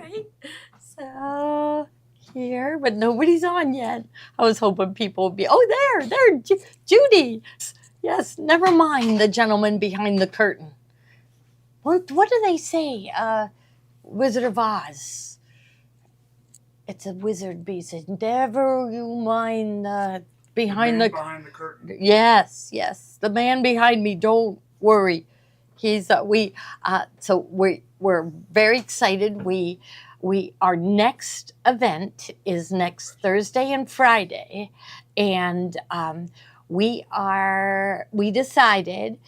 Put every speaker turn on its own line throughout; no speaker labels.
right? So here, but nobody's on yet. I was hoping people would be, oh, there, Judy. Yes, never mind the gentleman behind the curtain. What do they say? Wizard of Oz. It's a wizard beast. Never you mind behind the curtain. Yes, the man behind me. Don't worry. He's so we're very excited. Our next event is next Thursday and Friday, and we decided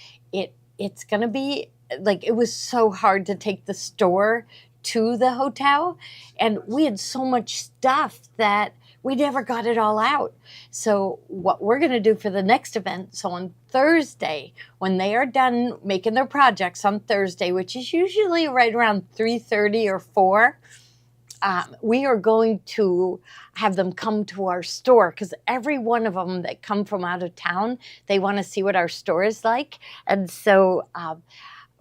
it's going to be like, it was so hard to take the store to the hotel, and we had so much stuff that we never got it all out. So what we're going to do for the next event, so on Thursday, when they are done making their projects on Thursday, which is usually right around 3:30 or 4, we are going to have them come to our store, because every one of them that come from out of town, they want to see what our store is like. And so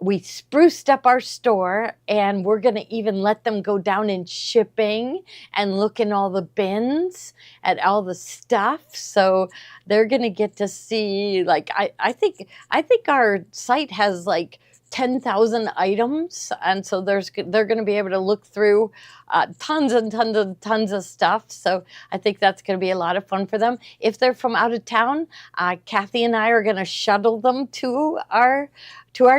we spruced up our store, and we're going to even let them go down in shipping and look in all the bins at all the stuff. So they're going to get to see, like, I think our site has like 10,000 items, and so they're going to be able to look through tons and tons and tons of stuff. So I think that's going to be a lot of fun for them. If they're from out of town, Kathy and I are going to shuttle them to our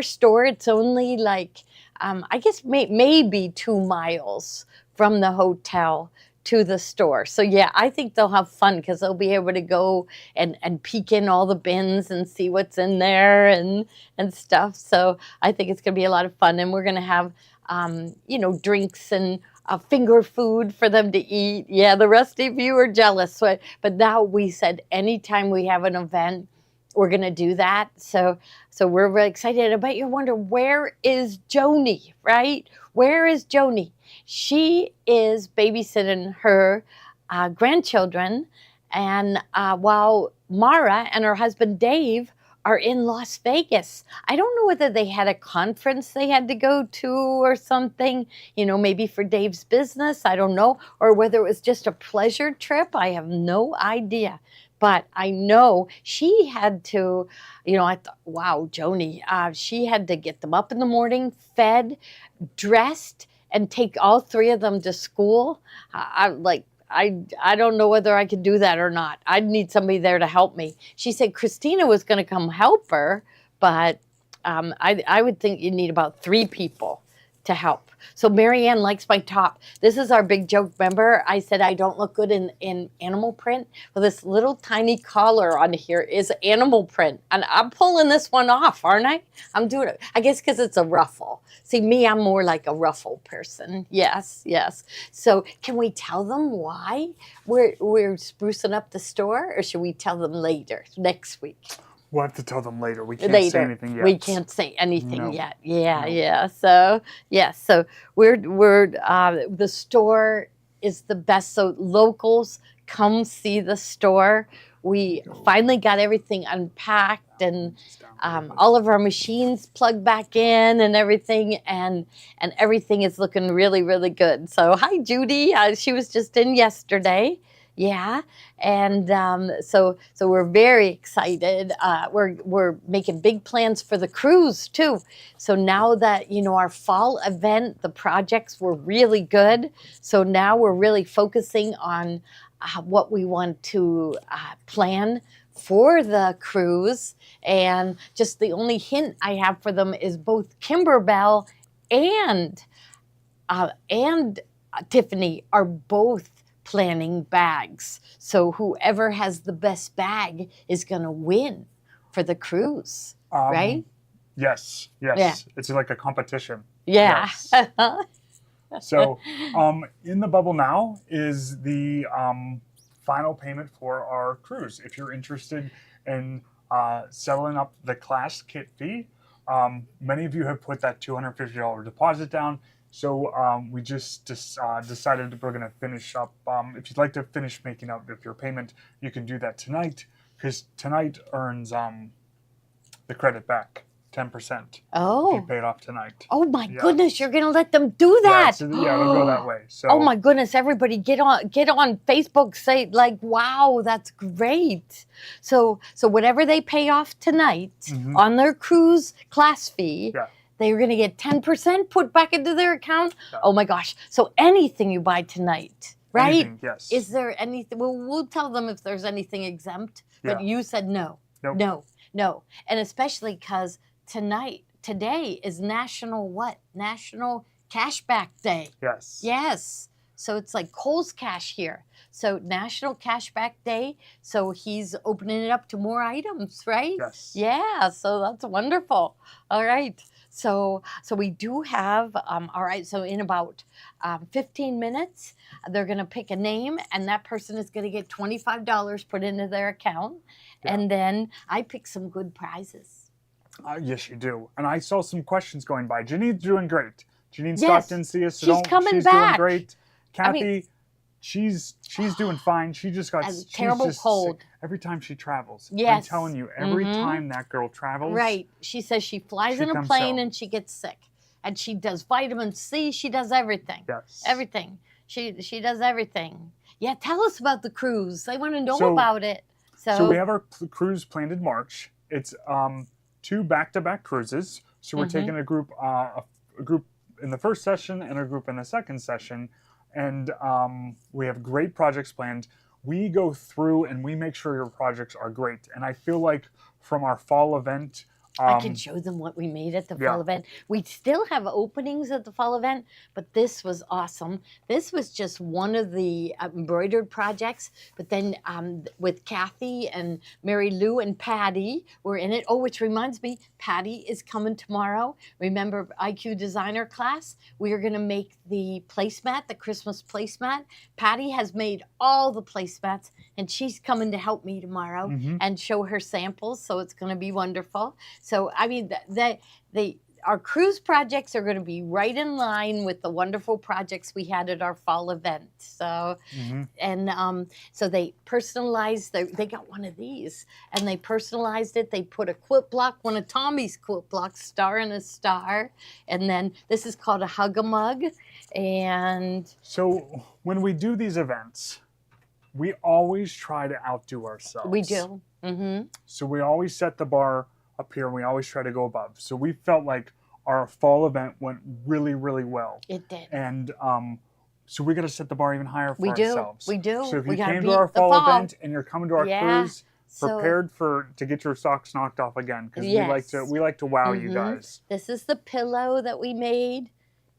store. It's only like I guess maybe 2 miles from the hotel to the store. So yeah, I think they'll have fun, because they'll be able to go and peek in all the bins and see what's in there and stuff. So I think it's going to be a lot of fun, and we're going to have drinks and finger food for them to eat. Yeah, the rest of you are jealous, but now we said anytime we have an event, we're going to do that. So we're really excited. I bet you wonder, where is Joni, right? Where is Joni? She is babysitting her grandchildren, and while Mara and her husband Dave are in Las Vegas. I don't know whether they had a conference they had to go to or something, maybe for Dave's business, I don't know, or whether it was just a pleasure trip. I have no idea. But I know she had to, I thought, wow, Joni, she had to get them up in the morning, fed, dressed, and take all 3 of them to school. I don't know whether I could do that or not. I'd need somebody there to help me. She said Christina was going to come help her, but I would think you need about 3 people to help. So Marianne likes my top. This is our big joke. Remember, I said I don't look good in animal print? Well, this little tiny collar on here is animal print. And I'm pulling this one off, aren't I? I'm doing it, I guess, because it's a ruffle. See, me, I'm more like a ruffle person. Yes. So can we tell them why we're sprucing up the store, or should we tell them later, next week?
We'll have to tell them later. We can't say anything yet.
We can't say anything yet. Yeah. So we're the store is the best. So locals, come see the store. We finally got everything unpacked, and all of our machines plugged back in and everything, and everything is looking really, really good. So hi, Judy. She was just in yesterday. Yeah, and so we're very excited. We're making big plans for the cruise too. So now that our fall event, the projects were really good. So now we're really focusing on what we want to plan for the cruise. And just the only hint I have for them is both Kimberbell and Tiffany are both planning bags. So whoever has the best bag is going to win for the cruise, right?
Yes. Yeah. It's like a competition.
Yeah.
Yes. So in the bubble now is the final payment for our cruise. If you're interested in settling up the class kit fee, many of you have put that $250 deposit down. So we just decided that we're going to finish up. If you'd like to finish making up your payment, you can do that tonight, because tonight earns the credit back. 10% if you
Oh.
pay it off tonight.
Oh my
Yeah.
goodness, you're gonna let them do
Yeah,
that.
so, yeah, it'll go that way. So
Oh my goodness, everybody get on Facebook, say like, wow, that's great. So whatever they pay off tonight
Mhm.
on their cruise class fee,
Yeah.
they're gonna get 10% put back into their account.
Yeah.
Oh my gosh. So anything you buy tonight, right?
Anything, yes.
Is there anything? Well, we'll tell them if there's anything exempt, but
Yeah.
you said no.
Nope.
No. And especially because today is National what? National Cashback Day.
Yes.
Yes. So it's like Kohl's Cash here. So National Cashback Day. So he's opening it up to more items, right?
Yes.
Yeah. So that's wonderful. All right. So we do have, all right, so in about 15 minutes, they're going to pick a name, and that person is going to get $25 put into their account.
Yeah.
And then I pick some good prizes.
Yes, you do. And I saw some questions going by. Janine's doing great. Janine
Yes,
stopped in to see us.
she's coming
she's
back.
doing great. Kathy,
I mean,
she's doing fine. She just got
a
she's
terrible
just
cold.
sick every time she travels. I'm
Yes.
telling you, every
Mhm.
time that girl travels.
Right. She says she flies
She
in a
comes
plane
out.
and she gets sick. And she does vitamin C. She does everything.
Yes.
Everything. She does everything. Yeah, tell us about the cruise. I want to know
So-
about it.
So we have our cruise planned in March. It's 2 back-to-back cruises. So we're
Mhm.
taking a group in the first session and a group in the second session, and we have great projects planned. We go through and we make sure your projects are great. And I feel like from our fall event,
I can show them what we made at the
yeah.
fall event. We still have openings at the fall event, but this was awesome. This was just one of the embroidered projects, but then with Kathy and Mary Lou and Patty were in it. Oh, which reminds me, Patty is coming tomorrow. Remember IQ designer class? We are going to make the placemat, the Christmas placemat. Patty has made all the placemats, and she's coming to help me tomorrow
Mhm.
and show her samples, so it's going to be wonderful. So, I mean, our cruise projects are going to be right in line with the wonderful projects we had at our fall event. So,
Mhm.
and so they personalized, they got one of these, and they personalized it. They put a quilt block, one of Tommy's quilt blocks, star and a star. And then this is called a hug-a-mug. And
So when we do these events, we always try to outdo ourselves.
we do. Mm-hmm.
So we always set the bar up here and we always try to go above. So we felt like our fall event went really, really well.
It did.
And so we got to set the bar even higher for
We do.
ourselves.
We do.
So if
We
you
gotta
came
beat
to our
the
fall
fall.
event and you're coming to our
Yeah.
cruise,
So-
prepared to get your socks knocked off again, because
Yes.
we like to wow you
Mhm.
guys.
This is the pillow that we made.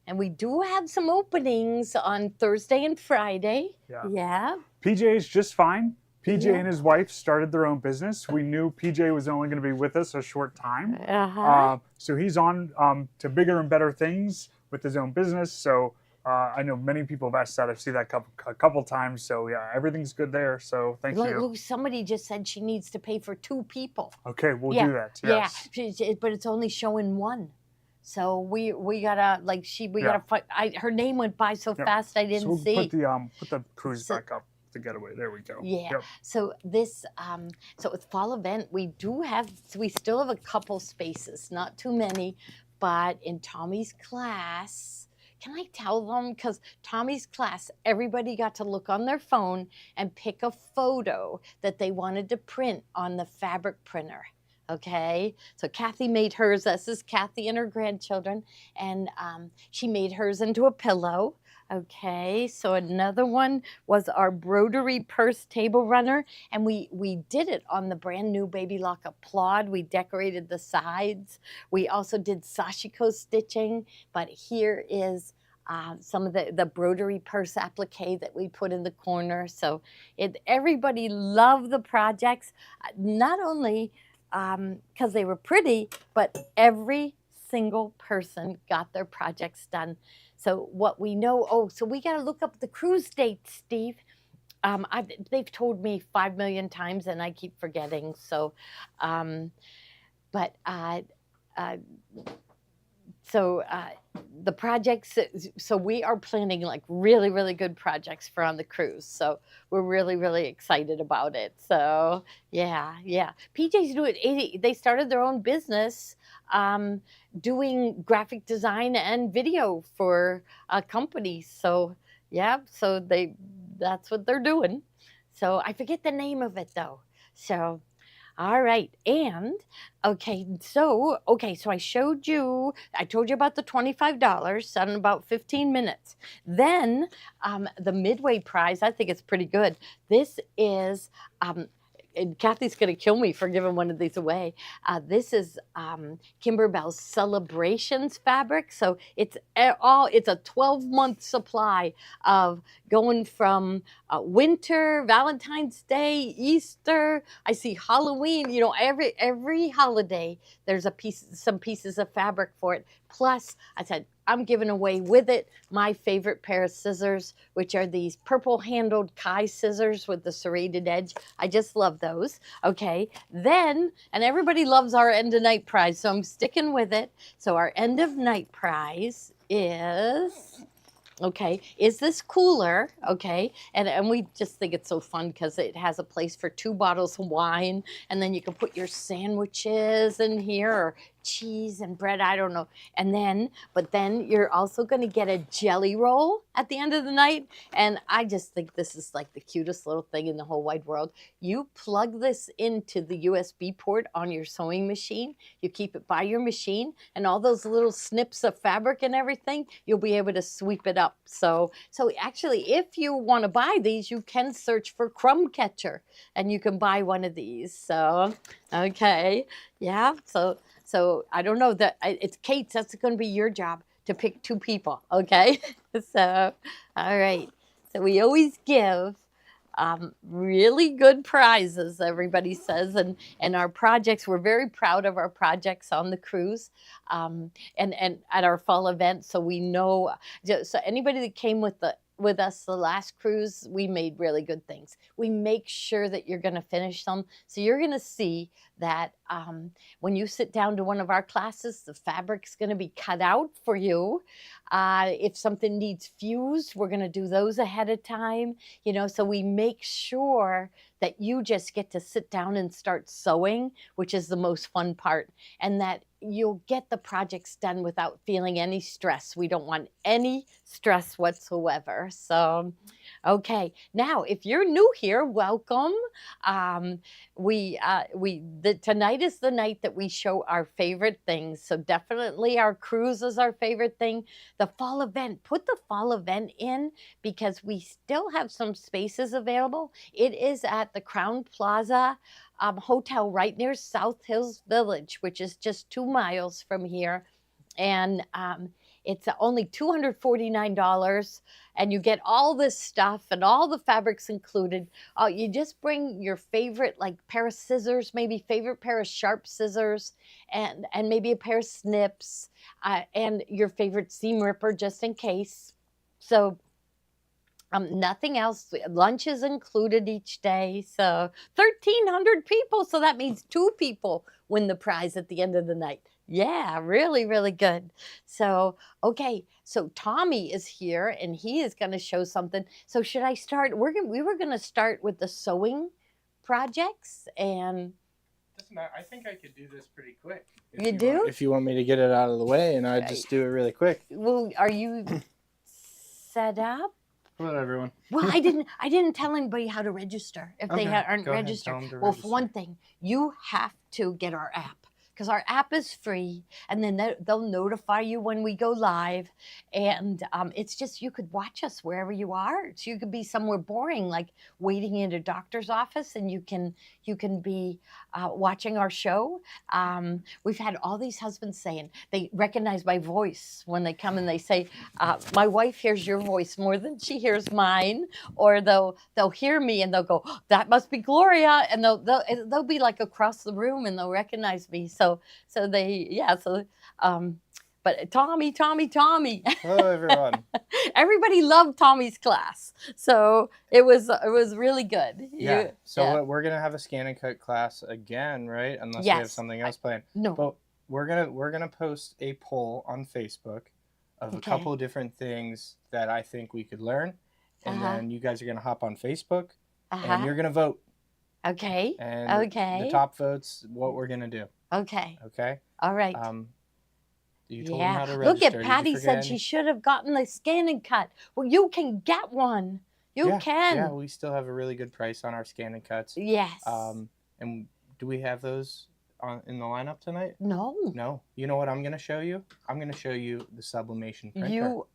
And we do have some openings on Thursday and Friday.
Yeah.
Yeah.
PJ is just fine. PJ
Yeah.
and his wife started their own business. We knew PJ was only going to be with us a short time.
Uh-huh.
So he's on to bigger and better things with his own business. So I know many people have asked that. I've seen that a couple times. So yeah, everything's good there. So thank you.
Look, somebody just said she needs to pay for 2 people.
Okay, we'll
Yeah,
do that. Yes.
Yeah, but it's only showing 1. So we gotta gotta find. Her name went by so
Yep.
fast I
So
didn't
we'll
see.
put the cruise
So-
back up, the getaway. There we go.
Yeah.
Yep.
So this, so with fall event, we still have a couple spaces, not too many, but in Tommy's class, can I tell them? Because Tommy's class, everybody got to look on their phone and pick a photo that they wanted to print on the fabric printer. Okay, so Kathy made hers. This is Kathy and her grandchildren, and she made hers into a pillow. Okay, so another one was our Embroidery purse table runner, and we did it on the brand new Baby Lock Applaud. We decorated the sides. We also did sashiko stitching, but here is some of the embroidery purse applique that we put in the corner. So everybody loved the projects, not only because they were pretty, but every single person got their projects done. So what we know, so we got to look up the cruise dates, Steve. They've told me 5 million times and I keep forgetting. So, the projects, so we are planning like really, really good projects for on the cruise. So we're really, really excited about it. So yeah. PJ's doing 80, they started their own business doing graphic design and video for a company. So yeah, so that's what they're doing. So I forget the name of it though. So all right. And okay, so I told you about the $25 in about 15 minutes. Then the midway prize, I think it's pretty good. This is and Kathy's going to kill me for giving one of these away. This is Kimberbell's Celebrations fabric. So it's a 12-month supply of going from winter, Valentine's Day, Easter. I see Halloween. Every holiday there's some pieces of fabric for it. Plus, I said I'm giving away with it my favorite pair of scissors, which are these purple-handled Kai scissors with the serrated edge. I just love those. Okay, then, and everybody loves our end of night prize, so I'm sticking with it. So our end of night prize is is this cooler, and we just think it's so fun because it has a place for 2 bottles of wine, and then you can put your sandwiches in here, or cheese and bread, I don't know. But then you're also going to get a jelly roll at the end of the night, and I just think this is like the cutest little thing in the whole wide world. You plug this into the USB port on your sewing machine, you keep it by your machine, and all those little snips of fabric and everything, you'll be able to sweep it up. So actually, if you want to buy these, you can search for Crumb Catcher, and you can buy one of these. So, yeah, so I don't know that it's Kate's. That's going to be your job to pick 2 people. Okay. So, all right. So we always give really good prizes, everybody says, and our projects, we're very proud of our projects on the cruise, and at our fall event. So we know, so anybody that came with us the last cruise, we made really good things. We make sure that you're going to finish them. So you're going to see that when you sit down to one of our classes, the fabric's going to be cut out for you. If something needs fused, we're going to do those ahead of time. So we make sure that you just get to sit down and start sewing, which is the most fun part, and that you'll get the projects done without feeling any stress. We don't want any stress whatsoever. So, okay. Now, if you're new here, welcome. Tonight is the night that we show our favorite things. So definitely our cruise is our favorite thing. The fall event, put the fall event in because we still have some spaces available. It is at the Crown Plaza Hotel right near South Hills Village, which is just 2 miles from here. And it's only $249, and you get all this stuff and all the fabrics included. You just bring your favorite pair of scissors, maybe favorite pair of sharp scissors, and maybe a pair of snips, and your favorite seam ripper just in case. So nothing else. Lunch is included each day. So 1,300 people. So that means 2 people win the prize at the end of the night. Yeah, really, really good. So, okay. So Tommy is here and he is going to show something. So should I start? We were going to start with the sewing projects and.
Doesn't matter. I think I could do this pretty quick.
You do?
If you want me to get it out of the way and I just do it really quick.
Well, are you set up?
Hello, everyone.
Well, I didn't tell anybody how to register if they aren't
Go ahead,
registered.
tell them to
Well,
register.
for one thing, you have to get our app because our app is free, and then they'll notify you when we go live. And it's just you could watch us wherever you are. So you could be somewhere boring, like waiting in a doctor's office, and you can be watching our show. We've had all these husbands saying they recognize my voice when they come and they say, "My wife hears your voice more than she hears mine," or they'll hear me and they'll go, "Oh, that must be Gloria," and they'll be like across the room and they'll recognize me. But Tommy.
Hello, everyone.
Everybody loved Tommy's class, so it was really good.
Yeah. So we're gonna have a scan and cut class again, right? Unless we have something else planned.
No.
But we're gonna post a poll on Facebook of a couple of different things that I think we could learn, and then you guys are gonna hop on Facebook and you're gonna vote.
Okay.
And the top votes, what we're gonna do.
Okay.
Okay.
All right.
You told them how to
Look
register.
at
Did you
Patty
forget
said she should have gotten the scan and cut. Well, you can get one. You can.
Yeah, we still have a really good price on our scan and cuts.
Yes.
And do we have those in the lineup tonight?
No.
No. You know what I'm going to show you? I'm going to show you the Sublimation printer.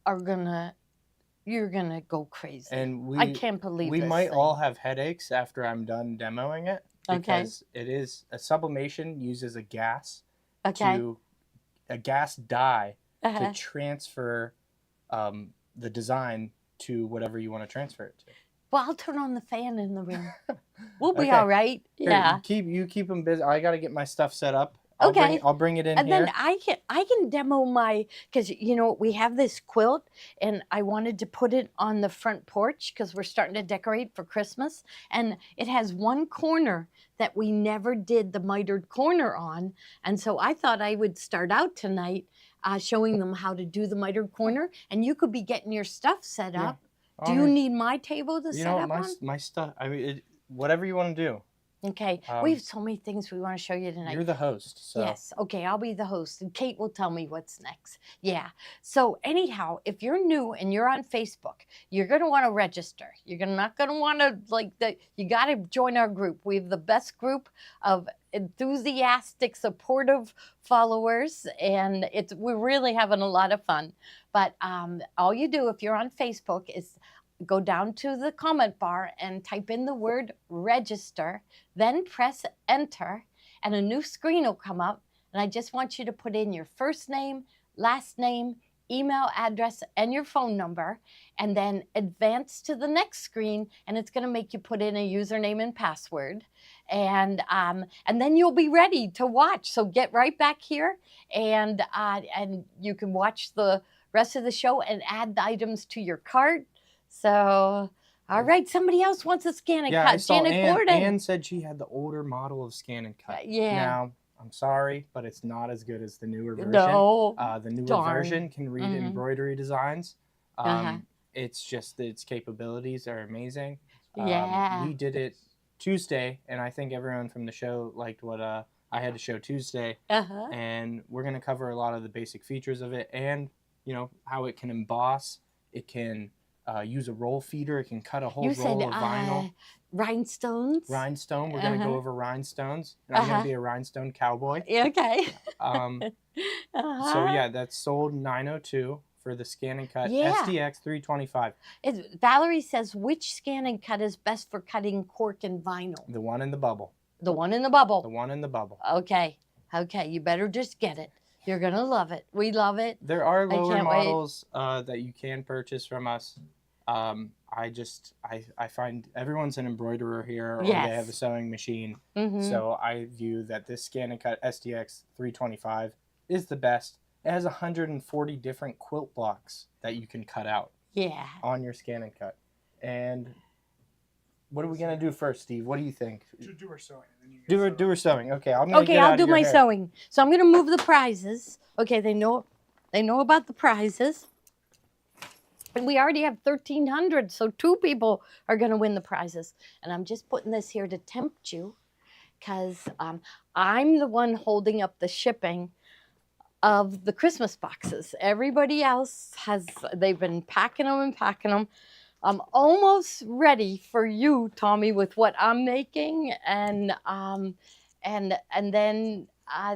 You're gonna go crazy.
And
I can't believe
we
this
might
thing.
all have headaches after I'm done demoing it,
Okay.
because it is a sublimation uses a gas
Okay.
a gas dye
Uh-huh.
to transfer the design to whatever you want to transfer it to.
Well, I'll turn on the fan in the room. We'll be
Okay.
all right.
Here,
Yeah.
you keep them busy. I got to get my stuff set up.
Okay.
I'll bring it in
And
here.
then I can demo my, because we have this quilt and I wanted to put it on the front porch because we're starting to decorate for Christmas, and it has one corner that we never did the mitered corner on, and so I thought I would start out tonight showing them how to do the mitered corner, and you could be getting your stuff set
Yeah.
up. Do you need my table to set up on?
My stuff. I mean, whatever you want to do.
Okay, we have so many things we want to show you tonight.
You're the host. So.
Yes, okay, I'll be the host, and Kate will tell me what's next. Yeah, so anyhow, if you're new and you're on Facebook, you're going to want to register. You're not going to want to, you got to join our group. We have the best group of enthusiastic, supportive followers, and we're really having a lot of fun. But all you do if you're on Facebook is go down to the comment bar and type in the word register, then press enter, and a new screen will come up. And I just want you to put in your first name, last name, email address, and your phone number, and then advance to the next screen, and it's going to make you put in a username and password, and then you'll be ready to watch. So get right back here, and you can watch the rest of the show and add the items to your cart. So, all right, somebody else wants a scan and cut.
I saw
Janet Gordon.
Ann said she had the older model of scan and cut.
Yeah.
Now, I'm sorry, but it's not as good as the newer version.
No.
The newer
Darn.
version can read embroidery designs.
Uh-huh.
It's just its capabilities are amazing.
Yeah.
We did it Tuesday, and I think everyone from the show liked what I had to show Tuesday.
Uh-huh.
And we're going to cover a lot of the basic features of it, and how it can emboss. It can use a roll feeder. It can cut a whole roll of vinyl.
Rhinestones.
Rhinestone. We're going to go over rhinestones. And I'm going to be a rhinestone cowboy.
Okay.
So yeah, that's sold $902 for the scan and cut.
Yeah.
SDX 325.
Valerie says, which scan and cut is best for cutting cork and vinyl?
The one in the bubble.
The one in the bubble.
The one in the bubble.
Okay. You better just get it. You're going to love it. We love it.
There are lower
can't
models that you can purchase from us. I find everyone's an embroiderer here, or
Yes.
they have a sewing machine.
Mm-hmm.
So I view that this scan and cut SDX 325 is the best. It has 140 different quilt blocks that you can cut out on your scan and cut. And what are we gonna do first, Steve? What do you think?
Do her sewing. And then you
Do her sewing. Okay, I'll
do my sewing. So I'm going to move the prizes. Okay, they know about the prizes. And we already have 1,300, so 2 people are going to win the prizes. And I'm just putting this here to tempt you, because I'm the one holding up the shipping of the Christmas boxes. Everybody else they've been packing them. I'm almost ready for you, Tommy, with what I'm making, and then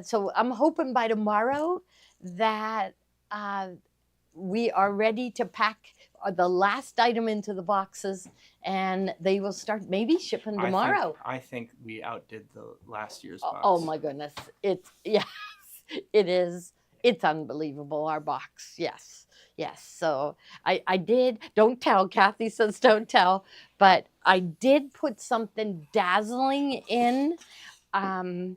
so I'm hoping by tomorrow that we are ready to pack the last item into the boxes, and they will start maybe shipping tomorrow.
I think we outdid the last year's box.
Oh my goodness! It is. It's unbelievable. Our box, yes. So I did. Don't tell. Kathy says don't tell. But I did put something dazzling in the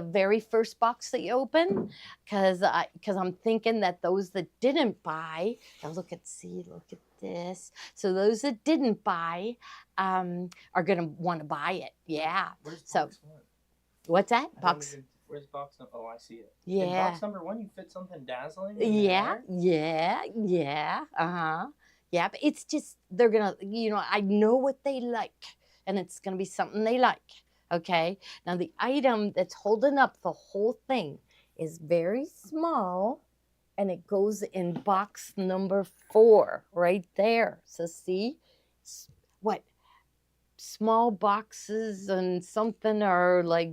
very first box that you open, because I'm thinking that those that didn't buy, now look at this. So those that didn't buy are gonna want to buy it. Yeah.
Where's
so
box one?
What's that box?
Where's box number? Oh, I see it.
Yeah.
In box number 1, you fit something dazzling.
Yeah. Yeah, but it's just they're gonna, I know what they like, and it's gonna be something they like. Okay, now the item that's holding up the whole thing is very small, and it goes in box number 4 right there. So see what small boxes and something are like,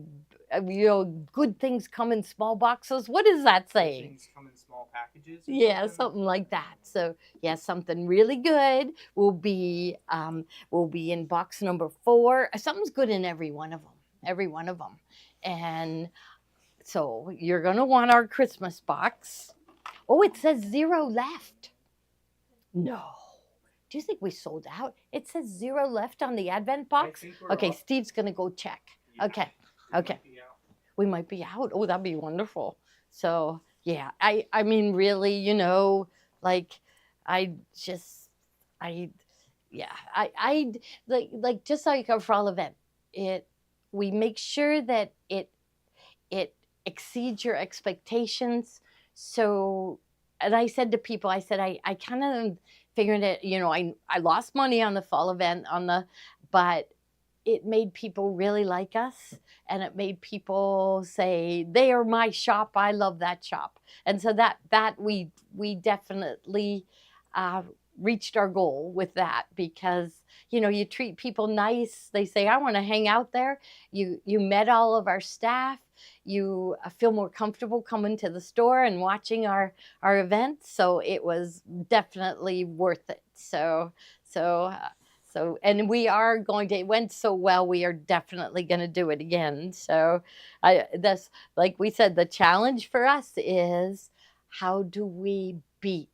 good things come in small boxes. What is that saying?
Things come in small packages.
Yeah, something like that. So yeah, something really good will be in box number 4. Something's good in every one of them. Every one of them. And so you're gonna want our Christmas box. Oh, it says 0 left. No. Do you think we sold out? It says 0 left on the Advent box. Okay, Steve's gonna go check. Yeah. Okay. We might be out. Oh, that'd be wonderful. So yeah, I mean, really, like, I just, I, yeah, I like just like our fall event. We make sure that it exceeds your expectations. So, and I said to people, I said, I kind of figured it, I lost money on the fall event but it made people really like us, and it made people say, they are my shop. I love that shop. And so that we definitely reached our goal with that, because you treat people nice. They say, I want to hang out there. You met all of our staff. You feel more comfortable coming to the store and watching our event. So it was definitely worth it. So and we are going to, it went so well, we are definitely going to do it again. So that's, like we said, the challenge for us is, how do we beat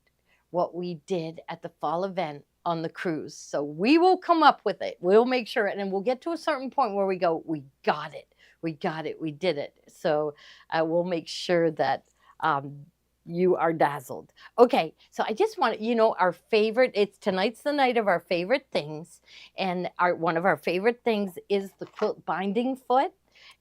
what we did at the fall event on the cruise? So we will come up with it. We'll make sure, and then we'll get to a certain point where we go, we got it. We did it. So we'll make sure that you are dazzled. Okay, so I just want our favorite, tonight's the night of our favorite things. And one of our favorite things is the quilt binding foot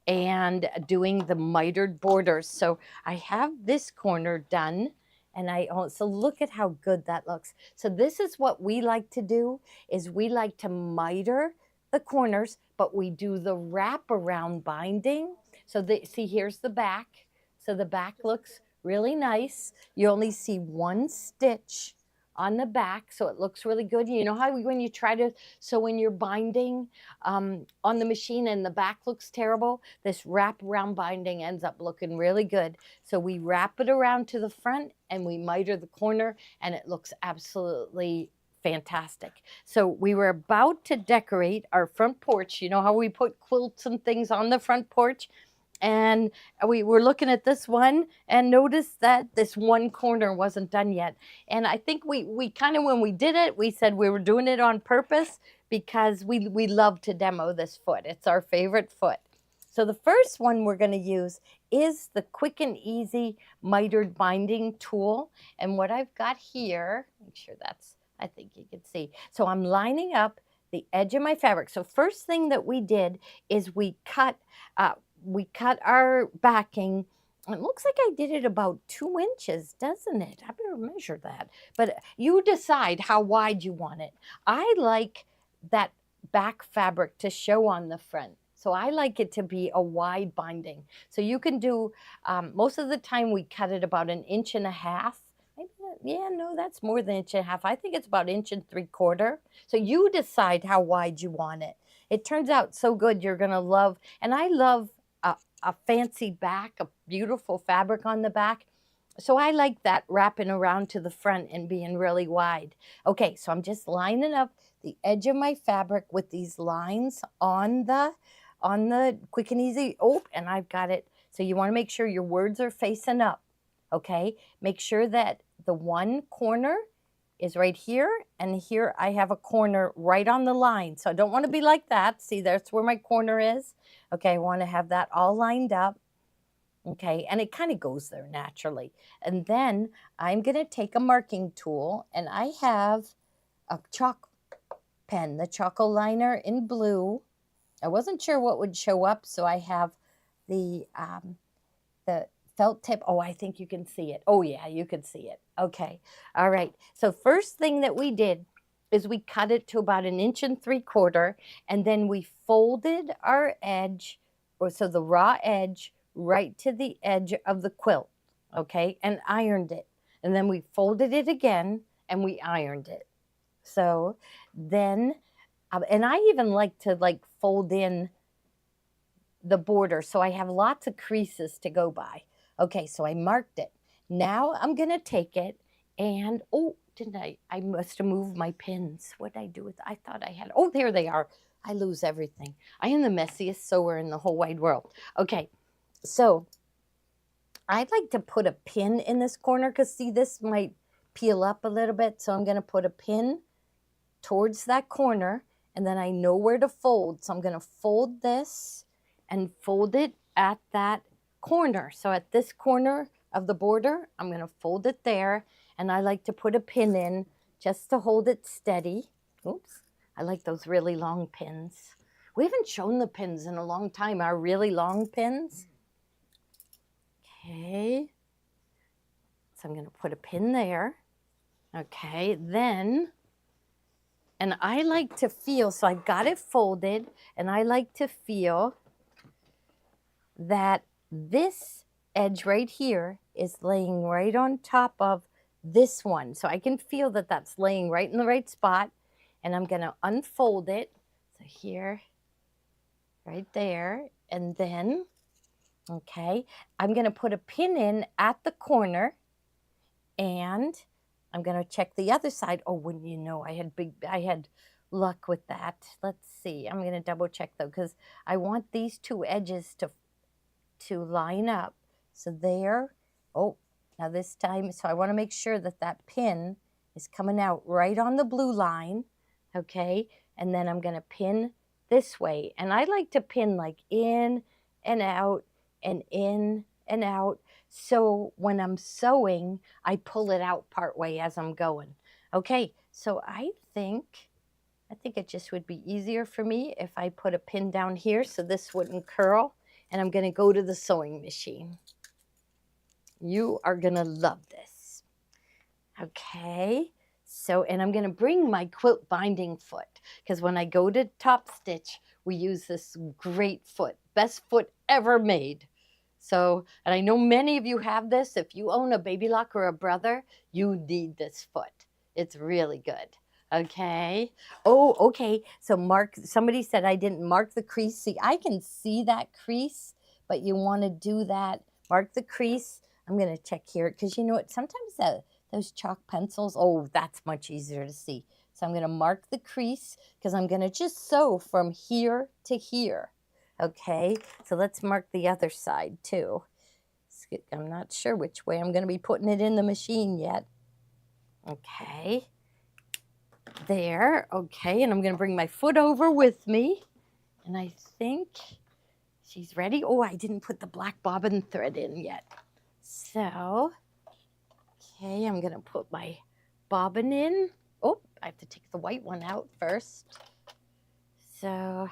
and doing the mitered borders. So I have this corner done, and so look at how good that looks. So this is what we like to do, is we like to miter the corners, but we do the wraparound binding. So see, here's the back. So the back looks really nice. You only see 1 stitch on the back, so it looks really good. You know how when you try to sew when you're binding on the machine and the back looks terrible, this wraparound binding ends up looking really good. So we wrap it around to the front and we miter the corner, and it looks absolutely fantastic. So we were about to decorate our front porch. You know how we put quilts and things on the front porch? And we were looking at this one and noticed that this one corner wasn't done yet. And I think we kind of, when we did it, we said we were doing it on purpose, because we love to demo this foot. It's our favorite foot. So the first one we're going to use is the Quick and Easy Mitered Binding Tool. And what I've got here, make sure I think you can see. So I'm lining up the edge of my fabric. So first thing that we did is we cut our backing. It looks like I did it about 2 inches, doesn't it? I better measure that. But you decide how wide you want it. I like that back fabric to show on the front. So I like it to be a wide binding. So you can do, most of the time we cut it about 1.5 inches. Maybe yeah, no, that's more than 1.5 inches. I think it's about 1.75 inches. So you decide how wide you want it. It turns out so good, you're gonna love, and I love a fancy back, a beautiful fabric on the back. So I like that wrapping around to the front and being really wide. Okay, so I'm just lining up the edge of my fabric with these lines on the Quick and Easy. Oh, and I've got it. So you want to make sure your words are facing up. Okay, make sure that the one corner is right here, and here I have a corner right on the line. So I don't want to be like that. See, that's where my corner is. Okay, I want to have that all lined up. Okay, and it kind of goes there naturally. And then I'm going to take a marking tool, and I have a chalk pen, the Choco Liner in blue. I wasn't sure what would show up, so I have the felt tip. Oh, I think you can see it. Oh, yeah, you can see it. Okay. All right. So first thing that we did is we cut it to about 1.75 inches, and then we folded our edge, or so the raw edge, right to the edge of the quilt, okay, and ironed it. And then we folded it again and we ironed it. So then, and I even like to fold in the border so I have lots of creases to go by. Okay, so I marked it. Now I'm gonna take it and, oh, didn't I? I must have moved my pins. What did I do with, I thought I had, oh, there they are. I lose everything. I am the messiest sewer in the whole wide world. Okay, so I'd like to put a pin in this corner because see, this might peel up a little bit. So I'm gonna put a pin towards that corner, and then I know where to fold. So I'm gonna fold this and fold it at that corner. So at this corner of the border, I'm gonna fold it there, and I like to put a pin in just to hold it steady. Oops, I like those really long pins. We haven't shown the pins in a long time, our really long pins. Okay, so I'm gonna put a pin there. Okay, then, and I like to feel, so I've got it folded, and I like to feel that this edge right here is laying right on top of this one. So I can feel that that's laying right in the right spot, and I'm gonna unfold it. So here, right there, and then, okay, I'm gonna put a pin in at the corner, and I'm gonna check the other side. Oh, wouldn't you know, I had luck with that. Let's see, I'm gonna double check though, because I want these two edges to line up. So there, oh, now this time, so I want to make sure that that pin is coming out right on the blue line, okay? And then I'm going to pin this way. And I like to pin like in and out and in and out. So when I'm sewing, I pull it out part way as I'm going. Okay, so I think it just would be easier for me if I put a pin down here so this wouldn't curl. And I'm going to go to the sewing machine. You are going to love this. Okay, so, and I'm going to bring my quilt binding foot, because when I go to top stitch, we use this great foot, best foot ever made. So, and I know many of you have this. If you own a Baby Lock or a Brother, you need this foot. It's really good. Okay. Oh, okay. So mark, somebody said I didn't mark the crease. See, I can see that crease, but you want to do that. Mark the crease. I'm going to check here because you know what? Sometimes those chalk pencils, oh, that's much easier to see. So I'm going to mark the crease because I'm going to just sew from here to here. Okay. So let's mark the other side too. I'm not sure which way I'm going to be putting it in the machine yet. Okay. There, okay, and I'm going to bring my foot over with me, and I think she's ready. Oh, I didn't put the black bobbin thread in yet. So, okay, I'm going to put my bobbin in. Oh, I have to take the white one out first. So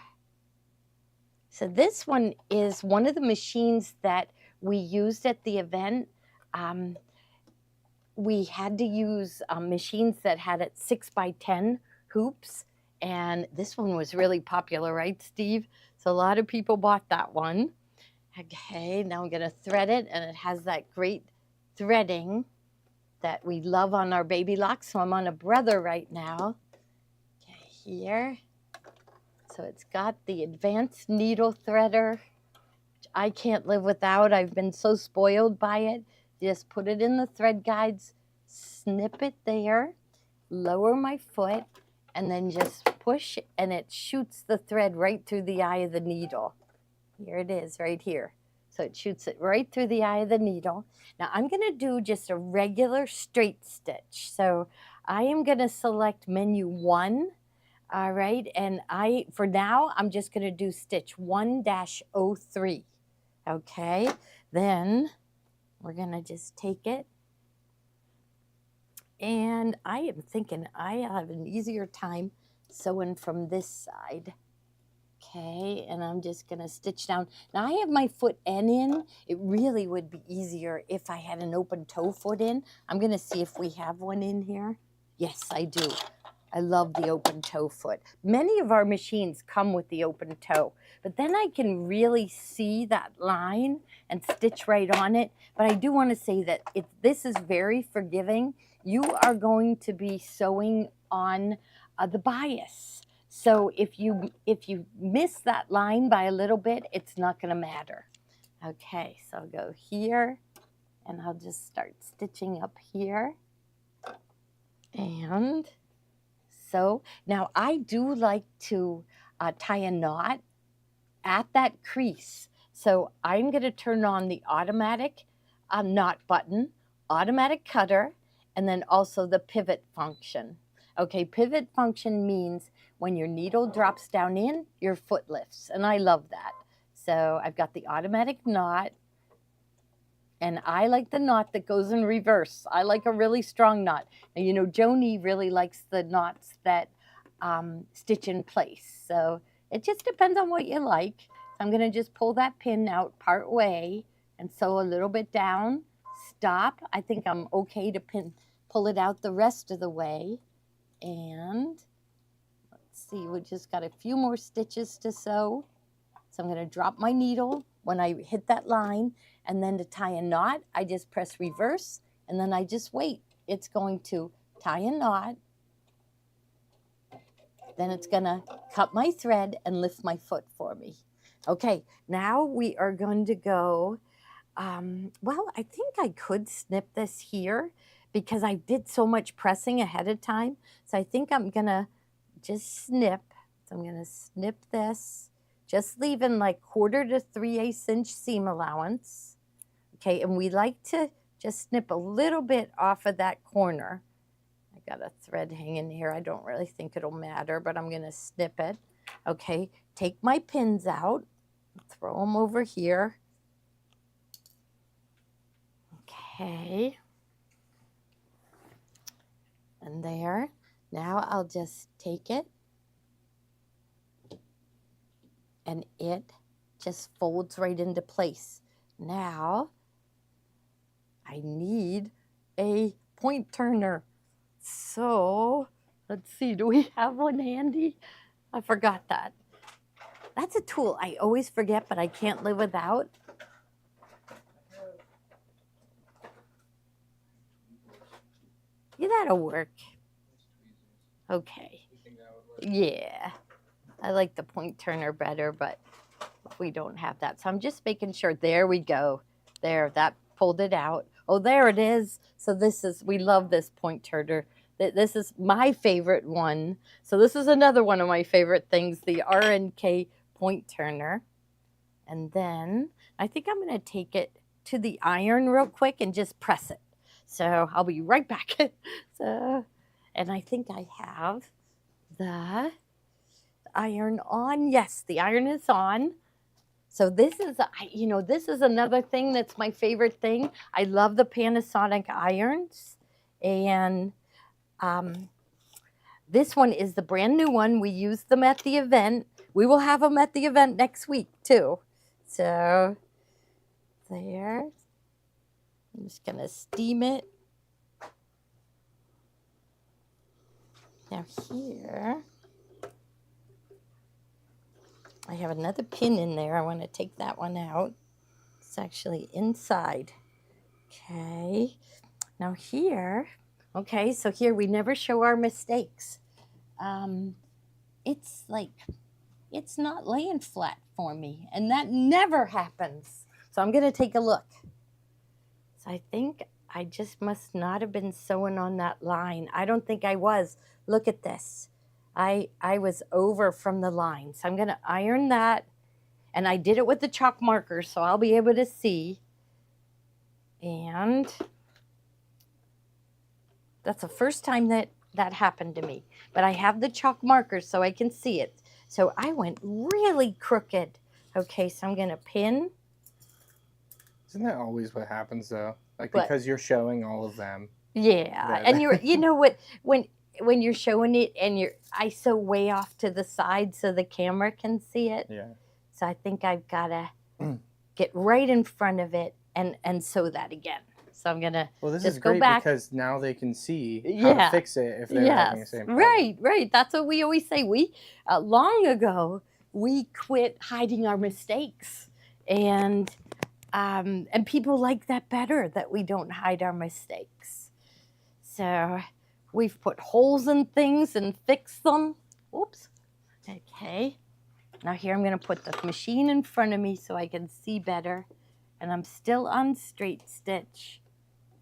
this one is one of the machines that we used at the event. We had to use machines that had 6x10 hoops, and this one was really popular, right, Steve? So a lot of people bought that one. Okay, now I'm going to thread it, and it has that great threading that we love on our Baby Lock. So I'm on a Brother right now. Okay, here. So it's got the advanced needle threader, which I can't live without. I've been so spoiled by it. Just put it in the thread guides, snip it there, lower my foot, and then just push, and it shoots the thread right through the eye of the needle. Here it is, right here. So it shoots it right through the eye of the needle. Now I'm going to do just a regular straight stitch. So I am going to select menu 1. All right, and for now, I'm just going to do stitch 1-03. Okay, then we're going to just take it, and I am thinking I have an easier time sewing from this side. Okay, and I'm just going to stitch down. Now I have my foot N in. It really would be easier if I had an open toe foot in. I'm going to see if we have one in here. Yes, I do. I love the open toe foot. Many of our machines come with the open toe, but then I can really see that line and stitch right on it. But I do want to say that this is very forgiving. You are going to be sewing on the bias. So if you miss that line by a little bit, it's not going to matter. Okay, so I'll go here, and I'll just start stitching up here. And so now I do like to tie a knot at that crease. So I'm going to turn on the automatic knot button, automatic cutter, and then also the pivot function. Okay, pivot function means when your needle drops down in, your foot lifts, and I love that. So I've got the automatic knot, and I like the knot that goes in reverse. I like a really strong knot. Now, you know, Joni really likes the knots that stitch in place. So it just depends on what you like. So I'm going to just pull that pin out part way and sew a little bit down. Stop. I think I'm okay to pull it out the rest of the way. And let's see, we just got a few more stitches to sew. So I'm going to drop my needle when I hit that line, and then to tie a knot, I just press reverse, and then I just wait. It's going to tie a knot, then it's going to cut my thread and lift my foot for me. Okay, now we are going to go, well, I think I could snip this here because I did so much pressing ahead of time. So I think I'm going to just snip. So I'm going to snip this. Just leaving like 1/4 to 3/8 inch seam allowance. Okay, and we like to just snip a little bit off of that corner. I got a thread hanging here. I don't really think it'll matter, but I'm going to snip it. Okay, take my pins out, throw them over here. Okay. And there. Now I'll just take it, and it just folds right into place. Now, I need a point turner. So, let's see, do we have one handy? I forgot that. That's a tool I always forget, but I can't live without. Yeah, that'll work. Okay. Yeah. I like the point turner better, but we don't have that. So I'm just making sure. There we go. There, that pulled it out. Oh, there it is. So this is, we love this point turner. This is my favorite one. So this is another one of my favorite things, the R&K point turner. And then I think I'm going to take it to the iron real quick and just press it. So I'll be right back. So, and I think I have the iron on. Yes, the iron is on. So this is, you know, this is another thing that's my favorite thing. I love the Panasonic irons. And this one is the brand new one. We used them at the event. We will have them at the event next week too. So there. I'm just going to steam it. Now here, I have another pin in there. I want to take that one out. It's actually inside. Okay. Now here, okay, so here we never show our mistakes. It's like, it's not laying flat for me, and that never happens. So I'm going to take a look. So I think I just must not have been sewing on that line. I don't think I was. Look at this. I was over from the line. So I'm going to iron that. And I did it with the chalk marker, so I'll be able to see. And that's the first time that happened to me. But I have the chalk marker so I can see it. So I went really crooked. Okay, so I'm going to pin.
Isn't that always what happens though? Like, because you're showing all of them.
Yeah, and you know what, when you're showing it and I sew way off to the side so the camera can see it.
Yeah.
So I think I've got to get right in front of it and sew that again. So I'm going to
Well, this
just
is
go
great
back.
because now they can see how to fix it if they're having the same problem.
Right, right. That's what we always say. We, long ago, we quit hiding our mistakes. And people like that better, that we don't hide our mistakes. So we've put holes in things and fixed them. Oops. Okay. Now here I'm going to put the machine in front of me so I can see better. And I'm still on straight stitch.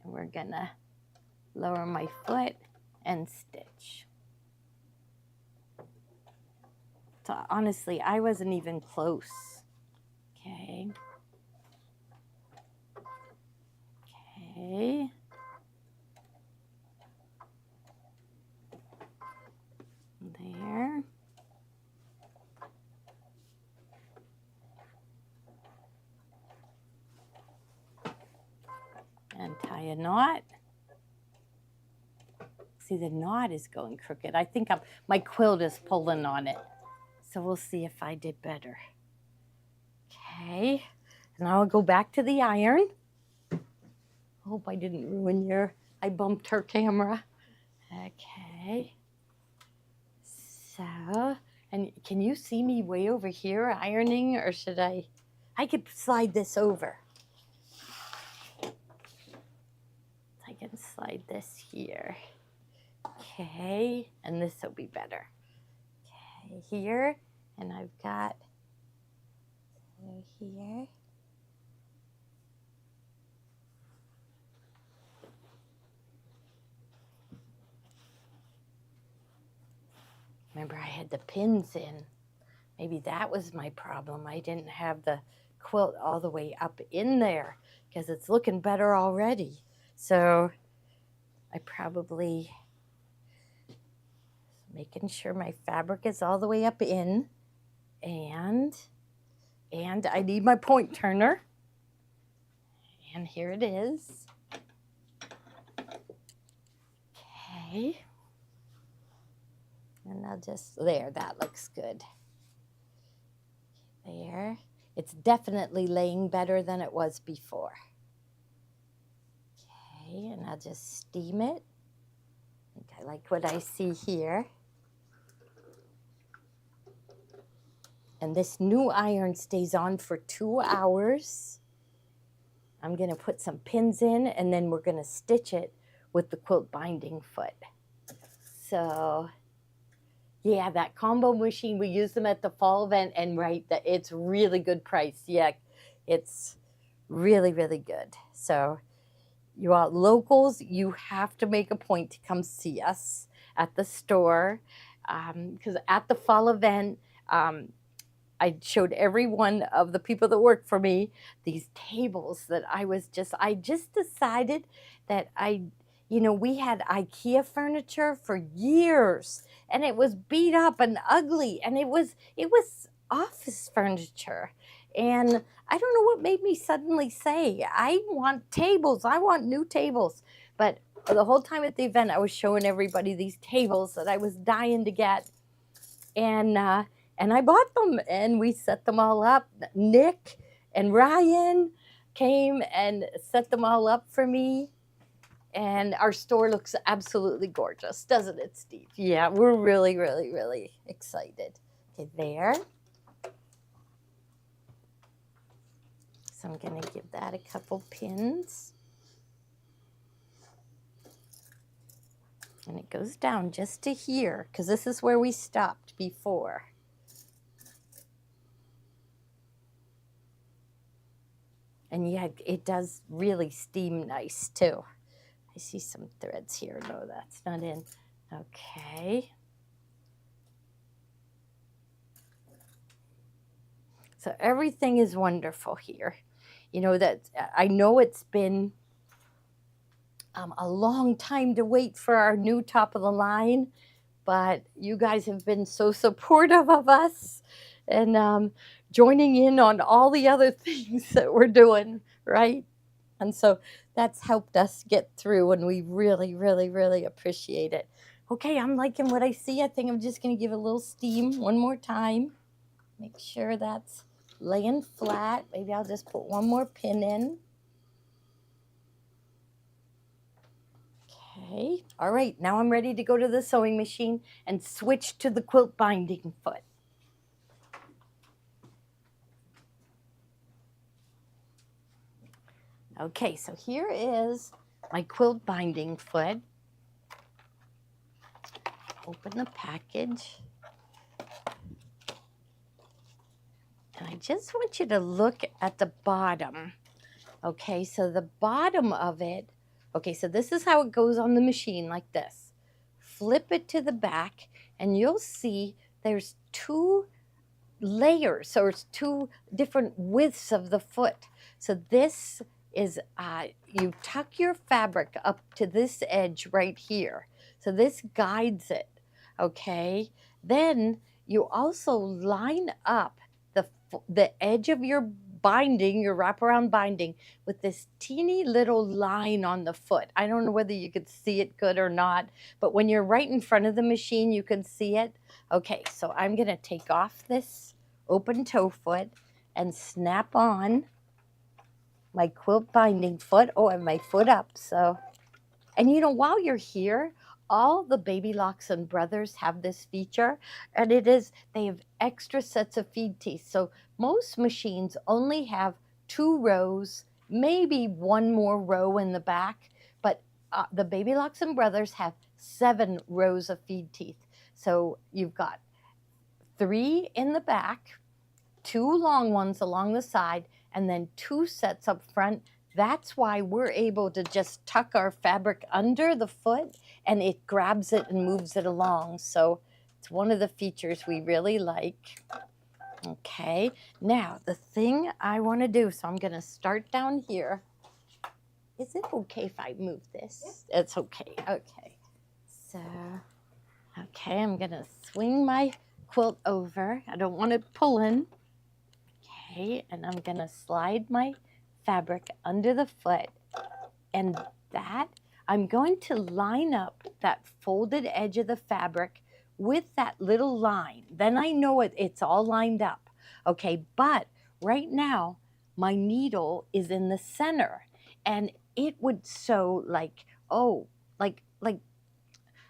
And we're going to lower my foot and stitch. So honestly, I wasn't even close. Okay. Okay. There. And tie a knot. See, the knot is going crooked. I think my quilt is pulling on it. So we'll see if I did better. Okay. And I'll go back to the iron. I hope I didn't ruin I bumped her camera. Okay. So, and can you see me way over here ironing, or should I could slide this over. I can slide this here. Okay, and this will be better. Okay, here, and I've got here. Remember, I had the pins in. Maybe that was my problem. I didn't have the quilt all the way up in there, because it's looking better already. So I probably making sure my fabric is all the way up in, and I need my point turner. And here it is. Okay. And I'll just, there, that looks good. There. It's definitely laying better than it was before. Okay, and I'll just steam it. I think I like what I see here. And this new iron stays on for 2 hours. I'm going to put some pins in, and then we're going to stitch it with the quilt binding foot. So yeah, that combo machine, we use them at the fall event, and right, that it's really good price. Yeah, it's really, really good. So you all locals, you have to make a point to come see us at the store, because at the fall event, I showed every one of the people that work for me these tables that I just decided that we had IKEA furniture for years, and it was beat up and ugly, and it was office furniture. And I don't know what made me suddenly say, I want tables, I want new tables. But the whole time at the event, I was showing everybody these tables that I was dying to get. And I bought them, and we set them all up. Nick and Ryan came and set them all up for me. And our store looks absolutely gorgeous, doesn't it, Steve? Yeah, we're really, really, really excited. Okay, there. So I'm going to give that a couple pins. And it goes down just to here, because this is where we stopped before. And yeah, it does really steam nice too. I see some threads here. No, that's not in. Okay. So everything is wonderful here. That I know it's been a long time to wait for our new top of the line, but you guys have been so supportive of us, and joining in on all the other things that we're doing, right? And so that's helped us get through, and we really, really, really appreciate it. Okay, I'm liking what I see. I think I'm just going to give it a little steam one more time. Make sure that's laying flat. Maybe I'll just put one more pin in. Okay, all right, now I'm ready to go to the sewing machine and switch to the quilt binding foot. Okay, so here is my quilt binding foot. Open the package. And I just want you to look at the bottom. Okay, so the bottom of it, okay, so this is how it goes on the machine, like this. Flip it to the back, and you'll see there's two layers, so it's two different widths of the foot. So this is, you tuck your fabric up to this edge right here. So this guides it, okay? Then you also line up the edge of your binding, your wraparound binding, with this teeny little line on the foot. I don't know whether you could see it good or not, but when you're right in front of the machine, you can see it. Okay, so I'm gonna take off this open toe foot and snap on my quilt binding foot. Oh, I have my foot up, so. And you know, while you're here, all the Baby Locks and Brothers have this feature, and it is, they have extra sets of feed teeth. So most machines only have 2 rows, maybe 1 more row in the back, but the Baby Locks and Brothers have 7 rows of feed teeth. So you've got 3 in the back, 2 long ones along the side, and then 2 sets up front. That's why we're able to just tuck our fabric under the foot and it grabs it and moves it along. So it's one of the features we really like. Okay, now the thing I want to do, so I'm going to start down here. Is it okay if I move this? Yep. It's okay. Okay. So, okay, I'm going to swing my quilt over. I don't want it pulling. Okay, and I'm going to slide my fabric under the foot, and that I'm going to line up that folded edge of the fabric with that little line. Then I know it's all lined up. Okay, but right now my needle is in the center, and it would sew like, oh, like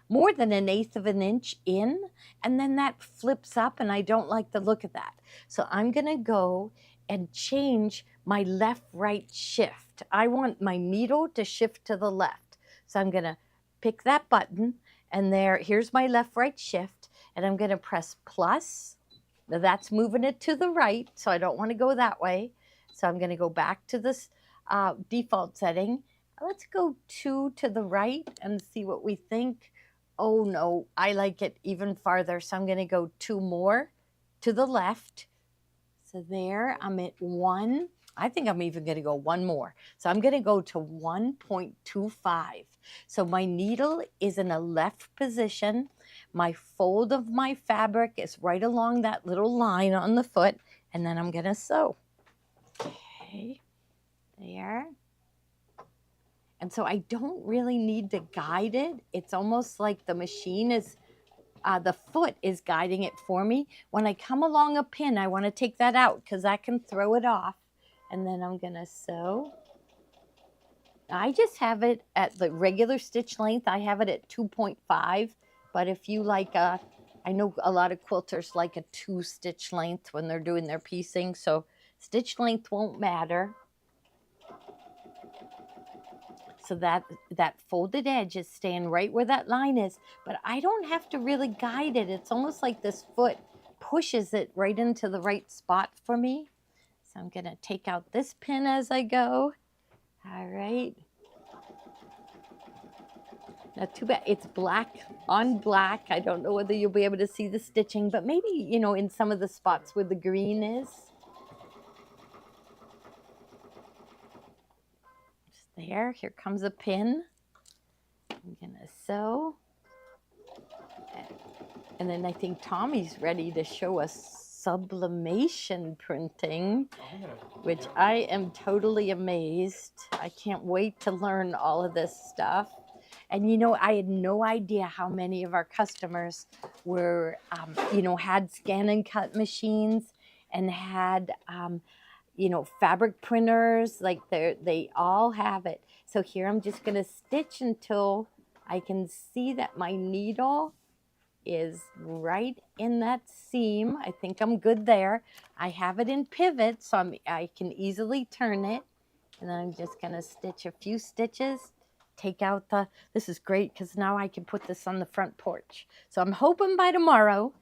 more than 1/8 of an inch in, and then that flips up, and I don't like the look of that. So I'm gonna go and change my left-right shift. I want my needle to shift to the left. So I'm gonna pick that button, and here's my left-right shift, and I'm gonna press plus. Now that's moving it to the right, so I don't wanna go that way. So I'm gonna go back to this default setting. Let's go 2 to the right and see what we think. Oh no, I like it even farther, so I'm gonna go 2 more to the left. So there, I'm at 1. I think I'm even gonna go 1 more. So I'm gonna go to 1.25. So my needle is in a left position. My fold of my fabric is right along that little line on the foot, and then I'm gonna sew. Okay, there. And so I don't really need to guide it. It's almost like the machine is, the foot is guiding it for me. When I come along a pin, I want to take that out because I can throw it off. And then I'm going to sew. I just have it at the regular stitch length. I have it at 2.5. But if you like, I know a lot of quilters like a 2 stitch length when they're doing their piecing. So stitch length won't matter. So that folded edge is staying right where that line is, but I don't have to really guide it. It's almost like this foot pushes it right into the right spot for me. So I'm gonna take out this pin as I go. All right. Not too bad, it's black on black. I don't know whether you'll be able to see the stitching, but maybe, you know, in some of the spots where the green is. There, here comes a pin. I'm gonna sew. And then I think Tommy's ready to show us sublimation printing, which I am totally amazed. I can't wait to learn all of this stuff. And you know, I had no idea how many of our customers were, you know, had scan and cut machines and had, you know, fabric printers. Like they all have it. So here I'm just gonna stitch until I can see that my needle is right in that seam. I think I'm good there. I have it in pivot, so I can easily turn it. And then I'm just gonna stitch a few stitches, take out this is great because now I can put this on the front porch. So I'm hoping by tomorrow,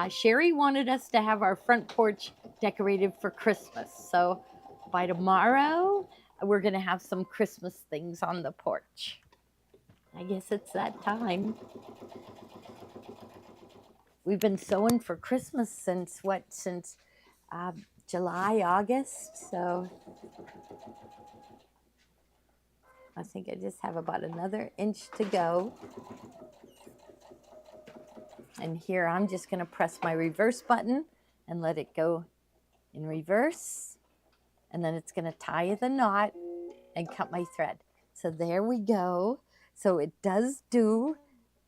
Sherry wanted us to have our front porch decorated for Christmas. So by tomorrow, we're gonna have some Christmas things on the porch. I guess it's that time. We've been sewing for Christmas since July, August. So I think I just have about another inch to go. And here I'm just going to press my reverse button and let it go in reverse. And then it's going to tie the knot and cut my thread. So there we go. So it does do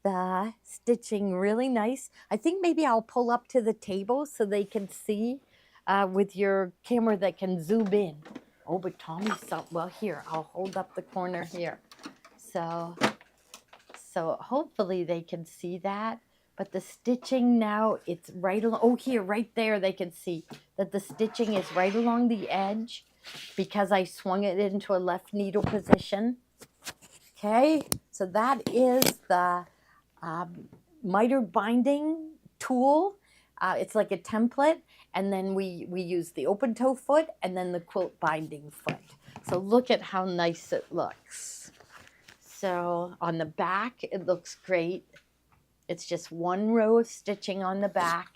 the stitching really nice. I think maybe I'll pull up to the table so they can see with your camera that can zoom in. Oh, but Tommy's well, here, I'll hold up the corner here. So hopefully they can see that. But the stitching now, it's right along, oh, here, right there, they can see that the stitching is right along the edge because I swung it into a left needle position. Okay, so that is the miter binding tool. It's like a template, and then we use the open toe foot and then the quilt binding foot. So look at how nice it looks. So on the back, it looks great. It's just one row of stitching on the back,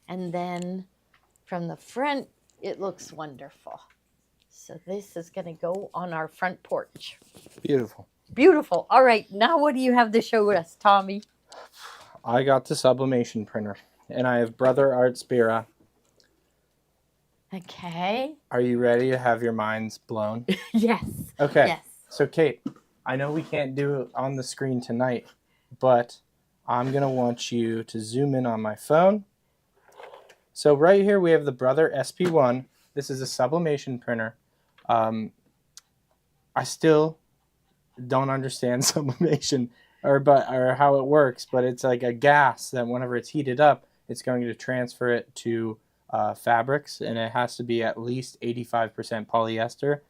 and then from the front, it looks wonderful. So this is going to go on our front porch.
Beautiful.
Beautiful. All right, now what do you have to show us, Tommy?
I got the Sublimation printer, and I have Brother Art Spira.
Okay.
Are you ready to have your minds blown?
Yes.
Okay.
Yes.
So, Kate, I know we can't do it on the screen tonight, but I'm going to want you to zoom in on my phone. So right here we have the Brother SP1. This is a Sublimation printer. I still don't understand sublimation or how it works, but it's like a gas that whenever it's heated up, it's going to transfer it to fabrics, and it has to be at least 85% polyester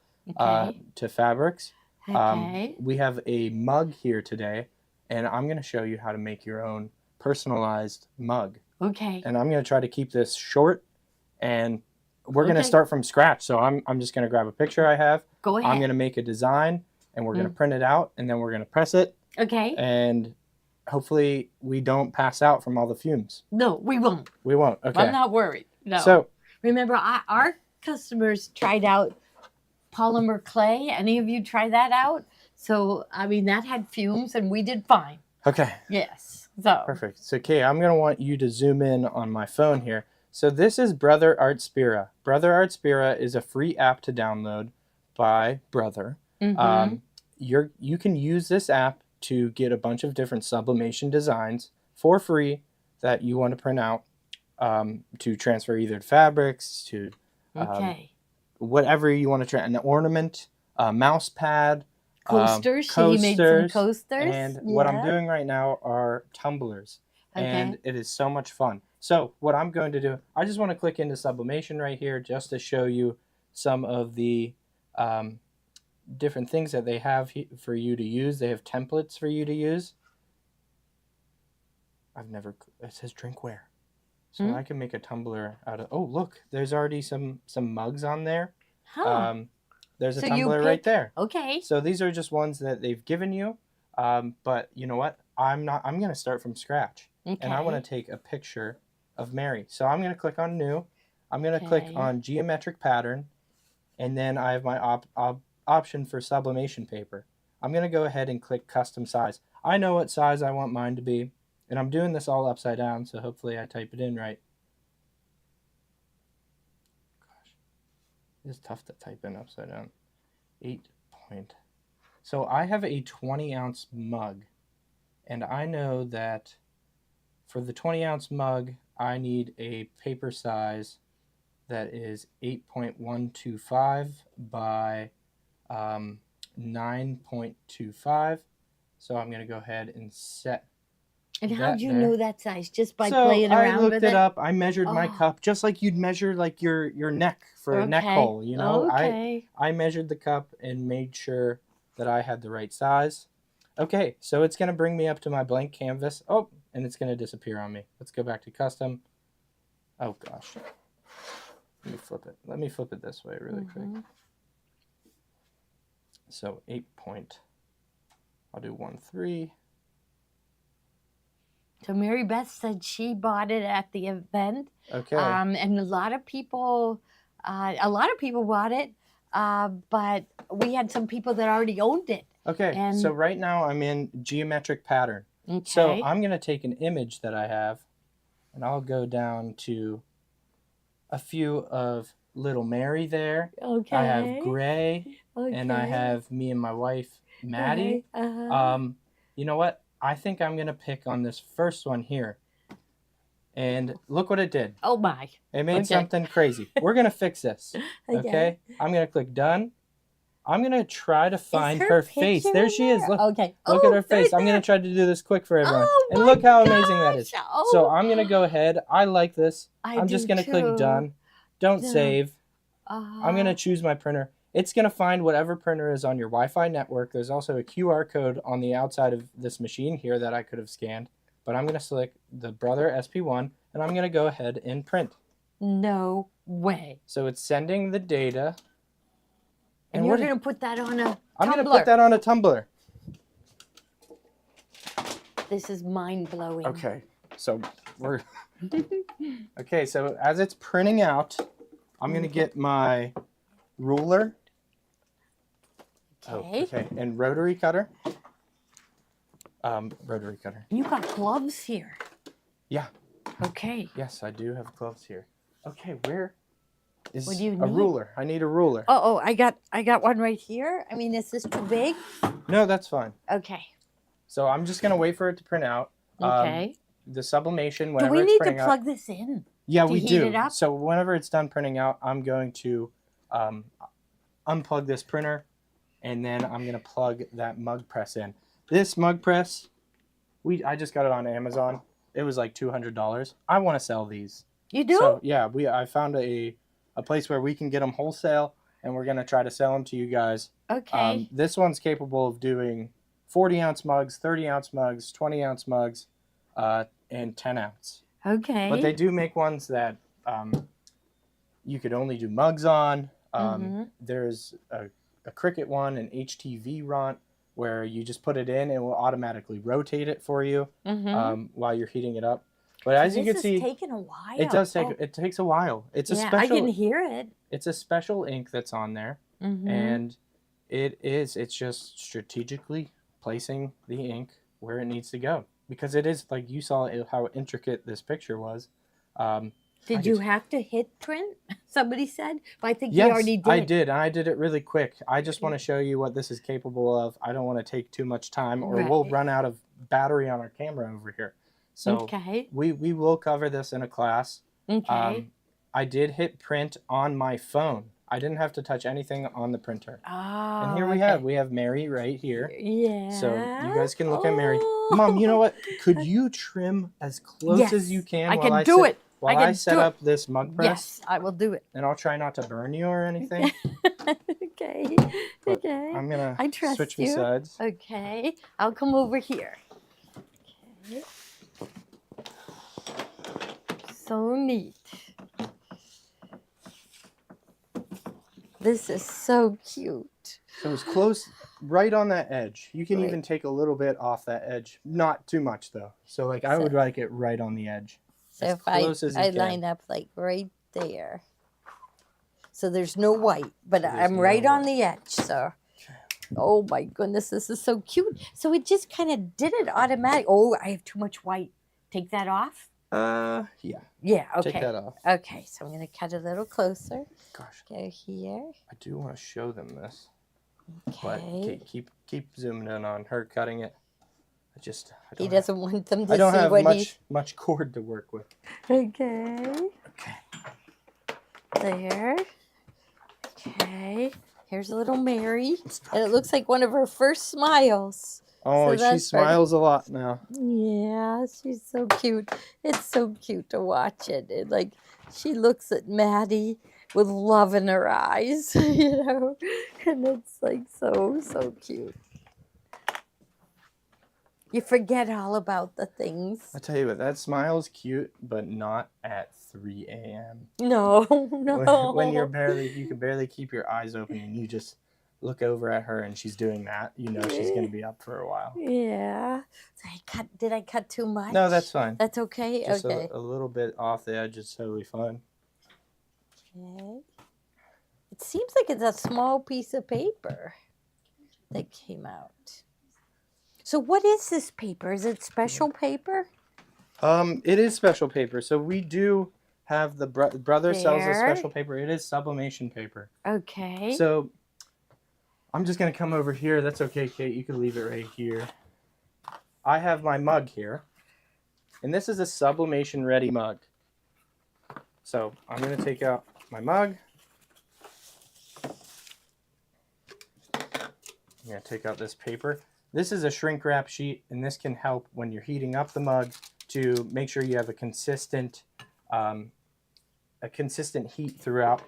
to fabrics.
Okay.
We have a mug here today, and I'm going to show you how to make your own personalized mug.
Okay.
And I'm going to try to keep this short, and we're going to start from scratch. So I'm just going to grab a picture I have.
Go ahead.
I'm going to make a design, and we're going to print it out, and then we're going to press it.
Okay.
And hopefully we don't pass out from all the fumes.
No, we won't.
We won't. Okay.
I'm not worried. No.
So
remember, our customers tried out polymer clay. Any of you try that out? So, I mean, that had fumes, and we did fine.
Okay.
Yes. So.
Perfect. So, Kay, I'm going to want you to zoom in on my phone here. So this is Brother Art Spira. Brother Art Spira is a free app to download by Brother.
Mm-hmm.
You can use this app to get a bunch of different sublimation designs for free that you want to print out to transfer either to fabrics, to whatever you want to try, an ornament, a mouse pad,
coasters. She made some coasters.
And what I'm doing right now are tumblers. And it is so much fun. So what I'm going to do, I just want to click into Sublimation right here just to show you some of the different things that they have for you to use. They have templates for you to use. It says drinkware. So I can make a tumbler out of, oh, look, there's already some mugs on there.
Huh.
There's a tumbler right there.
Okay.
So these are just ones that they've given you. But you know what? I'm going to start from scratch. Okay. And I want to take a picture of Mary. So I'm going to click on New. I'm going to click on Geometric Pattern. And then I have my option for sublimation paper. I'm going to go ahead and click Custom Size. I know what size I want mine to be. And I'm doing this all upside down, so hopefully I type it in right. Gosh, it's tough to type in upside down. 8 point. So I have a 20-ounce mug. And I know that for the 20-ounce mug, I need a paper size that is 8.125 by 9.25. So I'm going to go ahead and set.
And how
that
do you
there.
know that size? Just by
So
playing around
I looked
with
it up. I measured my
Oh.
cup just like you'd measure like your neck for a neck
Okay.
hole, you know.
Okay.
I measured the cup and made sure that I had the right size. Okay, so it's going to bring me up to my blank canvas. Oh, and it's going to disappear on me. Let's go back to custom. Oh gosh. Let me flip it. Let me flip it this way really quick. So 8 point. I'll do 1 3.
So Mary Beth said she bought it at the event.
Okay.
And a lot of people bought it, but we had some people that already owned it.
Okay.
And
so right now I'm in geometric pattern.
okay.
So I'm going to take an image that I have, and I'll go down to a few of little Mary there.
Okay.
I have Gray,
okay.
and I have me and my wife, Maddie.
Uh-huh.
You know what? I think I'm going to pick on this first one here. And look what it did.
Oh my.
It made something crazy. We're going to fix this. Okay? I'm going to click done. I'm going to try to find her face. There she is. Look.
Okay.
Look at her face. I'm going to try to do this quick for everyone.
Oh
and
my
look how amazing that is.
Oh.
So I'm going to go ahead. I like this. I'm just going to
too.
click done. Don't
Done.
save. I'm going to choose my printer. It's going to find whatever printer is on your Wi-Fi network. There's also a QR code on the outside of this machine here that I could have scanned. But I'm going to select the Brother SP1, and I'm going to go ahead and print.
No way.
So it's sending the data.
And you're going to put that on a
I'm going to
tumbler.
put that on a tumbler.
This is mind-blowing.
Okay, so we're... Okay, so as it's printing out, I'm going to get my ruler.
Okay.
Okay, and rotary cutter. Rotary cutter.
You got gloves here.
Yeah.
Okay.
Yes, I do have gloves here. Okay, where is
What do you
a
need?
ruler? I need a ruler.
Oh, I got one right here. I mean, is this too big?
No, that's fine.
Okay.
So I'm just going to wait for it to print out.
Okay.
The sublimation,
Do
whenever
we
it's
need to
printing out.
plug this in?
Yeah,
to
we
heat
do.
it up?
So whenever it's done printing out, I'm going to unplug this printer, and then I'm going to plug that mug press in. This mug press, I just got it on Amazon. It was like $200. I want to sell these.
You do?
So yeah, I found a place where we can get them wholesale, and we're going to try to sell them to you guys.
Okay.
This one's capable of doing 40-ounce mugs, 30-ounce mugs, 20-ounce mugs, and 10-ounce.
Okay.
But they do make ones that you could only do mugs on. There's a Cricut one, an HTV ront, where you just put it in, it will automatically rotate it for you while you're heating it up. But as you can see,
this is taking a while.
it does take it takes a while. It's a special.
I can hear it.
It's a special ink that's on there, and it's just strategically placing the ink where it needs to go, because it is, like you saw how intricate this picture was.
Did you have to hit print? Somebody said. But I think
yes,
you already did.
I did. And I did it really quick. I just want to show you what this is capable of. I don't want to take too much time, or we'll run out of battery on our camera over here. So we will cover this in a class.
Okay.
I did hit print on my phone. I didn't have to touch anything on the printer.
Oh,
and here we have Mary right here.
Yeah.
So you guys can look at Mary. Mom, you know what? Could you trim as close as you can?
I can do it.
While I set up this mug press?
Yes, I will do it.
And I'll try not to burn you or anything.
Okay.
But
Okay.
I'm going
I
to
trust
switch
you.
sides.
Okay. I'll come over here. Okay. So neat. This is so cute.
So it's close, right on that edge. You can even take a little bit off that edge. Not too much, though. So, like, I would like it right on the edge.
So if I line up, like, right there. So there's no white, but I'm right on the edge, so. Oh, my goodness, this is so cute. So it just kind of did it automatic. Oh, I have too much white. Take that off?
Yeah.
Yeah, okay.
Take that off.
Okay, so I'm going to cut a little closer.
Gosh.
Go here.
I do want to show them this.
Okay.
But keep zooming in on her cutting it.
He doesn't want them to see
I don't have
what
much cord to work with.
Okay.
Okay.
There. Okay. Here's a little Mary. And it looks like one of her first smiles.
Oh,
So
she
that's
smiles a lot now.
Yeah, she's so cute. It's so cute to watch it. Like she looks at Maddie with love in her eyes, you know, and it's like so cute. You forget all about the things.
I tell you what, that smile's cute, but not at 3 a.m.
No, no.
When you can barely keep your eyes open and you just look over at her and she's doing that, you know she's going to be up for a while.
Yeah. Did I cut too much?
No, that's fine.
That's okay?
Just
okay.
a little bit off the edge is totally fine.
Okay. It seems like it's a small piece of paper that came out. So what is this paper? Is it special paper?
It is special paper. So we do have the brother sells a
There.
special paper. It is sublimation paper.
Okay.
So I'm just gonna come over here. That's okay, Kate. You can leave it right here. I have my mug here, and this is a sublimation ready mug. So I'm gonna take out my mug. I'm gonna take out this paper. This is a shrink wrap sheet, and this can help when you're heating up the mug to make sure you have a consistent heat throughout.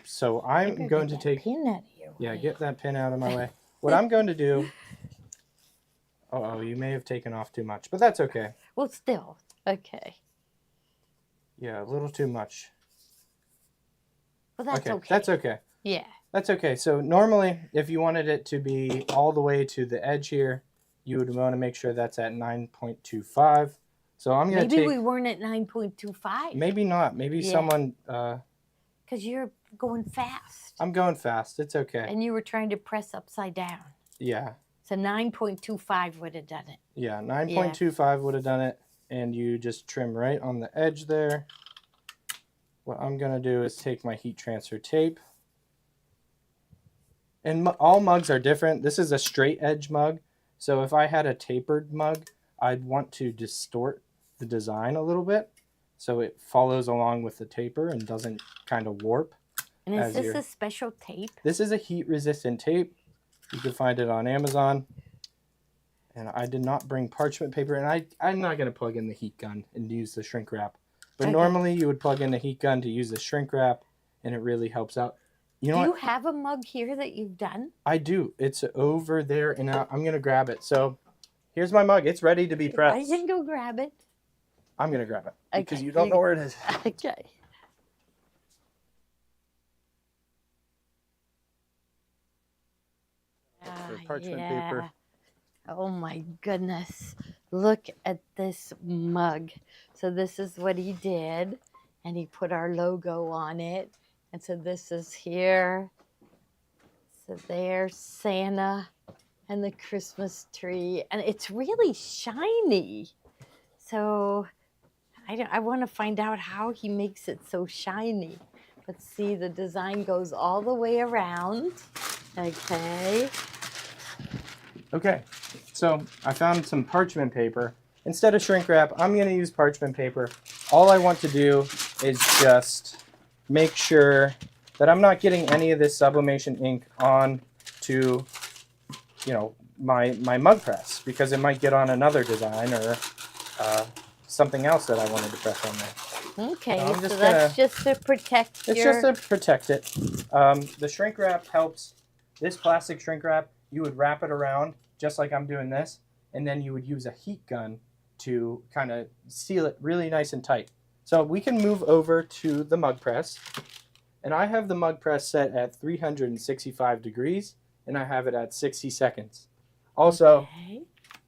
So I'm going to take.
Pin out of your way.
Yeah, get that pin out of my way. What I'm going to do. Oh, you may have taken off too much, but that's okay.
Well, still okay.
Yeah, a little too much.
Well, that's okay.
That's okay.
Yeah.
That's okay. So normally, if you wanted it to be all the way to the edge here, you would want to make sure that's at 9.25. So I'm going to take...
Maybe we weren't at 9.25.
Maybe not. Maybe someone...
Because you're going fast.
I'm going fast. It's okay.
And you were trying to press upside down.
Yeah.
So 9.25 would have done it.
Yeah, 9.25 would have done it. And you just trim right on the edge there. What I'm going to do is take my heat transfer tape. And all mugs are different. This is a straight edge mug. So if I had a tapered mug, I'd want to distort the design a little bit so it follows along with the taper and doesn't kind of warp.
And is this a special tape?
This is a heat resistant tape. You can find it on Amazon. And I did not bring parchment paper. And I'm not going to plug in the heat gun and use the shrink wrap. But normally you would plug in the heat gun to use the shrink wrap, and it really helps out. You know what?
Do you have a mug here that you've done?
I do. It's over there, and I'm going to grab it. So here's my mug. It's ready to be pressed.
I can go grab it.
I'm going to grab it because you don't know where it is.
Okay.
For parchment paper.
Oh my goodness. Look at this mug. So this is what he did. And he put our logo on it. And so this is here. So there's Santa and the Christmas tree. And it's really shiny. So I want to find out how he makes it so shiny. Let's see, the design goes all the way around. Okay.
Okay, so I found some parchment paper. Instead of shrink wrap, I'm going to use parchment paper. All I want to do is just make sure that I'm not getting any of this sublimation ink on to, you know, my mug press, because it might get on another design or something else that I wanted to press on there.
Okay, so that's just to protect
It's just to protect it. The shrink wrap helps. This plastic shrink wrap, you would wrap it around just like I'm doing this, and then you would use a heat gun to kind of seal it really nice and tight. So we can move over to the mug press, and I have the mug press set at 365 degrees, and I have it at 60 seconds. Also,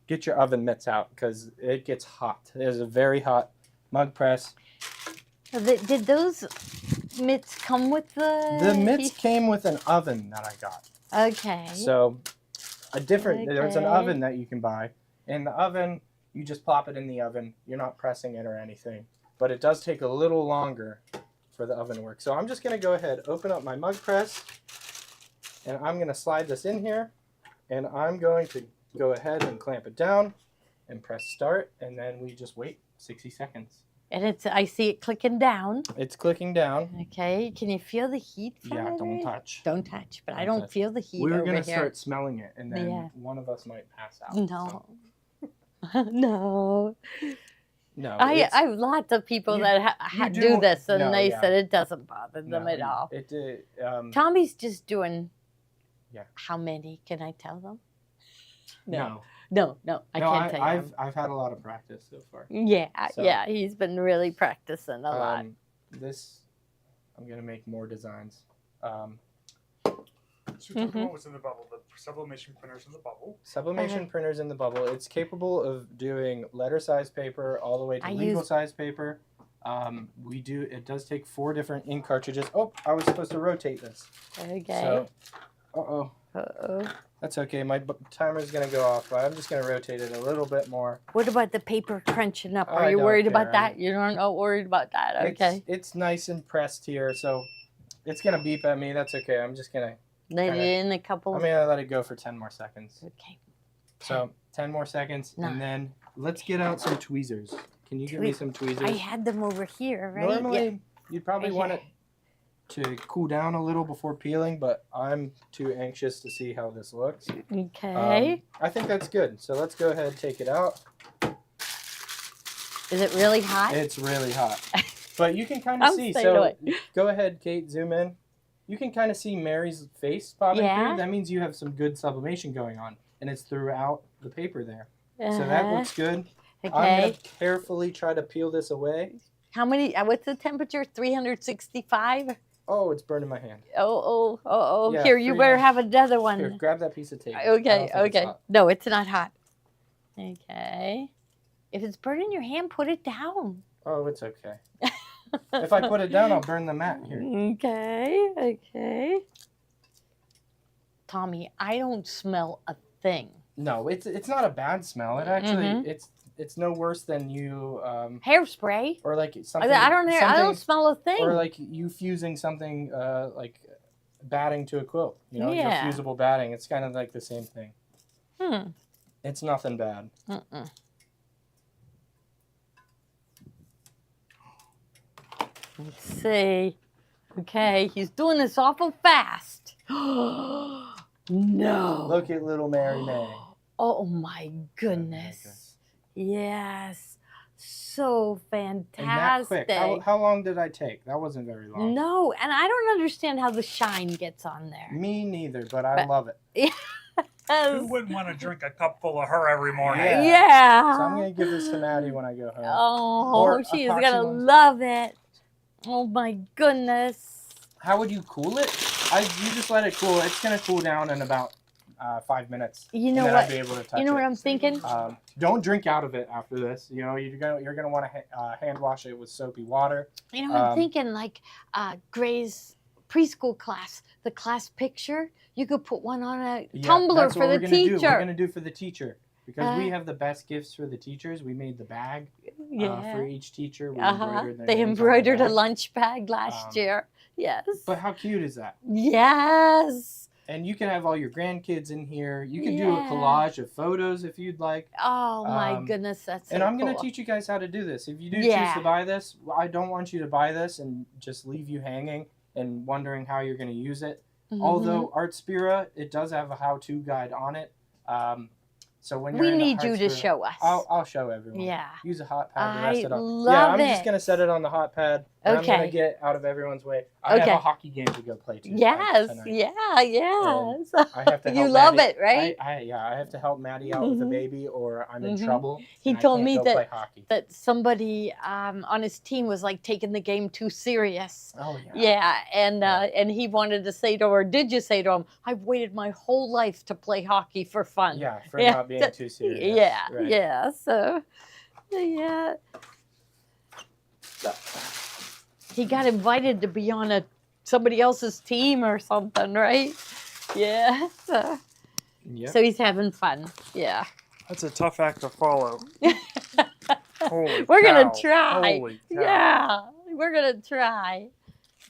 get your oven mitts out because it gets hot. There's a very hot mug press.
Did those mitts come with the...
The mitts came with an oven that I got.
Okay.
So there's an oven that you can buy. In the oven, you just plop it in the oven. You're not pressing it or anything. But it does take a little longer for the oven to work. So I'm just going to go ahead, open up my mug press, and I'm going to slide this in here, and I'm going to go ahead and clamp it down and press start, and then we just wait 60 seconds.
And I see it clicking down.
It's clicking down.
Okay, can you feel the heat from
Yeah,
it?
don't touch.
Don't touch, but I
Don't
don't
touch.
feel the heat
We were
over
going to
here.
start smelling it, and then
Yeah.
one of us might pass out.
No. No.
No.
I have lots of people that do this, and they said it doesn't bother them at all.
It did.
Tommy's just doing.
Yeah.
How many? Can I tell them?
No.
I can't tell you.
I've had a lot of practice so far.
Yeah,
So,
yeah, he's been really practicing a lot.
This, I'm gonna make more designs.
So talk about what's in the bubble, the sublimation printers in the bubble.
Sublimation printers in the bubble. It's capable of doing letter size paper all the way to legal size paper. It does take 4 different ink cartridges. Oh, I was supposed to rotate this.
Okay.
So, that's okay. My timer's going to go off, but I'm just going to rotate it a little bit more.
What about the paper crunching up? Are
I
you
don't
worried
care.
about that? You're not worried about that, okay?
It's nice and pressed here, so it's going to beep at me. That's okay. I'm just going to...
Let it in a couple.
I'm going to let it go for 10 more seconds.
Okay.
So 10 more seconds, and then let's get out some tweezers. Can you give me some tweezers?
I had them over here, right?
Normally, you'd probably want it to cool down a little before peeling, but I'm too anxious to see how this looks.
Okay.
I think that's good. So let's go ahead and take it out.
Is it really hot?
It's really hot. But you can kind of see. So go ahead, Kate, zoom in. You can kind of see Mary's face popping through. That means you have some good sublimation going on, and it's throughout the paper there. So that looks good.
Okay.
I'm going to carefully try to peel this away.
How many, what's the temperature? 365?
Oh, it's burning my hand.
Yeah, here, you better have another one.
Here, grab that piece of tape.
Okay. No, it's not hot. Okay. If it's burning your hand, put it down.
Oh, it's okay. If I put it down, I'll burn the mat here.
Okay. Tommy, I don't smell a thing.
No, it's not a bad smell. It actually it's no worse than you
hairspray
or like something.
I don't smell a thing.
Or like you fusing something like batting to a quilt. You know, your fusible batting. It's kind of like the same thing. It's nothing bad.
Let's see. Okay, he's doing this awful fast. No.
Look at little Mary May.
Oh my goodness. Yes. So fantastic.
And that quick. How long did I take? That wasn't very long.
No, and I don't understand how the shine gets on there.
Me neither, but I love it.
Who wouldn't want to drink a cup full of her every morning?
Yeah.
So I'm going to give this to Maddie when I go home.
Oh, she is going to love it. Oh my goodness.
How would you cool it? You just let it cool. It's going to cool down in about 5 minutes.
You know
what?
I'll
be able to touch
you know
it.
what I'm thinking?
Don't drink out of it after this. You know, you're gonna want to hand wash it with soapy water.
You know, I'm thinking like Gray's preschool class, the class picture. You could put one on a tumbler for the teacher.
We're gonna do for the teacher because we have the best gifts for the teachers. We made the bag for each teacher. We embroidered their
They
names
embroidered
on
a lunch bag last year. Yes.
But how cute is that?
Yes.
And you can have all your grandkids in here. You can do a collage of photos if you'd like.
Oh my goodness, that's so
And I'm
cool.
going to teach you guys how to do this. If you do choose to buy this, I don't want you to buy this and just leave you hanging and wondering how you're going to use it. Although Artspira, it does have a how-to guide on it. So when you're
we need you to show us.
I'll show everyone.
Yeah.
Use a hot pad to rest it on.
Love
I'm just going to set it on the hot pad. And I'm going to get out of everyone's way. I have a hockey game to go play too.
Yes.
Tonight.
Yes.
I have to help
you love
Maddie.
it, right?
I have to help Maddie out with the baby or I'm in trouble.
He told me
that
somebody on his team was like taking the game too serious.
Oh, yeah.
Yeah, and he wanted to say to her, did you say to him, I've waited my whole life to play hockey for fun.
Yeah, for not being too serious.
Yeah,
right.
yeah, so, yeah. He got invited to be on somebody else's team or something, right? Yeah. So he's having fun. Yeah.
That's a tough act to follow. Holy
we're
cow.
gonna try.
Holy cow.
Yeah, we're gonna try.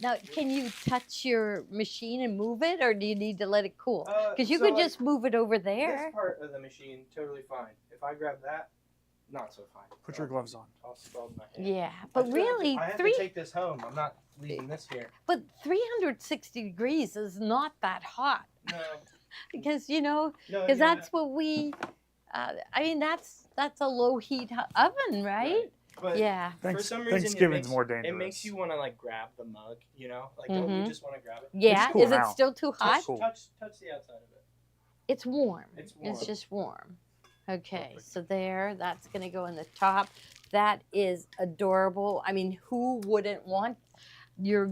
Now, can you touch your machine and move it, or do you need to let it cool? Because you could just move it over there.
This part of the machine, totally fine. If I grab that, not so fine.
Put your gloves on.
I'll scald my hand.
Yeah, but really,
I have to take this home. I'm not leaving this here.
but 360 degrees is not that hot.
No.
Because, you know,
No,
because
yeah.
that's what we, I mean, that's a low heat oven, right?
But
Yeah.
for some reason,
Thanksgiving's more dangerous.
It makes you want to like grab the mug, you know? Like, don't you just want to grab it?
Yeah.
cool
Is it
now.
still too hot?
cool.
Touch the outside of it.
It's warm.
It's warm.
It's just warm. Okay,
Perfect.
so there, that's going to go in the top. That is adorable. I mean, who wouldn't want your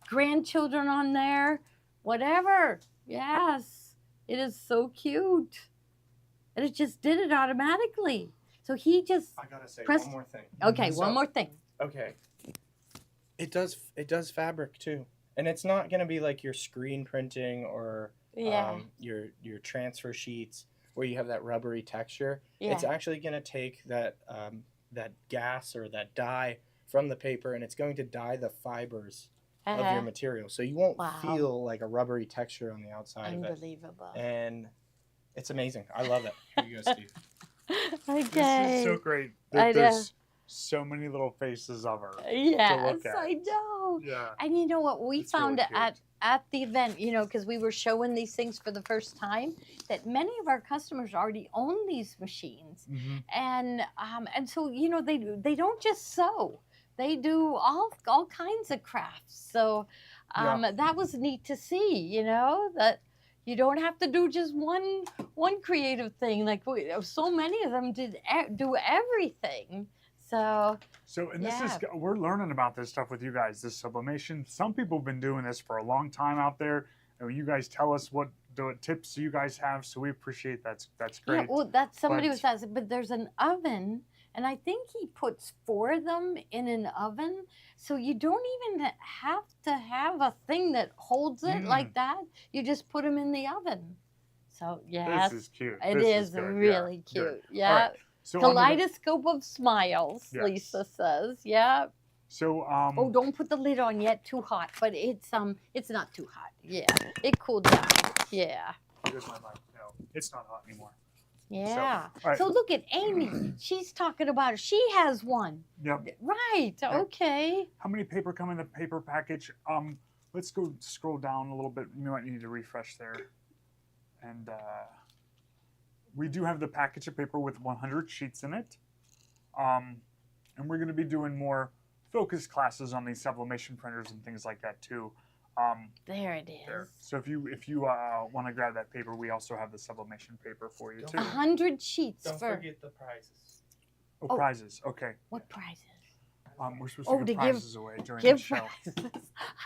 grandchildren on there? Whatever. Yes, it is so cute. And it just did it automatically. So he just,
I gotta say
press-
one more thing.
okay,
So-
one more thing.
Okay. It does fabric too, and it's not gonna be like your screen printing or
Yeah,
your transfer sheets where you have that rubbery texture.
yeah.
It's actually gonna take that that gas or that dye from the paper, and it's going to dye the fibers of your material, so you won't
Wow.
feel like a rubbery texture on the outside of it.
Unbelievable.
And it's amazing. I love it. Here you go, Steve.
Okay.
This is so great.
I know.
There's so many little faces of her.
Yes,
at.
I know.
Yeah.
And you know what? We
It's
found
really cute.
at the event, you know, because we were showing these things for the first time, that many of our customers already own these machines,
Mhm.
and so you know they don't just sew; they do all kinds of crafts. So that was neat to see. You know that you don't have to do just one creative thing. Like so many of them do everything. So
And this is, we're learning about this stuff with you guys, this sublimation. Some people have been doing this for a long time out there. And you guys tell us what tips you guys have, so we appreciate that's great.
yeah, well, that's somebody
But-
was asking, but there's an oven, and I think he puts 4 of them in an oven, so you don't even have to have a thing that holds it like that. You just put them in the oven. So yes,
This is cute.
it
This
is
good.
really
Yeah,
cute.
good.
Yeah.
All right. So on to the-
Kaleidoscope of smiles,
Yes.
Lisa says. Yeah.
So
Oh, don't put the lid on yet. Too hot, but it's not too hot. Yeah, it cooled down. Yeah,
here's my mic. No, it's not hot anymore.
yeah.
all right.
So look at Amy. She's talking about it. She has one.
Yep.
Right.
Yep.
Okay.
How many paper come in the paper package? Let's go scroll down a little bit. You might need to refresh there. And we do have the package of paper with 100 sheets in it. And we're going to be doing more focus classes on these sublimation printers and things like that too.
There it is.
There. So if you want to grab that paper, we also have the sublimation paper for you too.
100 sheets
Don't
for
forget the prizes.
Oh, prizes. Okay.
what prizes?
We're supposed
Oh,
to
to
give
give-
prizes away during
Give
the show.
prizes.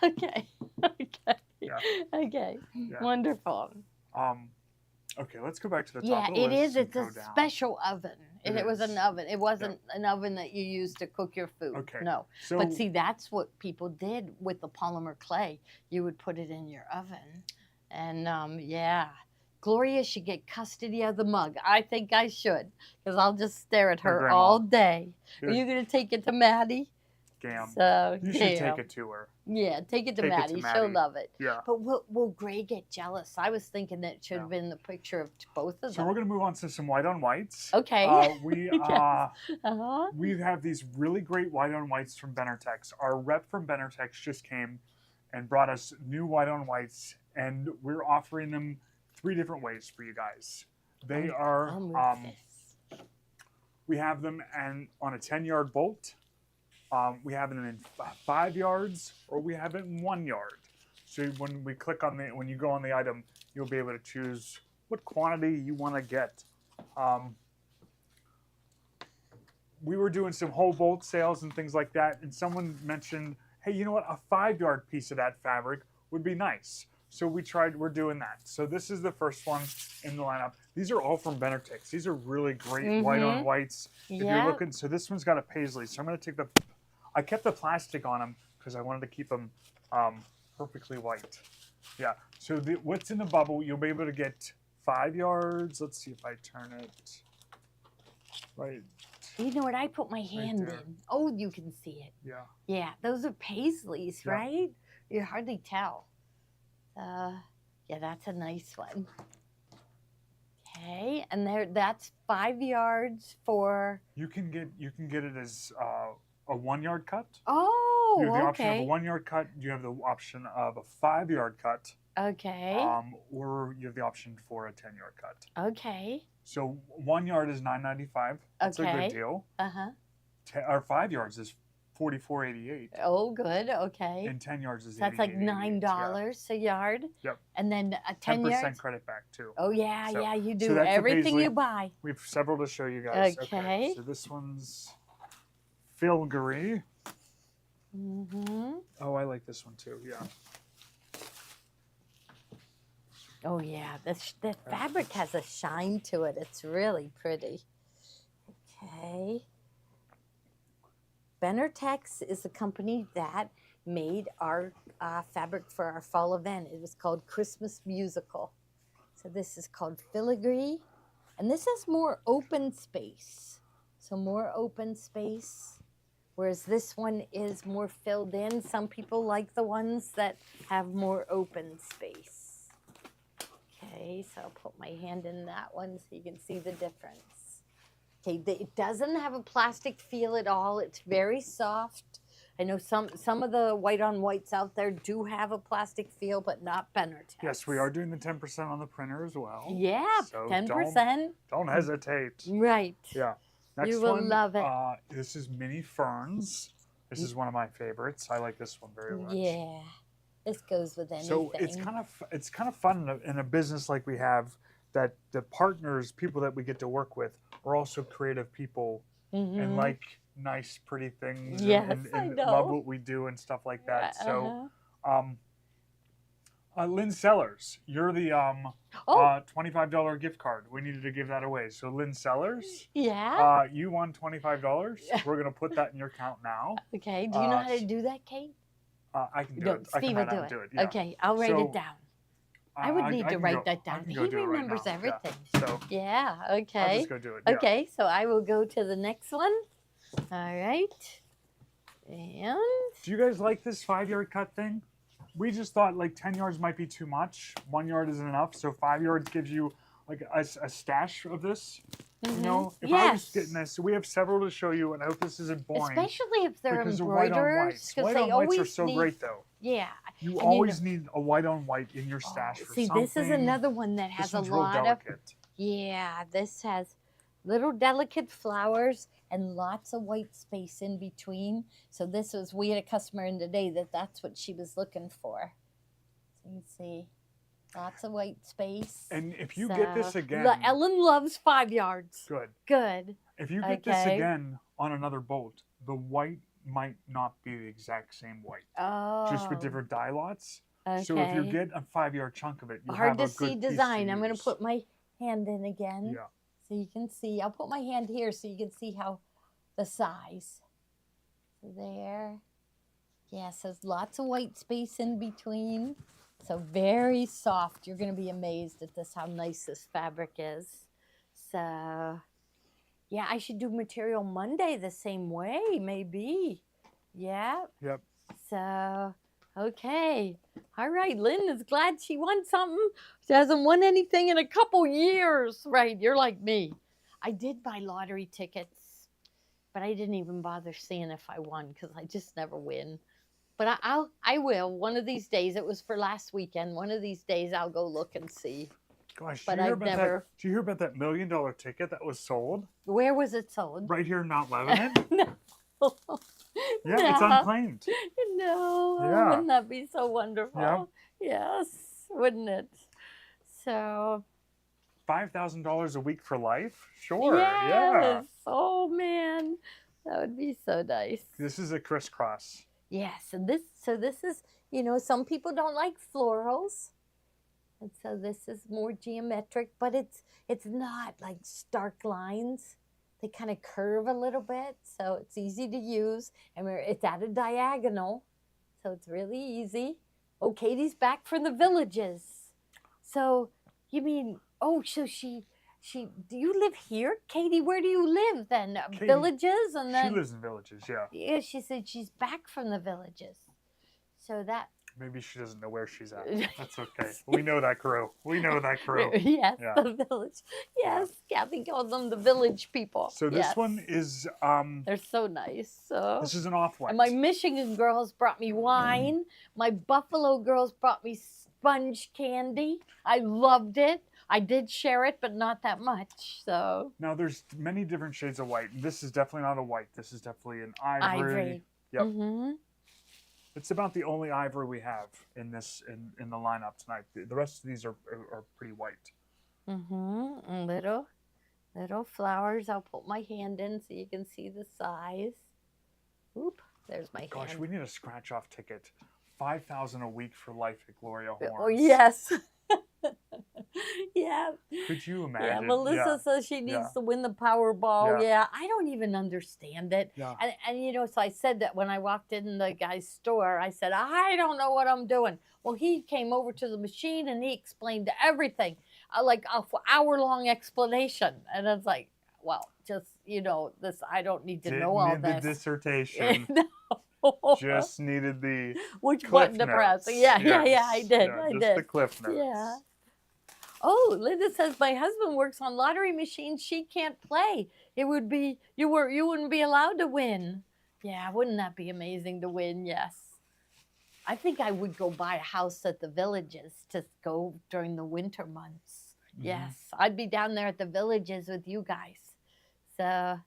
Okay. Okay.
Yeah.
Okay.
Yeah.
Wonderful.
Okay, let's go back to the top
Yeah,
of the
it
list
is.
and
It's a
go down.
special oven. And
It
it was
is.
an oven. It wasn't an oven that you use to cook your food.
Okay.
No.
So,
But see, that's what people did with the polymer clay. You would put it in your oven. And yeah, Gloria should get custody of the mug. I think I should, because I'll just stare at her
grandma.
all day. Are
Here.
you going to take it to Maddie?
Gam,
So,
you should
Gam.
take it to her.
Yeah, take it to
Take it to
Maddie. She'll
Maddie.
love it.
Yeah.
But will Gray get jealous? I was thinking that it should have
No.
been the picture of both of
So
them.
we're gonna move on to some white on whites.
Okay.
We
Yes. Uh-huh.
we have these really great white on whites from Benertex. Our rep from Benertex just came and brought us new white on whites, and we're offering them 3 different ways for you guys. They
I'll move
are
this.
we have them on a 10-yard bolt. We have it in 5 yards, or we have it in 1 yard. So when you go on the item, you'll be able to choose what quantity you want to get. We were doing some whole bolt sales and things like that, and someone mentioned, hey, you know what? A 5-yard piece of that fabric would be nice. So we're doing that. So this is the first one in the lineup. These are all from Benertex. These are really great white on whites. If you're
Yeah.
looking, so this one's got a paisley. So I'm going to take I kept the plastic on them because I wanted to keep them perfectly white. Yeah. So what's in the bubble, you'll be able to get 5 yards. Let's see if I turn it right.
You know what? I put my hand
there.
in. Oh, you can see it.
Yeah.
Yeah, those are paisleys,
Yeah.
right? You hardly tell. Yeah, that's a nice one. Okay, and that's 5 yards for.
You can get it as a 1 yard cut.
Oh,
You have the option of a
okay.
1 yard cut. You have the option of a 5 yard cut.
Okay.
Or you have the option for a 10 yard cut.
Okay.
So 1 yard is $9.95. That's a good deal. Or 5 yards is $44.88.
Oh, good. Okay.
And 10 yards is
that's like $9 a yard.
Yep.
And then a 10
10%
yards.
credit back too.
Oh yeah,
So-
yeah, you
so
do
that's the
everything
paisley.
you buy.
We have several to show you guys.
Okay.
So this one's Filgery. Oh, I like this one too. Yeah.
Oh yeah, the fabric has a shine to it. It's really pretty. Okay. Benartex is the company that made our fabric for our fall event. It was called Christmas Musical. So this is called Filigree, and this has more open space. So more open space, whereas this one is more filled in. Some people like the ones that have more open space. Okay, so I'll put my hand in that one so you can see the difference. Okay, it doesn't have a plastic feel at all. It's very soft. I know some of the white on whites out there do have a plastic feel, but not Benartex.
Yes, we are doing the 10% on the printer as well.
Yeah,
so
10%.
Don't hesitate.
Right.
Yeah. Next
you will
one,
love it.
This is Mini Ferns. This is one of my favorites. I like this one very much.
Yeah, this goes with anything.
So it's kind of fun in a business like we have, that the partners, people that we get to work with, are also creative people and like nice, pretty things.
Yes,
and
I know.
love what we do and stuff like that. So, Lynn Sellers, you're the $25 gift card. We needed to give that away. So Lynn Sellers,
yeah.
You won $25. We're gonna put that in your account now.
Okay. Do you know how to do that, Kate?
I can do
No,
it. I can
Steve will
write
do
out
it.
and do it. Yeah.
Okay, I'll write it down. I would need to write that
I
down.
can
He
go do it right
remembers
now.
everything.
Yeah. So
Yeah.
I'll
Okay.
just go do it. Yeah.
Okay. So I will go to the next one. All right. And
Do you guys like this 5 yard cut thing? We just thought like 10 yards might be too much. 1 yard isn't enough. So 5 yards gives you like a stash of this. You know, if I was getting this, we have several to show you, and I hope this isn't boring.
especially if they're
because of white on
embroiderers,
whites.
because
White
they
on whites
always
are so
need,
great though.
Yeah.
You
And
always need a white on white in your stash for
see,
something.
this is another one that
This
has a
one's real
lot of.
delicate.
Yeah, this has little delicate flowers and lots of white space in between. So we had a customer in today that's what she was looking for. So you can see lots of white space.
And if you get this again,
Ellen loves 5 yards.
good.
Good.
If you get this again on another boat, the white might not be the exact same white,
Oh.
just with different dye lots.
Okay.
So if you get a 5 yard chunk of it, you
hard
have
to
a good
see
piece
design.
to
I'm going to
use.
put my hand in again.
Yeah.
So you can see. I'll put my hand here so you can see how the size. So there. Yeah, so there's lots of white space in between. So very soft. You're going to be amazed at this, how nice this fabric is. So, yeah, I should do Material Monday the same way, maybe. Yeah.
Yep.
So, okay. All right, Lynn is glad she won something. She hasn't won anything in a couple years. Right, you're like me. I did buy lottery tickets, but I didn't even bother seeing if I won because I just never win. But I will. One of these days, it was for last weekend. One of these days, I'll go look and see.
Gosh,
But
did you hear
I've
about
never-
Did you hear about that $1 million ticket that was sold
Where was it sold?
right here in Mount Lebanon?
No.
Yeah, it's
No.
unclaimed.
No,
Yeah.
wouldn't that be so wonderful?
Yeah.
Yes, wouldn't it? So,
$5,000 a week for life? Sure. Yeah.
yes. Oh man, that would be so nice.
This is a crisscross.
Yes, and this is, some people don't like florals. And so this is more geometric, but it's not like stark lines. They kind of curve a little bit, so it's easy to use. And it's at a diagonal, so it's really easy. Oh, Katie's back from the Villages. So you mean, so she do you live here, Katie? Where do you live then?
Katie,
Villages, and then
She lives in Villages, yeah.
yeah, she said she's back from the Villages. So that
Maybe she doesn't know where she's at. That's okay. We know that crew. We know that crew.
Yes,
Yeah.
the village. Yes, Kathy calls them the village people.
So this one is
they're so nice. So
this is an off-white.
and my Michigan girls brought me wine. My Buffalo girls brought me sponge candy. I loved it. I did share it, but not that much. So
now there's many different shades of white. This is definitely not a white. This is definitely an ivory.
Ivory.
Yep.
Mm-hmm.
It's about the only ivory we have in this in the lineup tonight. The rest of these are pretty white.
Mm-hmm. And little flowers. I'll put my hand in so you can see the size. Oop, there's my
Gosh,
hand.
we need a scratch-off ticket. 5,000 a week for life at Gloria Horns.
Oh, yes. Yeah.
Could you imagine?
Yeah, Melissa says she needs to win the Powerball. Yeah, I don't even understand it.
Yeah.
And you know, so I said that when I walked in the guy's store, I said, I don't know what I'm doing. Well, he came over to the machine and he explained everything, like an hour-long explanation. And I was like, well, just, you know, this, I don't need to know all
Didn't need
this.
the dissertation.
No.
Just needed the
which
cliff
button to press.
notes.
Yeah,
Yes.
I did.
Yeah,
I
just
did.
the cliff notes.
Yeah. Oh, Linda says my husband works on lottery machines. She can't play. It would be you wouldn't be allowed to win. Yeah, wouldn't that be amazing to win? Yes. I think I would go buy a house at the Villages to go during the winter months.
Mm-hmm.
Yes, I'd be down there at the Villages with you guys. So,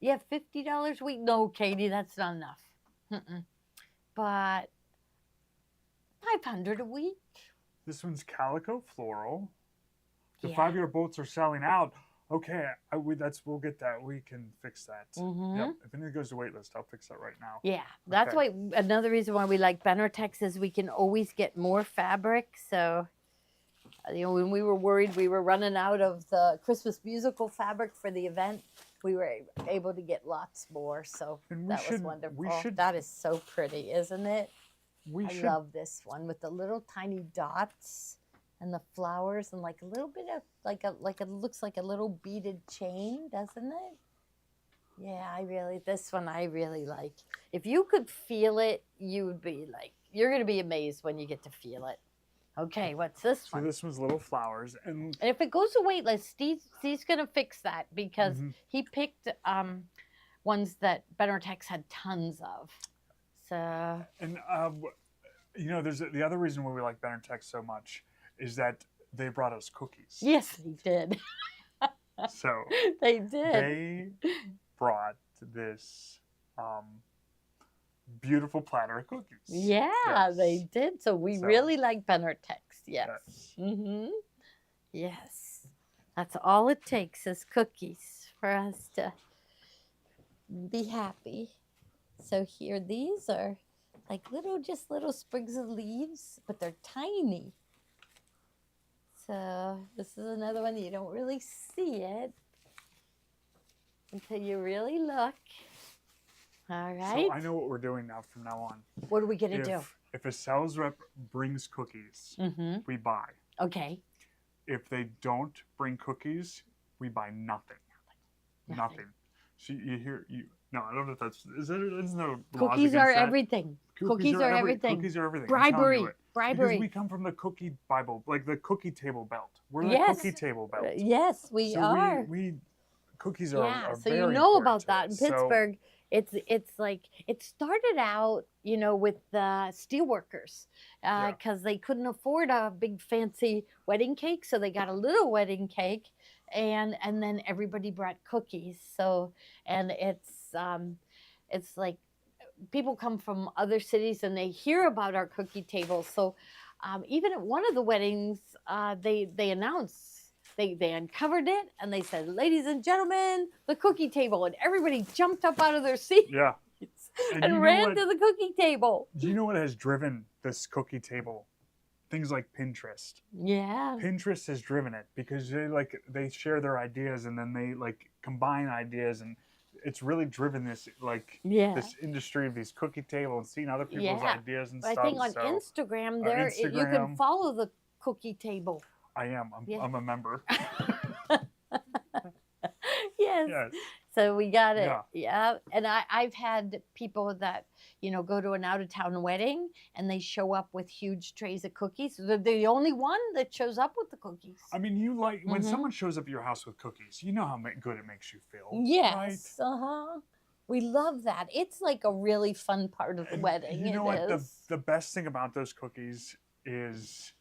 yeah, $50 a week. No, Katie, that's not enough. But $500 a week.
This one's calico floral. The
Yeah.
5-year bolts are selling out. Okay, we'll get that. We can fix that.
Mm-hmm.
Yep. If anything goes to waitlist, I'll fix that right now.
Yeah, that's
Okay.
why another reason why we like Benortex is we can always get more fabric. So, you know, when we were worried we were running out of the Christmas musical fabric for the event, we were able to get lots more. So
And
that was wonderful.
should-
That is so pretty, isn't it?
We
I
should
love this one with the little tiny dots and the flowers and like a little bit of like it looks like a little beaded chain, doesn't it? Yeah, this one I really like. If you could feel it, you would be like, you're going to be amazed when you get to feel it. Okay, what's this
So
one?
this one's little flowers, and
And if it goes to waitlist, Steve's going to fix that because
Mhm.
he picked ones that Benortex had tons of. So,
and you know, there's the other reason why we like Benortex so much is that they brought us cookies.
yes, they did.
So
They did.
they brought this beautiful platter of cookies.
Yeah,
Yes.
they did. So we
So-
really like Benortex. Yes.
Yes.
Mm-hmm. Yes. That's all it takes is cookies for us to be happy. So here, these are like just little sprigs of leaves, but they're tiny. So this is another one you don't really see it until you really look. All right.
So I know what we're doing now from now on.
What are we gonna do?
If a sales rep brings cookies,
Mm-hmm.
we buy.
Okay.
If they don't bring cookies, we buy nothing.
Nothing.
So you hear you. No, I don't know if that's is there. There's no
Cookies are everything. Cookies are everything.
Cookies are everything. I'm telling
Bribery.
you it. Because
Bribery.
we come from the cookie Bible, like the cookie table belt. We're the
Yes.
cookie table belt.
Yes, we
so
are.
We cookies are.
Yeah,
are
so
very
you know
important
about
to
that in
us. So-
Pittsburgh. It's like it started out, you know, with the steelworkers
Yeah.
because they couldn't afford a big fancy wedding cake, so they got a little wedding cake, and then everybody brought cookies. So and it's like people come from other cities and they hear about our cookie table. So even at one of the weddings, they announced. They uncovered it and they said, "Ladies and gentlemen, the cookie table," and everybody jumped up out of their seats
Yeah. And you
and
know
ran
what?
to the cookie table.
Do you know what has driven this cookie table? Things like Pinterest.
Yeah,
Pinterest has driven it because they share their ideas and then they like combine ideas, and it's really driven this
yeah.
this industry of these cookie tables and seeing other people's
Yeah.
ideas and
I
stuff.
think on
so
Instagram
on
there you can
Instagram.
follow the cookie table.
I am.
Yeah.
I'm a member.
Yes.
Yes.
So we got it.
Yeah.
Yeah. And I've had people that, go to an out of town wedding and they show up with huge trays of cookies. They're the only one that shows up with the cookies.
I mean, you like when
Mhm.
someone shows up at your house with cookies, you know how good it makes you feel.
Yes.
Right?
Uh-huh. We love that. It's like a really fun part of the
And
wedding.
you know
It
what?
is.
The best thing about those cookies is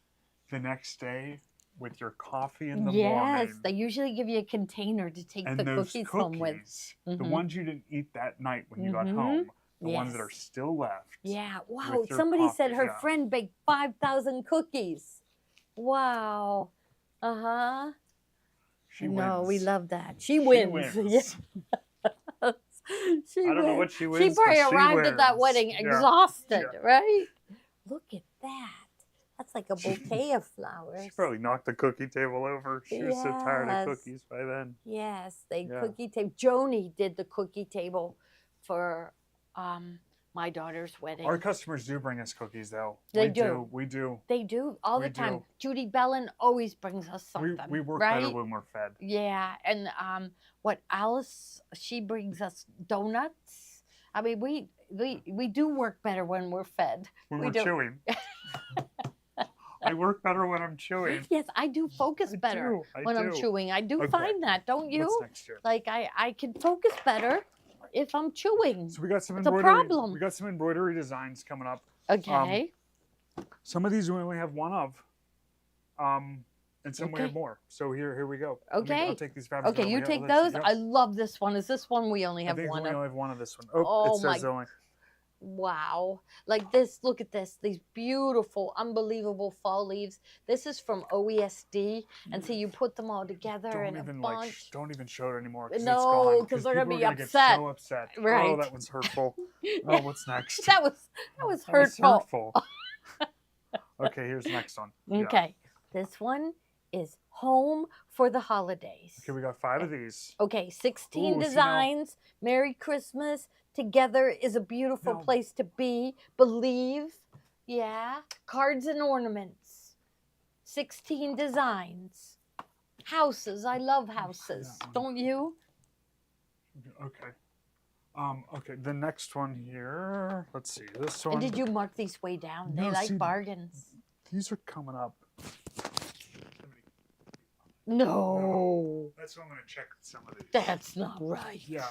the next day with your coffee in the morning.
Yes, they usually give you a container to take
And
the
those
cookies home with.
cookies, the
Mhm.
ones you didn't eat that night when you got
Mhm.
home, the ones that are
Yes.
still left.
Yeah. Wow.
with your
Somebody said
coffee,
her
yeah.
friend baked 5,000 cookies. Wow. Uh-huh.
She
No,
wins.
we love that. She
She
wins.
wins.
Yes. She
I don't know
wins.
what she
She
wins,
probably
but she
arrived at that
wins.
wedding
Yeah.
exhausted,
Yeah.
right? Look at that. That's like a bouquet of flowers.
She probably knocked the cookie table over. She was so tired of
Yes.
cookies by then.
Yes, they
Yeah.
cookie table. Joni did the cookie table for my daughter's wedding.
Our customers do bring us cookies, though.
They
We
do.
We do.
They do all
We
the time.
do.
Judy Bellin always brings us something.
We work
right?
better when we're fed.
Yeah, and what Alice, she brings us donuts. I mean, we do work better when we're fed.
When
We
we're
do.
chewing. I work better when I'm chewing.
Yes, I do focus better when I'm chewing. I do
Okay.
find that, don't you?
What's next here?
Like I can focus better if I'm chewing.
So we got some
It's a
embroidery.
problem.
We got some embroidery designs coming up.
Okay.
Some of these we only have one of. And some we have
Okay.
more. So here we go.
Okay.
I'll take these fabrics.
Okay,
over
you
here.
take
Let's see.
those.
Yep.
I love this one. Is this one we only
I
have
think
one
we
of?
only have one of this one. Oh,
Oh
it says
my-
only.
Wow. Like this, look at this. These beautiful, unbelievable fall leaves. This is from OESD. And so you put them all together
Don't
in a
even
bunch.
don't even show it anymore. 'Cause
No,
it's gone,
'cause they're gonna
people
be
are gonna
upset.
Get so upset.
Right.
Oh, that was hurtful. Oh, what's next?
That was
That was
hurtful.
hurtful. Okay, here's the next one. Yeah.
Okay. This one is Home for the Holidays.
Okay, we got 5 of these.
Okay, 16
Ooh, see now-
designs. Merry Christmas. Together is a beautiful
No.
place to be. Believe. Yeah. Cards and ornaments. 16 designs. Houses. I love houses.
that one.
Don't you?
Okay. Okay, the next one here. Let's see. This one.
And did you mark these way down? They
No,
like
see,
bargains.
These are coming up.
No.
That's what I'm gonna check some of these.
That's not right.
Yeah.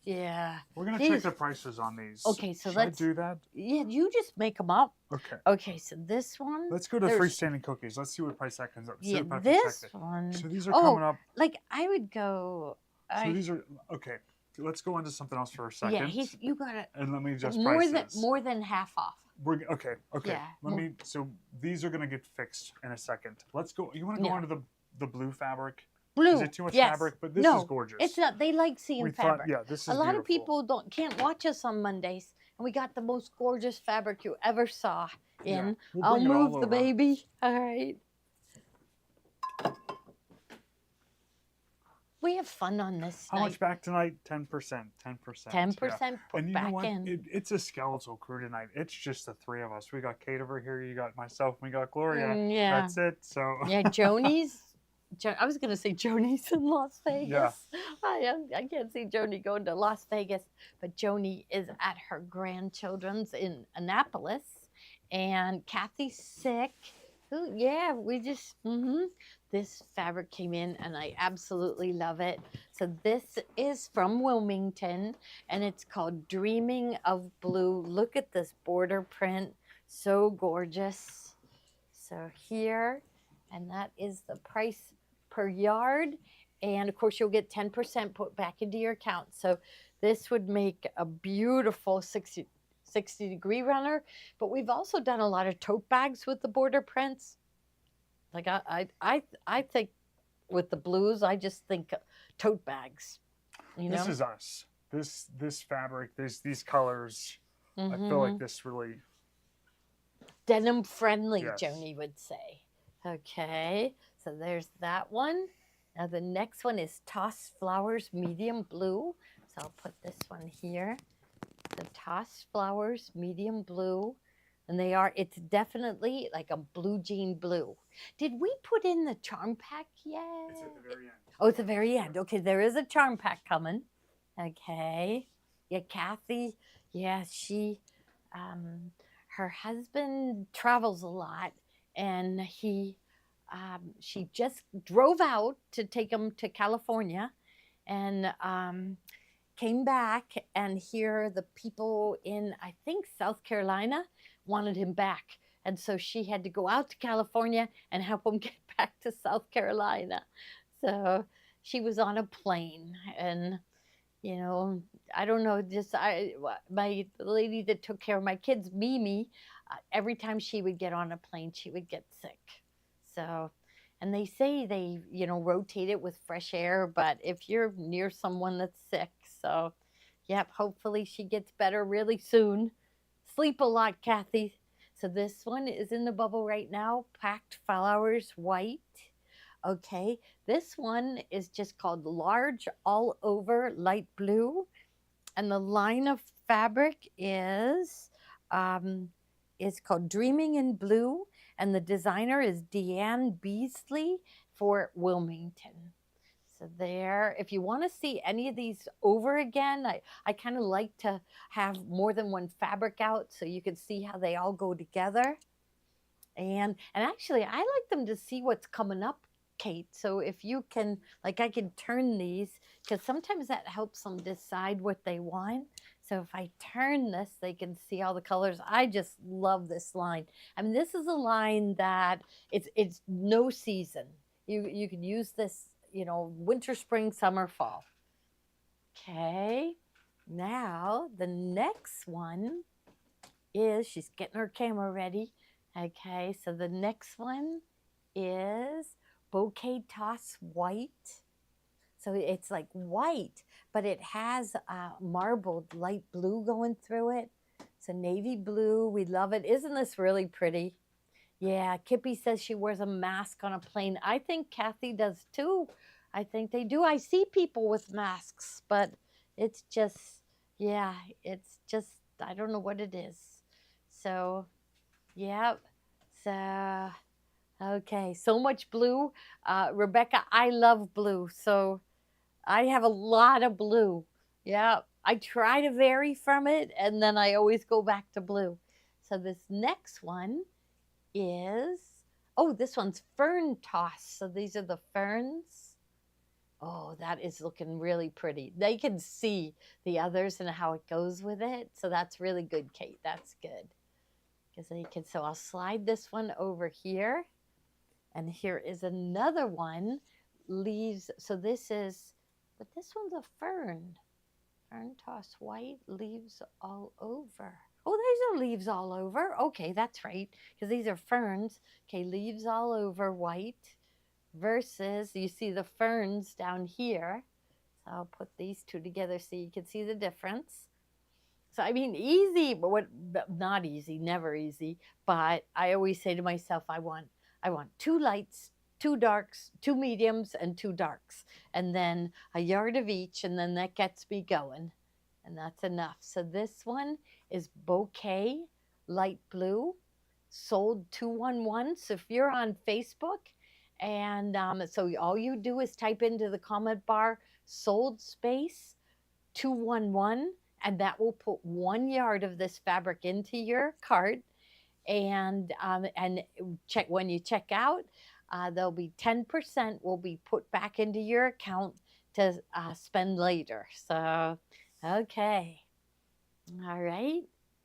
Yeah.
We're gonna
These-
check the prices on these.
Okay, so
Should
let's-
I do that?
Yeah, you just make them up.
Okay.
Okay, so this one.
Let's go to
There's-
freestanding cookies. Let's see what price that comes up. See
Yeah,
if I can
this
check it.
one.
So these are
Oh,
coming up.
Like I would go.
So these are okay. Let's go into something else for a second.
Yeah, you got it.
And let me adjust
More
prices.
than more than half off.
We're okay. Okay.
Yeah,
Let
more-
me. So these are gonna get fixed in a second. Let's go. You want to go
Yeah.
onto the blue fabric?
Blue.
Is it too much
yes.
fabric? But this
no,
is gorgeous.
it's not. They like seeing
we
fabric.
thought, yeah, this is
a lot of
beautiful.
people can't watch us on Mondays, and we got the most gorgeous fabric you ever saw. In
Yeah, we'll
I'll
bring it all
move the
over.
baby. All right. We have fun on this
How
night.
much back tonight? 10%. 10%.
10% put
And you
back
know what?
in.
It's a skeletal crew tonight. It's just the 3 of us. We got Kate over here. You got myself. We got Gloria.
Yeah.
That's it. So
Yeah, Joni's. I was going to say Joni's in Las Vegas. I can't see Joni going to Las Vegas, but Joni is at her grandchildren's in Annapolis, and Kathy's sick. Ooh, yeah, we just, This fabric came in, and I absolutely love it. So this is from Wilmington, and it's called Dreaming of Blue. Look at this border print. So gorgeous. So here, and that is the price per yard. And of course, you'll get 10% put back into your account. So this would make a beautiful 60-degree runner. But we've also done a lot of tote bags with the border prints. Like I think with the blues, I just think tote bags. You know,
this is us. This fabric, these colors. I feel like this really
denim friendly,
Yes.
Joni would say. Okay, so there's that one. Now the next one is Tossed Flowers Medium Blue. So I'll put this one here. The Tossed Flowers Medium Blue. And it's definitely like a blue jean blue. Did we put in the charm pack yet?
It's at the very end.
Oh, at the very end. Okay, there is a charm pack coming. Okay. Yeah, Kathy. Yeah, um, her husband travels a lot, and she just drove out to take him to California, and came back, and here the people in, I think, South Carolina wanted him back. And so she had to go out to California and help him get back to South Carolina. So she was on a plane, and you know, I don't know, just my the lady that took care of my kids, Mimi, every time she would get on a plane, she would get sick. So, and they say they, rotate it with fresh air, but if you're near someone that's sick, so, yep, hopefully she gets better really soon. Sleep a lot, Kathy. So this one is in the bubble right now, packed flowers white. Okay, this one is just called large all over light blue, and the line of fabric um, is called Dreaming in Blue, and the designer is Deanne Beasley for Wilmington. So there, if you want to see any of these over again, I kind of like to have more than one fabric out so you can see how they all go together. And actually, I like them to see what's coming up, Kate. So if you can, like, I can turn these because sometimes that helps them decide what they want. So if I turn this, they can see all the colors. I just love this line. I mean, this is a line that it's no season. You can use this, winter, spring, summer, fall. Okay. Now the next one is she's getting her camera ready. Okay, so the next one is Bouquet Toss White. So it's like white, but it has marbled light blue going through it. So navy blue, we love it. Isn't this really pretty? Yeah, Kippy says she wears a mask on a plane. I think Kathy does too. I think they do. I see people with masks, but it's just, yeah, it's just, I don't know what it is. So, yeah. So, okay, so much blue. Rebecca, I love blue. So I have a lot of blue. Yeah, I try to vary from it, and then I always go back to blue. So this next one is, oh, this one's fern toss. So these are the ferns. Oh, that is looking really pretty. They can see the others and how it goes with it. So that's really good, Kate. That's good. Because they can, so I'll slide this one over here. And here is another one. Leaves, so this is, but this one's a fern. Fern toss white, leaves all over. Oh, there's no leaves all over. Okay, that's right, because these are ferns. Okay, leaves all over white versus, you see the ferns down here. So I'll put these two together so you can see the difference. So, I mean, easy, but not easy, never easy. But I always say to myself, I want two lights, two darks, two mediums, and two darks, and then a yard of each, and then that gets me going, and that's enough. So this one is Bouquet Light Blue, sold 211. So if you're on Facebook, and so all you do is type into the comment bar sold space 211, and that will put 1 yard of this fabric into your cart. And check when you check out, there'll be 10% will be put back into your account to spend later. So, okay, all right.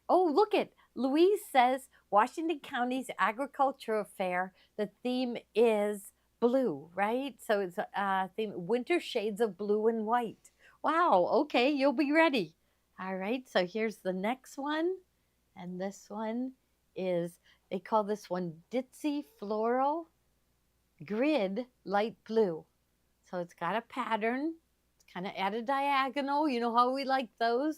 Oh, look it. Louise says Washington County's agricultural fair. The theme is blue, right? So it's theme winter shades of blue and white. Wow. Okay, you'll be ready. All right. So here's the next one, and this one is, they call this one Ditzy Floral Grid Light Blue. So it's got a pattern. It's kind of at a diagonal. You know how we like those?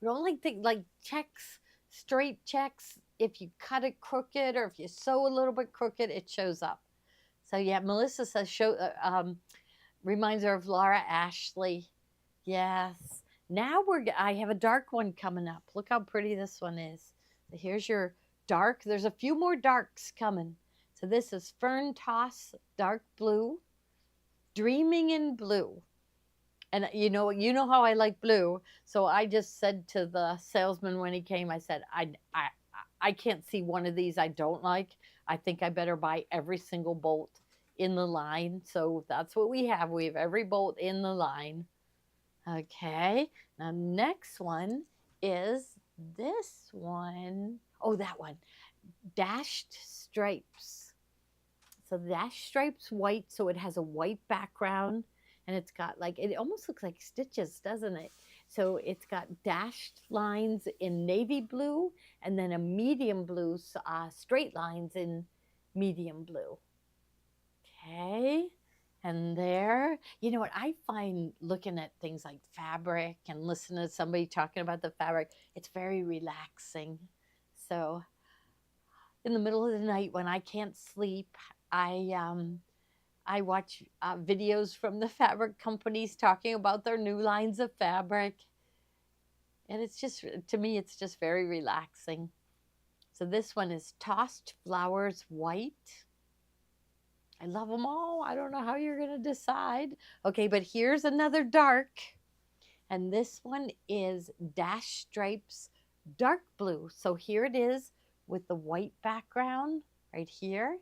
We don't like checks, straight checks. If you cut it crooked or if you sew a little bit crooked, it shows up. So yeah, Melissa says reminds her of Laura Ashley. Yes. Now I have a dark one coming up. Look how pretty this one is. So here's your dark. There's a few more darks coming. So this is Fern Toss Dark Blue, Dreaming in Blue. And you know how I like blue. So I just said to the salesman when he came, I said, I can't see one of these I don't like. I think I better buy every single bolt in the line. So that's what we have. We have every bolt in the line. Okay. Now next one is this one. Oh, that one. Dashed stripes. So dashed stripes white, so it has a white background, and it's got like, it almost looks like stitches, doesn't it? So it's got dashed lines in navy blue, and then a medium blue, straight lines in medium blue. Okay. And there, you know what I find looking at things like fabric and listening to somebody talking about the fabric, it's very relaxing. So in the middle of the night when I can't sleep, I watch videos from the fabric companies talking about their new lines of fabric. And it's just, to me, it's just very relaxing. So this one is Tossed Flowers White. I love them all. I don't know how you're going to decide. Okay, but here's another dark. And this one is Dash Stripes Dark Blue. So here it is with the white background right here.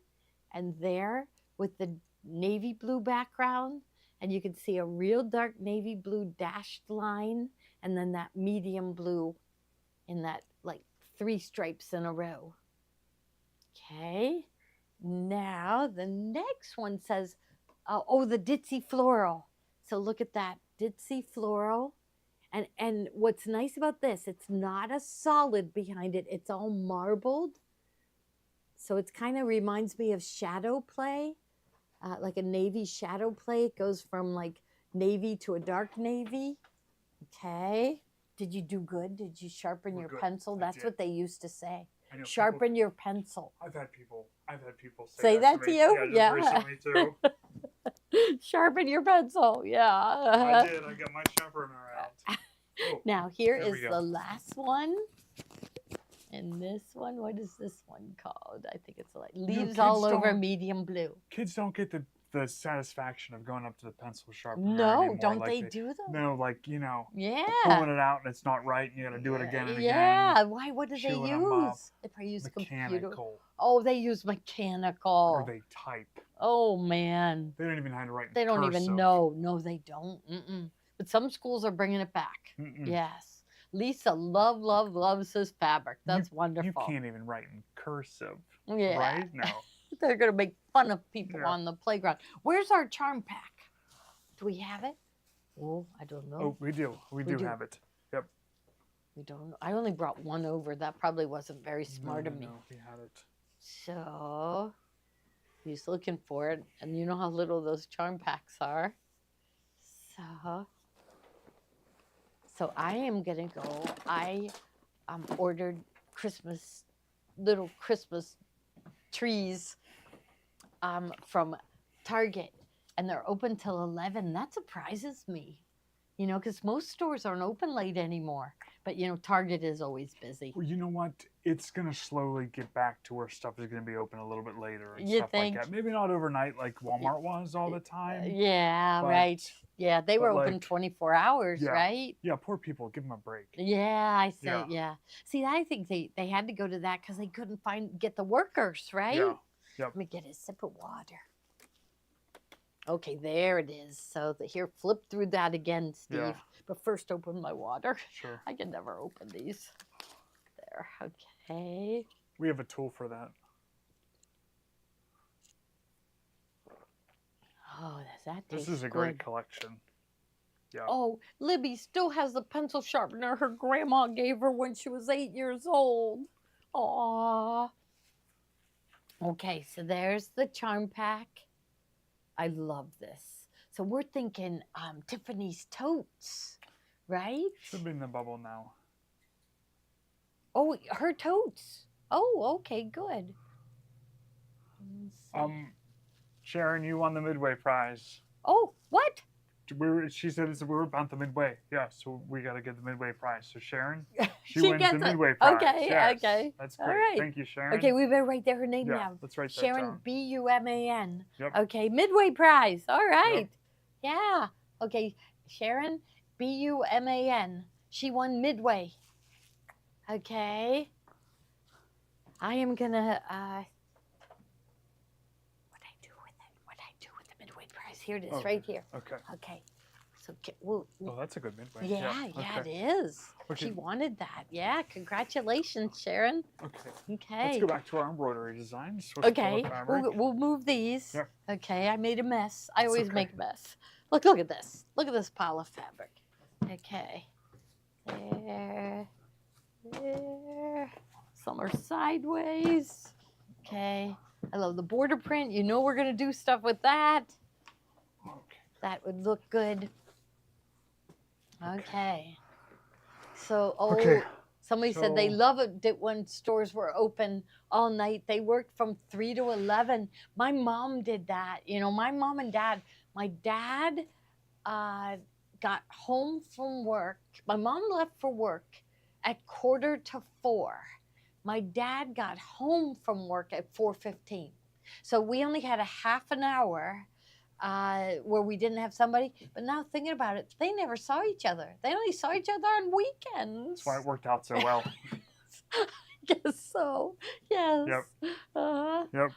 And there with the navy blue background. And you can see a real dark navy blue dashed line. And then that medium blue in that like 3 stripes in a row. Okay. Now the next one says, oh, the ditzy floral. So look at that ditzy floral. And what's nice about this, it's not a solid behind it. It's all marbled. So it kind of reminds me of shadow play, like a navy shadow play. It goes from like navy to a dark navy. Okay. Did you do good? Did you sharpen your pencil? That's what they used to say. Sharpen your pencil.
I've had people
say that to you.
Yeah. Recently too.
Sharpen your pencil. Yeah.
I did. I got my sharpener out. Oh,
now here is the last one. And this one, what is this one called? I think it's like leaves all over medium blue.
Kids don't get the satisfaction of going up to the pencil sharpener
No,
anymore.
don't they do that?
No, like,
yeah,
pulling it out and it's not right and you got to do it again and again.
Yeah, why? What do they use? If I use
mechanical.
Computer. Oh, they use mechanical.
Or they type.
Oh, man.
They don't even know how to write in
They don't
cursive.
even know. No, they don't. But some schools are bringing it back. Yes. Lisa loves this fabric. That's wonderful.
You can't even write in cursive.
Yeah.
Right? No.
They're going to make fun of people on the playground. Where's our charm pack? Do we have it? Oh, I don't know.
Oh, we do. We do have it. Yep.
We don't know. I only brought one over. That probably wasn't very smart of me.
No, we had it.
So, he's looking for it. And you know how little those charm packs are. So I am going to go. I ordered little Christmas trees from Target, and they're open till 11. That surprises me, because most stores aren't open late anymore. But Target is always busy.
Well, you know what? It's gonna slowly get back to where stuff is gonna be open a little bit later and
You
stuff
think?
like that. Maybe not overnight like Walmart was all the time.
Yeah, right. Yeah, they were open 24 hours, right?
Yeah, poor people. Give them a break.
Yeah, I say, yeah. See, I think they had to go to that because they couldn't get the workers, right?
Yeah. Yep.
Let me get a sip of water. Okay, there it is. So here, flip through that again, Steve.
Yeah.
But first, open my water.
Sure.
I can never open these. There, okay.
We have a tool for that.
Oh, that tastes
This is a great collection. Yeah.
Oh, Libby still has the pencil sharpener her grandma gave her when she was 8 years old. Aww. Okay, so there's the charm pack. I love this. So we're thinking Tiffany's totes, right?
Should be in the bubble now.
Oh, her totes. Oh, okay, good.
Sharon, you won the Midway prize.
Oh, what?
She said we were about the Midway. Yeah, so we got to get the Midway prize. So Sharon, she
She
wins
gets
the
it.
Midway prize.
Okay,
Yes.
okay.
That's
All
great.
right.
Thank you, Sharon.
Okay, we better write her name
Yeah,
down.
let's write that
Sharon,
down.
Buman.
Yep.
Okay, Midway prize. All right.
Yep.
Yeah. Okay, Sharon, Buman. She won Midway. Okay. I am gonna, what I do with the Midway prize. Here it is,
Oh,
right here.
Okay.
Okay. So,
Oh, that's a good midway.
yeah,
Okay.
it is.
Okay.
She wanted that. Yeah, congratulations, Sharon.
Okay.
Okay.
Let's go back to our embroidery designs.
Okay, we'll move these.
Yep.
Okay, I made a mess. I
It's
always
okay.
make a mess. Look at this. Look at this pile of fabric. Okay. There. There. Some are sideways. Okay. I love the border print. You know we're going to do stuff with that.
Okay.
That would look good. Okay. So,
Okay.
somebody said they
So-
love it when stores were open all night. They worked from 3 to 11. My mom did that. You know, my mom and dad. My dad got home from work. My mom left for work at 3:45. My dad got home from work at 4:15. So we only had a half an hour where we didn't have somebody. But now thinking about it, they never saw each other. They only saw each other on weekends.
That's why it worked out so well.
Guess so. Yes.
Yep.
Uh,
Yep.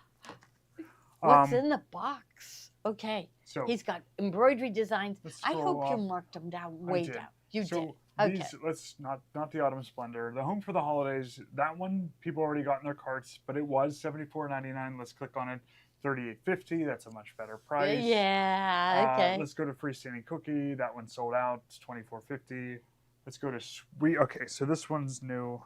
what's in the box? Okay.
So
He's got embroidery designs.
let's
I
scroll
hope you
off.
marked them down
I
way
did.
down. You
so
did. Okay.
These, let's not the Autumn Splendor. The Home for the Holidays, that one people already got in their carts, but it was $74.99. Let's click on it. $38.50. That's a much better price.
Yeah. Okay.
Let's go to Freestanding Cookie. That one sold out. It's $24.50. Let's go to Sweet. Okay, so this one's new.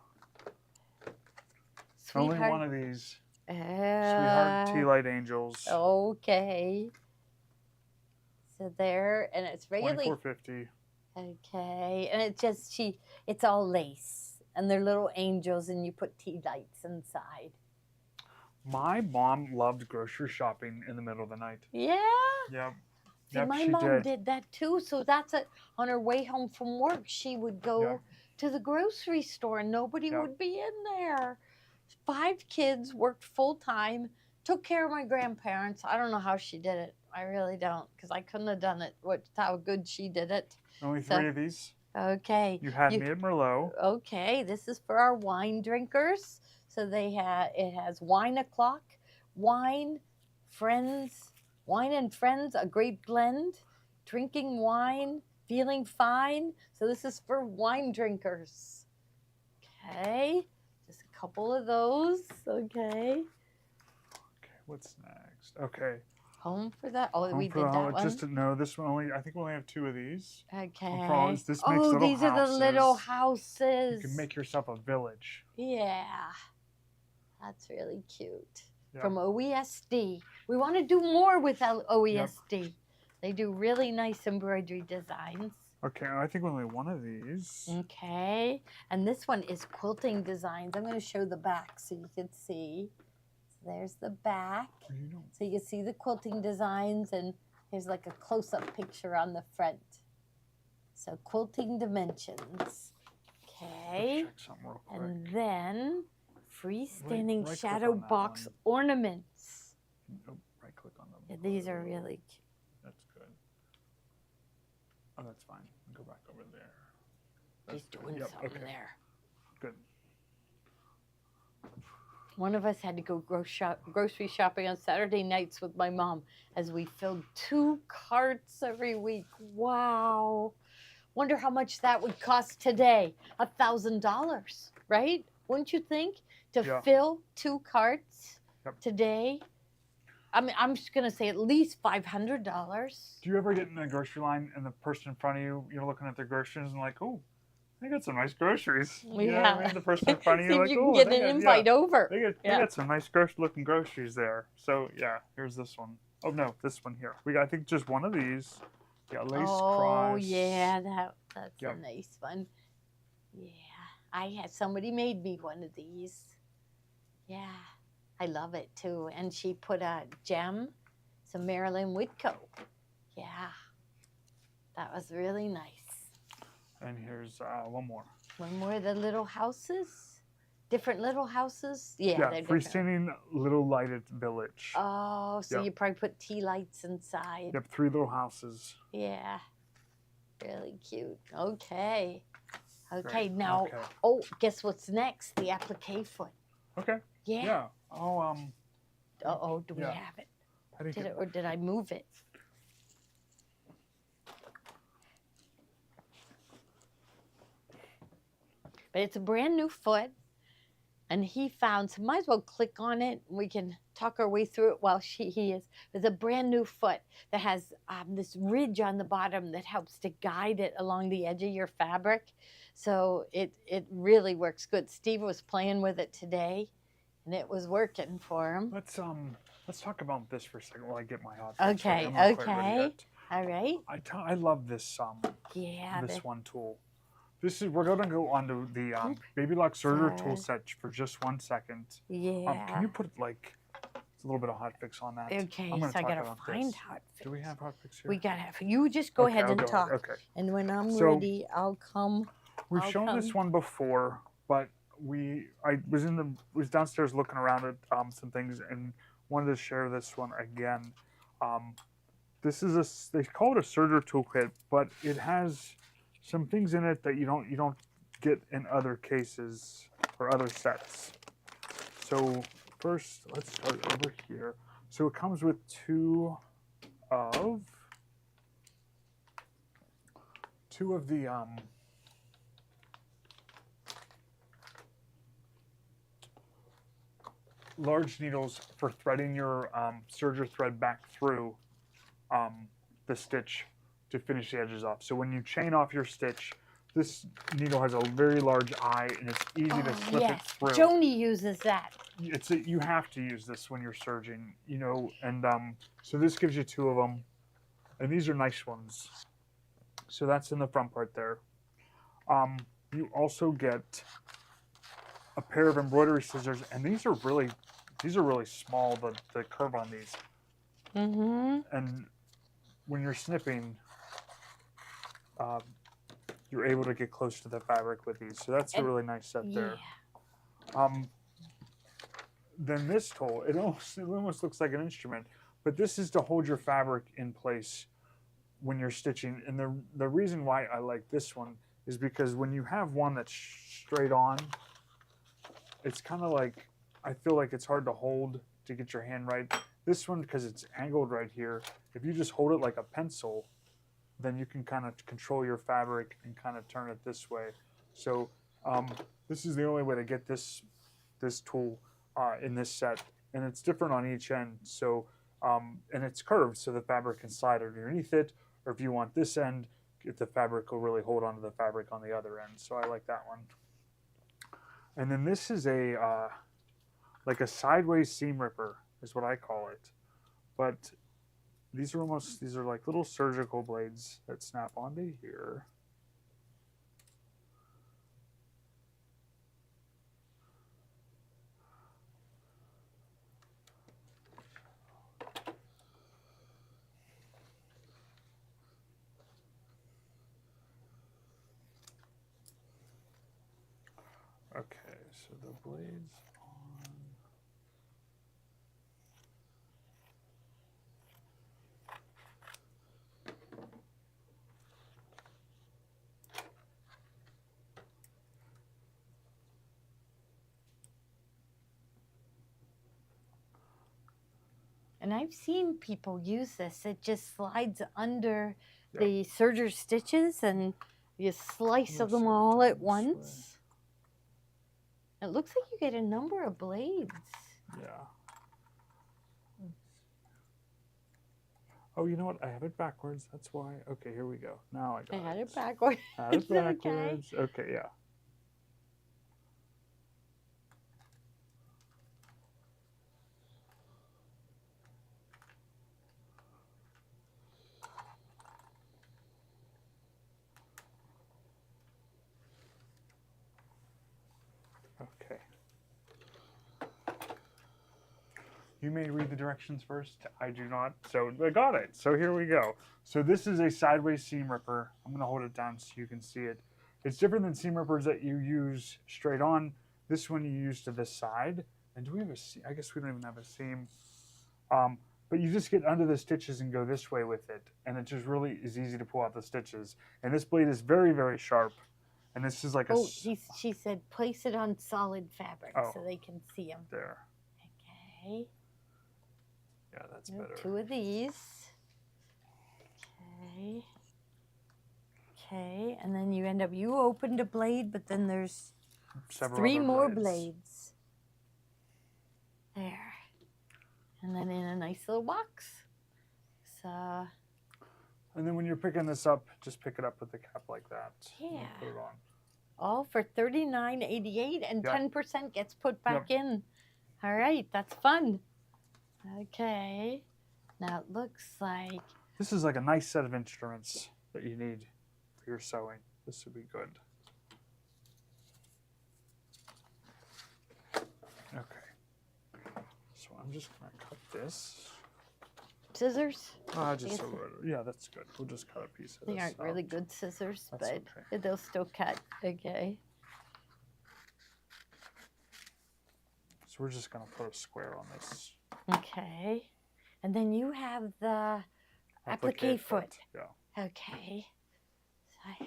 Sweetheart.
Only one of these. Sweetheart Tea Light Angels.
Okay. So there, and it's really
$24.50.
okay, and it's just it's all lace, and they're little angels, and you put tea lights inside.
My mom loved grocery shopping in the middle of the night.
Yeah.
Yep.
See,
Yep,
my
she
mom did that too. So that's it. On her way home from work, she would go
Yeah.
to the grocery store, and nobody
Yeah.
would be in there. 5 kids, worked full time, took care of my grandparents. I don't know how she did it. I really don't, because I couldn't have done it. How good she did it.
Only
So-
3 of these.
Okay.
You had me at Merlot.
Okay, this is for our wine drinkers. So it has wine o'clock, wine, friends, wine and friends, a great blend, drinking wine, feeling fine. So this is for wine drinkers. Okay, just a couple of those. Okay,
Okay, what's next? Okay.
home for that. Oh,
Home
we
for
did
the
that
Hol-
one.
Just no, this one only. I think we only have 2 of these.
Okay.
This makes
Oh,
little
these are the little
houses.
houses.
You can make yourself a village.
Yeah, that's really cute.
Yeah.
From OESD. We want to do more with OESD. They do really nice embroidery designs.
Okay, I think only one of these.
Okay, and this one is quilting designs. I'm going to show the back so you can see. So there's the back.
You don't-
So you can see the quilting designs, and here's like a close-up picture on the front. So quilting dimensions. Okay.
Let's check something real quick.
And then freestanding
right-click
shadow
on that
box
one.
ornaments.
Nope, right click on them.
Yeah, these are really cute.
That's good. Oh, that's fine. Go back over there.
He's
That's good.
doing
Yep,
something
okay.
there.
Good.
One of us had to go grocery shopping on Saturday nights with my mom as we filled 2 carts every week. Wow. Wonder how much that would cost today. $1,000, right? Wouldn't you think? To
Yeah.
fill 2 carts
Yep.
today? I mean, I'm just going to say at least $500.
Do you ever get in a grocery line and the person in front of you, you're looking at their groceries and like, oh, they got some nice groceries. You know what I
Yeah.
mean? The person in front of
See
you,
if
like,
you
oh,
can get
they
an
got,
invite
yeah,
over.
they
Yeah.
got some nice looking groceries there. So yeah, here's this one. Oh no, this one here. We got I think just one of these. Yeah, lace cross.
Oh yeah, that's
Yep.
a nice one. Yeah, I had somebody made me one of these. Yeah, I love it too. And she put a gem, some Marilyn Whitco. Yeah, that was really nice.
And here's one more.
One more of the little houses, different little houses. Yeah,
Yeah,
they're different.
freestanding little lighted village.
Oh, so
Yep.
you probably put tea lights inside.
Yep, 3 little houses.
Yeah. Really cute. Okay. Okay,
Great.
now,
Okay.
oh, guess what's next? The applique foot.
Okay.
Yeah.
Yeah. Oh,
Uh-oh, do we
yeah.
have it?
I think
Or did I move it? But it's a brand new foot, and he found, so might as well click on it. We can talk our way through it while he is. It's a brand new foot that has this ridge on the bottom that helps to guide it along the edge of your fabric. So it really works good. Steve was playing with it today, and it was working for him.
Let's talk about this for a second while I get my hot fix
Okay,
ready. I'm not quite ready
okay.
yet.
All right.
I love this
Yeah.
this one tool. We're gonna go onto the Baby Lock serger tool set for just 1 second.
Yeah.
Can you put like a little bit of hot fix on that?
Okay,
I'm gonna
so I
talk
gotta
about
find
this.
hot fix.
Do we have hot fix here?
We gotta have. You just go ahead and talk.
Okay.
And when I'm
So,
ready, I'll come.
We've shown this one before, but I was downstairs looking around at some things and wanted to share this one again. This is they call it a serger toolkit, but it has some things in it that you don't get in other cases or other sets. So first, let's start over here. So it comes with two of the large needles for threading your serger thread back through the stitch to finish the edges off. So when you chain off your stitch, this needle has a very large eye and it's easy to slip it through.
Joni uses that.
You have to use this when you're serging, and so this gives you two of them, and these are nice ones. So that's in the front part there. You also get a pair of embroidery scissors, and these are really small. The curve on these, and when you're snipping, you're able to get close to the fabric with these. So that's a really nice set there. Then this tool, it almost looks like an instrument, but this is to hold your fabric in place when you're stitching. And the reason why I like this one is because when you have one that's straight on, it's kind of like, I feel like it's hard to hold to get your hand right. This one, because it's angled right here, if you just hold it like a pencil, then you can kind of control your fabric and kind of turn it this way. So this is the only way to get this tool in this set, and it's different on each end. So and it's curved, so the fabric can slide underneath it, or if you want this end, the fabric will really hold onto the fabric on the other end. So I like that one. And then this is a like a sideways seam ripper is what I call it, but these are like little surgical blades that snap onto here. Okay, so the blades on.
And I've seen people use this. It just slides under the serger stitches, and you slice them all at once. It looks like you get a number of blades.
Yeah. Oh, you know what? I have it backwards. That's why. Okay, here we go. Now I got it.
I had it backwards.
Had it backwards. Okay, yeah. Okay. You may read the directions first. I do not. So I got it. So here we go. So this is a sideways seam ripper. I'm going to hold it down so you can see it. It's different than seam rippers that you use straight on. This one you use to the side. And do we have a seam? I guess we don't even have a seam. but you just get under the stitches and go this way with it, and it just really is easy to pull out the stitches. And this blade is very, very sharp, and this is like a...
Oh, she said place it on solid fabric so they can see them.
There.
Okay.
Yeah, that's better.
2 of these. Okay. Okay, and then you opened a blade, but then there's
Several
3
other
more
blades.
blades. There. And then in a nice little box. So.
And then when you're picking this up, just pick it up with the cap like that.
Yeah.
And put it on.
All for $39.88, and
Yep.
10% gets put back in. All right, that's fun. Okay. Now it looks like...
This is like a nice set of instruments that you need for your sewing. This would be good. Okay. So I'm just going to cut this.
Scissors?
Yeah, that's good. We'll just cut a piece of this.
They aren't really good scissors,
That's
but
okay.
they'll still cut. Okay.
So we're just going to put a square on this.
Okay. And then you have the applique foot.
Yeah.
Okay. So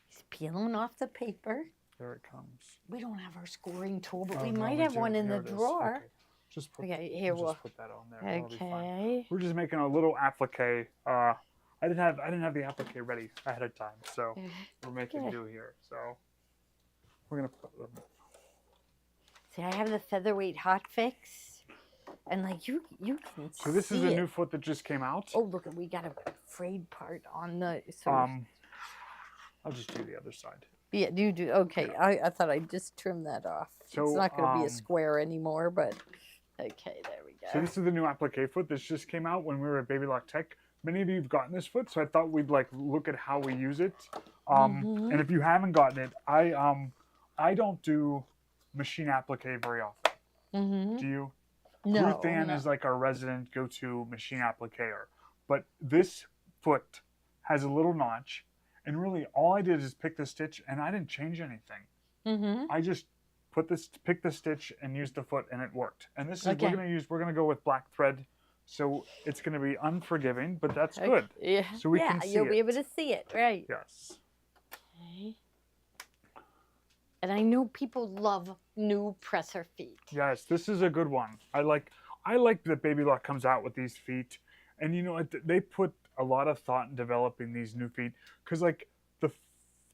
he's peeling off the paper.
There it comes.
We don't have our scoring tool, but
Oh,
we
no,
might
we
have
do.
one in
Here
the
it is.
drawer.
Okay. Just put,
Okay, here
just
we'll
put that on there. That'll be fine.
Okay.
We're just making a little applique. I didn't have the applique ready ahead of time, so we're making do here. So we're gonna put them.
See, I have the featherweight hot fix, and like you can
So this
see
is a
it.
new foot that just came out.
Oh, look, we got a frayed part on the. So
I'll just do the other side.
yeah, you do. Okay,
Yeah.
I thought I'd just trim that off.
So,
it's not going to be a square anymore, but okay, there we go.
So this is the new applique foot. This just came out when we were at Baby Lock Tech. Many of you have gotten this foot, so I thought we'd like look at how we use it. And if you haven't gotten it, I don't do machine applique very often. Do you?
No,
Ruth Ann is like our resident go-to machine appliquer. But this foot has a little notch, and really all I did is pick the stitch, and I didn't change anything. I just pick the stitch and use the foot, and it worked. And this is we're gonna go with black thread, so it's gonna be unforgiving, but that's good.
Yeah.
So we can see
you'll be
it.
able to see it, right?
Yes.
Okay. And I know people love new presser feet.
Yes, this is a good one. I like that Baby Lock comes out with these feet, and you know they put a lot of thought in developing these new feet, because like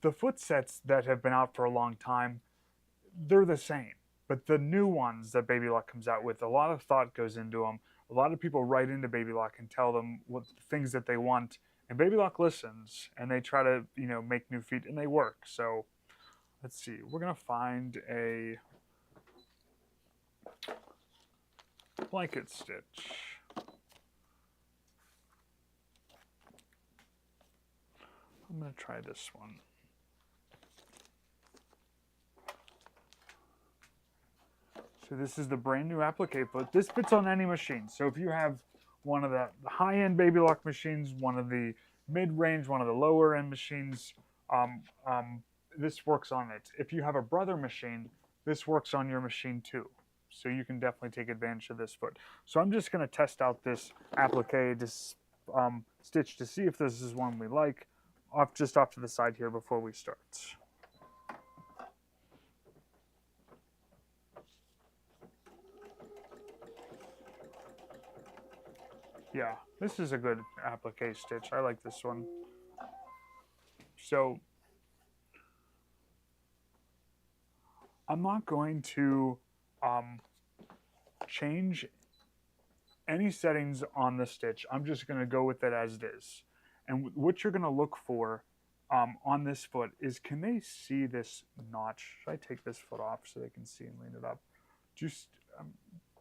the foot sets that have been out for a long time, they're the same, but the new ones that Baby Lock comes out with, a lot of thought goes into them. A lot of people write into Baby Lock and tell them what things that they want, and Baby Lock listens, and they try to make new feet, and they work. So let's see, we're gonna find a blanket stitch. I'm gonna try this one. So this is the brand new applique foot. This fits on any machine. So if you have one of the high-end Baby Lock machines, one of the mid-range, one of the lower-end machines, this works on it. If you have a brother machine, this works on your machine too. So you can definitely take advantage of this foot. So I'm just going to test out this applique stitch to see if this is one we like, just off to the side here before we start. Yeah, this is a good applique stitch. I like this one. So I'm not going to change any settings on the stitch. I'm just going to go with it as it is. And what you're going to look for on this foot is, can they see this notch? Should I take this foot off so they can see and lean it up? Just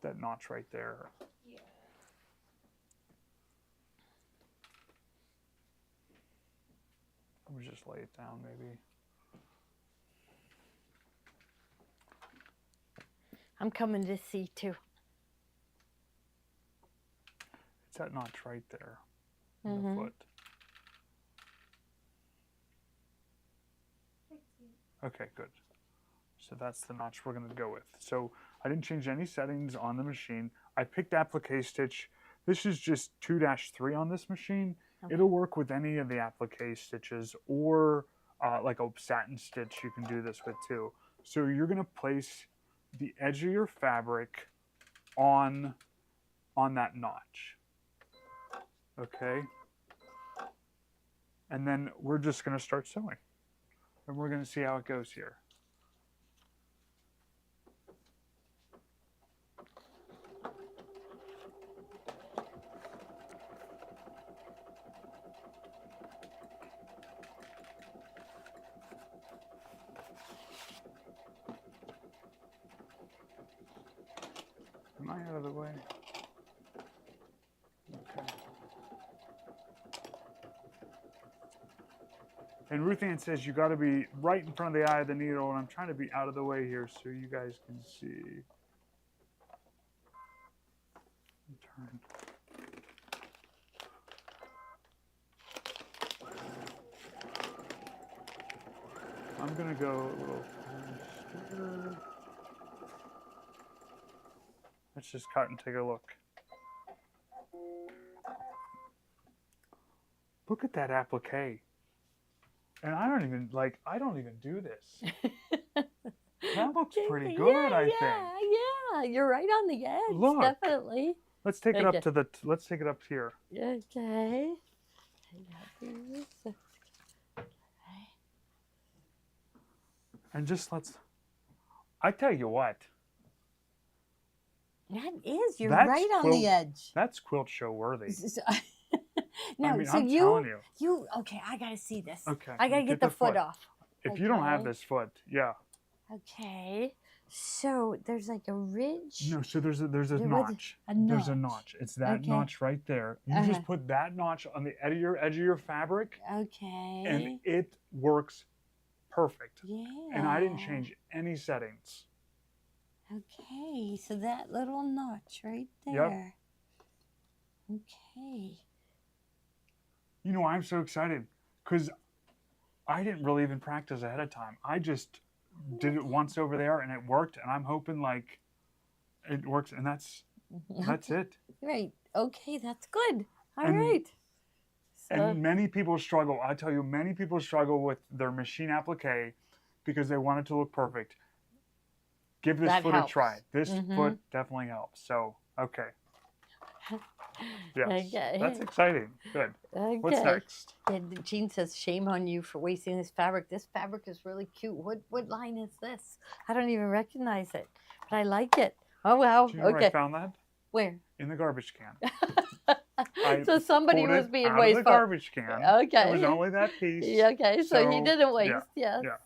that notch right there.
Yeah.
Let me just lay it down maybe.
I'm coming to see too.
It's that notch right there in the foot. Okay, good. So that's the notch we're going to go with. So I didn't change any settings on the machine. I picked applique stitch. This is just 2-3 on this machine.
Okay.
It'll work with any of the applique stitches or like a satin stitch you can do this with too. So you're going to place the edge of your fabric on that notch. Okay? And then we're just going to start sewing. And we're going to see how it goes here. Am I out of the way? Okay. And Ruth Ann says you got to be right in front of the eye of the needle, and I'm trying to be out of the way here so you guys can see. Turn. I'm gonna go a little faster. Let's just cut and take a look. Look at that applique. And I don't even do this. That looks pretty good, I think.
Yeah, you're right on the edge.
Look.
Definitely.
Let's take it up to let's take it up here.
Okay.
And just I tell you what.
That is, you're
That's
right on the edge.
That's quilt show worthy.
No,
I mean,
so
I'm telling you.
Okay, I gotta see this.
Okay.
I gotta get the foot off.
If you don't have this foot, yeah.
Okay. So there's like a ridge.
No, so there's a notch. There's a notch. It's that notch right there. You just put that notch on the edge of your fabric.
Okay.
And it works perfect.
Yeah.
And I didn't change any settings.
Okay, so that little notch right there. Yep. Okay.
You know, I'm so excited because I didn't really even practice ahead of time. I just did it once over there and it worked, and I'm hoping like it works, and that's it.
Right. Okay, that's good. All right. So,
and many people struggle. I tell you, many people struggle with their machine applique because they want it to look perfect. Give this foot a try. This foot definitely helps. So, okay. Yes, okay. That's exciting. Good. Okay. What's next?
And Jean says, "Shame on you for wasting this fabric. This fabric is really cute. What line is this? I don't even recognize it, but I like it. Oh wow.
Do you know where I found that?
Where?
In the garbage can.
So somebody was being
wasteful.
Out of the
garbage can.
Okay.
It was only that piece.
Okay, so he didn't waste.
Yeah.
Yes. Yes.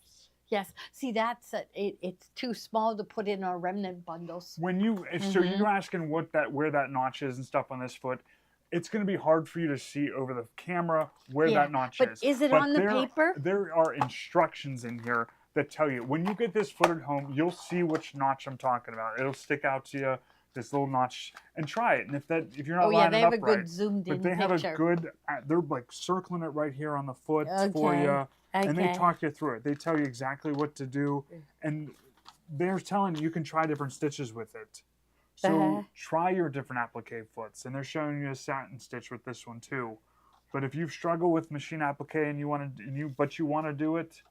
Yes. See, that's it's too small to put in our remnant bundles.
When you so you're asking where that notch is and stuff on this foot, it's going to be hard for you to see over the camera where that notch is.
But is it on the paper?
There are instructions in here that tell you. When you get this foot at home, you'll see which notch I'm talking about. It'll stick out to you, this little notch, and try it. And if you're not lining up right,
they have a good zoomed in
but they have
picture.
a good. They're like circling it right here on the foot for you. Okay. And they talk you through it. They tell you exactly what to do. And they're telling you can try different stitches with it. So try your different applique foots. And they're showing you a satin stitch with this one too. But if you struggle with machine applique and you want to do it,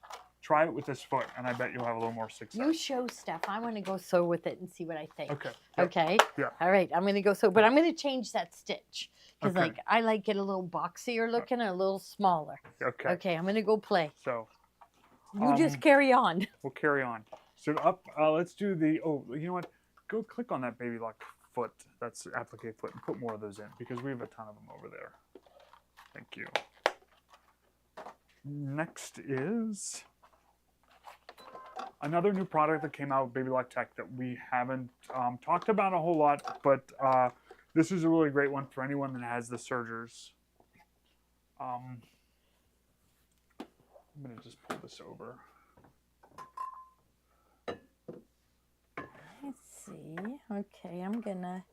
try it with this foot, and I bet you'll have a little more success.
You show stuff. I want to go sew with it and see what I think.
Okay.
Yep. Okay.
Yeah.
All right. I'm going to go sew, but I'm going to change that stitch because I like it a little boxier looking and a little smaller.
Okay.
Okay. I'm going to go play.
So.
You just carry on.
We'll carry on. So up. Let's do the. Oh, you know what? Go click on that baby lock foot. That's applique foot, and put more of those in because we have a ton of them over there. Thank you. Next is another new product that came out with Baby Lock Tech that we haven't talked about a whole lot, but this is a really great one for anyone that has the sergers. I'm going to just pull this over.
Let's see. Okay, I'm going to...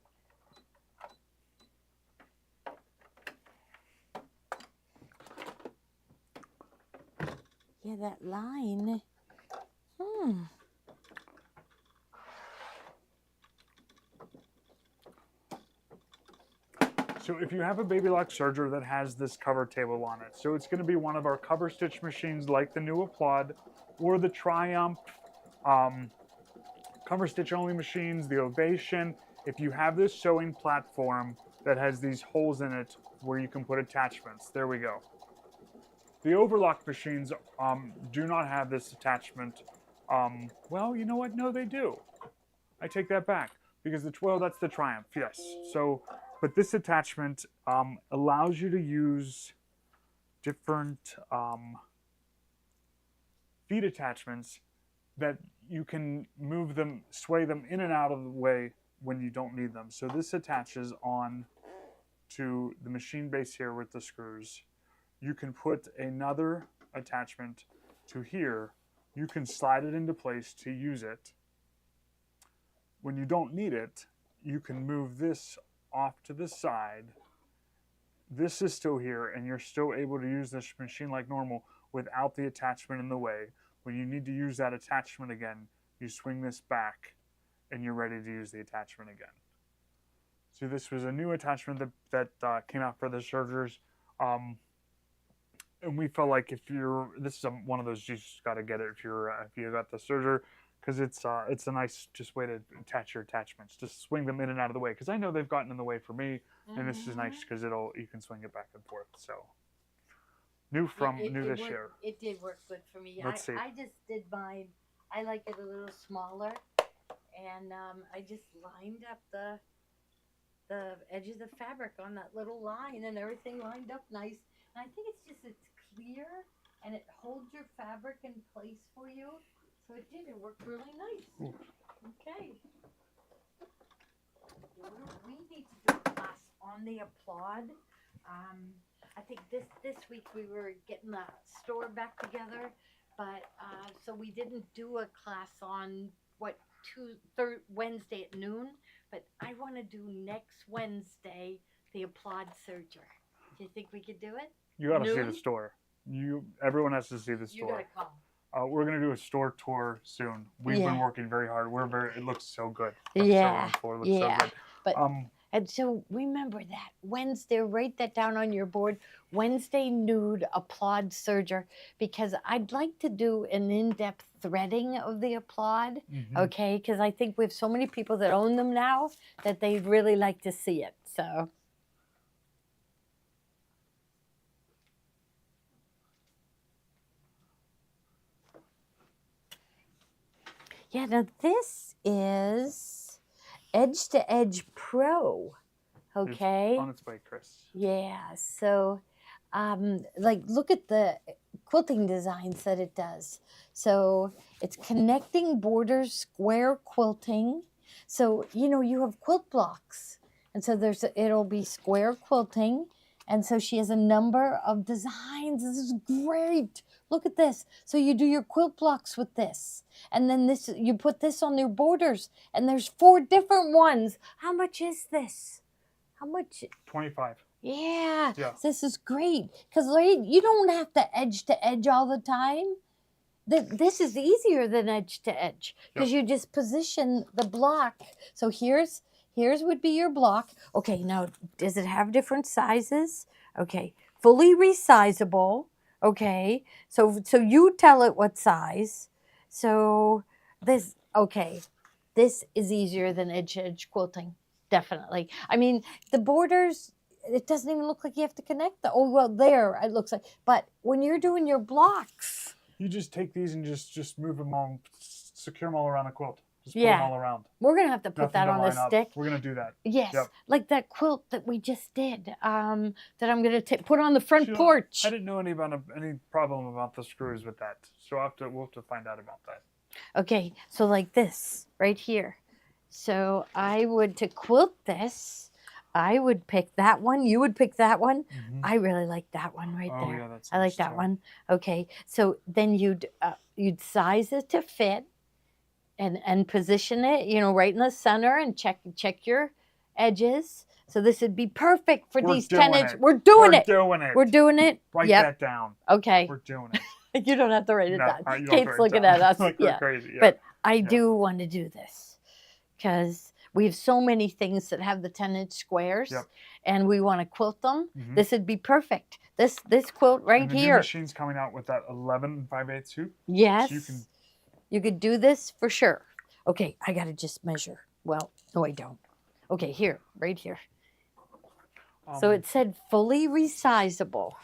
Yeah, that line
So if you have a baby lock serger that has this cover table on it, so it's going to be one of our cover stitch machines like the new Applaud or the Triumph cover stitch only machines, the Ovation. If you have this sewing platform that has these holes in it where you can put attachments, there we go. The overlock machines do not have this attachment. Well, you know what? No, they do. I take that back because that's the Triumph. Yes. So, but this attachment allows you to use different feet attachments that you can move them, sway them in and out of the way when you don't need them. So this attaches on to the machine base here with the screws. You can put another attachment to here. You can slide it into place to use it. When you don't need it, you can move this off to the side. This is still here, and you're still able to use this machine like normal without the attachment in the way. When you need to use that attachment again, you swing this back, and you're ready to use the attachment again. So this was a new attachment that came out for the sergers. And we felt like this is one of those you just got to get it if you got the serger, because it's a nice just way to attach your attachments, just swing them in and out of the way. Because I know they've gotten in the way for me, and this is nice because you can swing it back and forth. So new this year.
It did work good for me.
Let's see.
I just did mine. I like it a little smaller, and I just lined up the edge of the fabric on that little line, and everything lined up nice. And I think it's clear, and it holds your fabric in place for you. So it worked really nice.
Ooh.
Okay. We need to do a class on the Applaud. I think this week we were getting the store back together, but so we didn't do a class on Wednesday at noon. But I want to do next Wednesday the Applaud serger. Do you think we could do it?
You got to see the store. Everyone has to see the store.
You got to come.
We're gonna do a store tour soon. We've been working very hard. It looks so good.
So good. But
Um,
and so remember that Wednesday. Write that down on your board. Wednesday nude Applaud serger, because I'd like to do an in-depth threading of the Applaud. Okay, because I think we have so many people that own them now that they'd really like to see it. So. Yeah, now this is Edge to Edge Pro, okay?
It's on its way, Chris.
Yeah, so look at the quilting designs that it does. So it's connecting borders, square quilting. So, you have quilt blocks. And so it'll be square quilting. And so she has a number of designs. This is great. Look at this. So you do your quilt blocks with this. And then you put this on your borders. And there's 4 different ones. How much is this? How much?
$25.
Yeah. This is great. Because you don't have to edge all the time. This is easier than edge to edge. Because you just position the block. So here's would be your block. Okay, now, does it have different sizes? Okay, fully resizable. Okay, so you tell it what size. So this is easier than edge quilting, definitely. I mean, the borders, it doesn't even look like you have to connect them. Oh, well, there it looks like. But when you're doing your blocks.
You just take these and just move them all, secure them all around the quilt. Just put them all around.
We're going to have to put that on a stick.
We're going to do that.
Yes, like that quilt that we just did, that I'm going to put on the front porch.
I didn't know any problem about the screws with that. So we'll have to find out about that.
Okay, so like this, right here. So to quilt this, I would pick that one. You would pick that one. I really like that one right there.
Yeah, that's
I like that one. Okay, so then you'd size it to fit. And position it, right in the center, and check your edges. So this would be perfect for these 10 inch. We're doing it.
We're doing it.
We're doing it.
Write that down.
Okay.
We're doing it.
You don't have to write it
No,
down.
you don't have to
Kate's
write
looking
down.
at us.
Like we're
Yeah.
crazy. Yeah.
But I do want to do this because we have so many things that have the 10-inch squares,
Yep.
and we want to quilt them.
Mhm.
This would be perfect. This quilt right
and the new
here.
machine's coming out with that 11 5/8 hoop.
Yes.
So
you could do this for sure. Okay, I got to just measure. Well, no, I don't. Okay, here, right here. So it said fully resizable.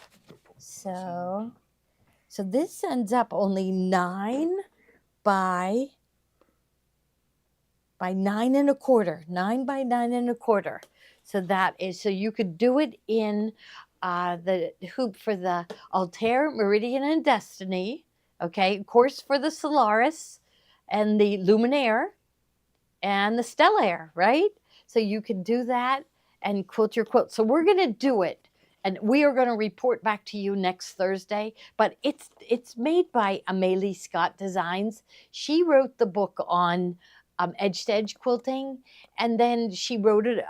So this ends up only 9 by 9 1/4. 9 by 9 1/4. So that is, so you could do it in the hoop for the Altair, Meridian, and Destiny. Okay, of course for the Solaris and the Luminaire and the Stellaire, right? So you can do that and quilt your quilt. So we're going to do it, and we are going to report back to you next Thursday. But it's made by Amelie Scott Designs. She wrote the book on edge-to-edge quilting, and then she wrote it.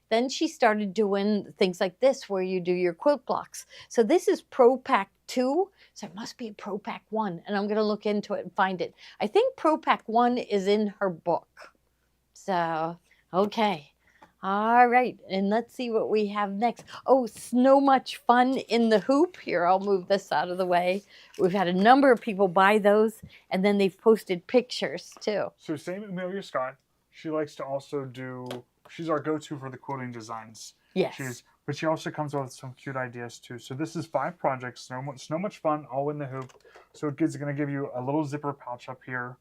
Then she started doing things like this, where you do your quilt blocks. So this is Pro Pack 2. So it must be Pro Pack 1, and I'm going to look into it and find it. I think Pro Pack 1 is in her book. So, okay. All right, and let's see what we have next. Oh, so much fun in the hoop. Here, I'll move this out of the way. We've had a number of people buy those, and then they've posted pictures too.
So same Amelia Scott. She likes to also do, she's our go-to for the quilting designs.
Yes.
But she also comes up with some cute ideas too. So this is 5 projects, so much fun, all in the hoop. So it's going to give you a little zipper pouch up here,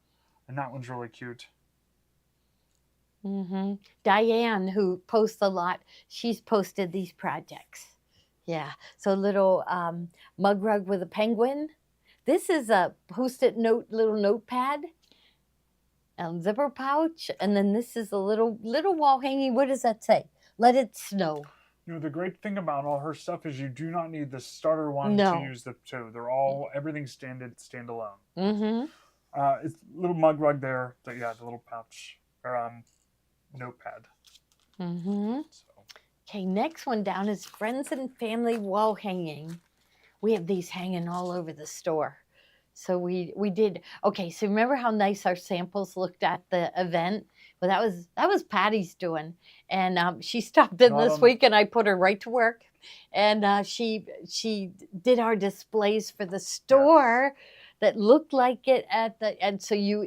and that one's really cute.
Mm-hmm. Diane, who posts a lot, she's posted these projects. Yeah, so little mug rug with a penguin. This is a post-it note, little notepad, zipper pouch, and then this is a little wall hanging. What does that say? Let it snow.
You know, the great thing about all her stuff is you do not need the starter one
No.
to use the two. They're all, everything's standalone.
Mm-hmm.
It's a little mug rug there. The little pouch or notepad.
Mm-hmm.
So.
Okay, next one down is friends and family wall hanging. We have these hanging all over the store. So we did. Okay, so remember how nice our samples looked at the event? Well, that was Patty's doing, and she stopped in this week, and I put her right to work, and she did our displays for the store that looked like it at the, and so you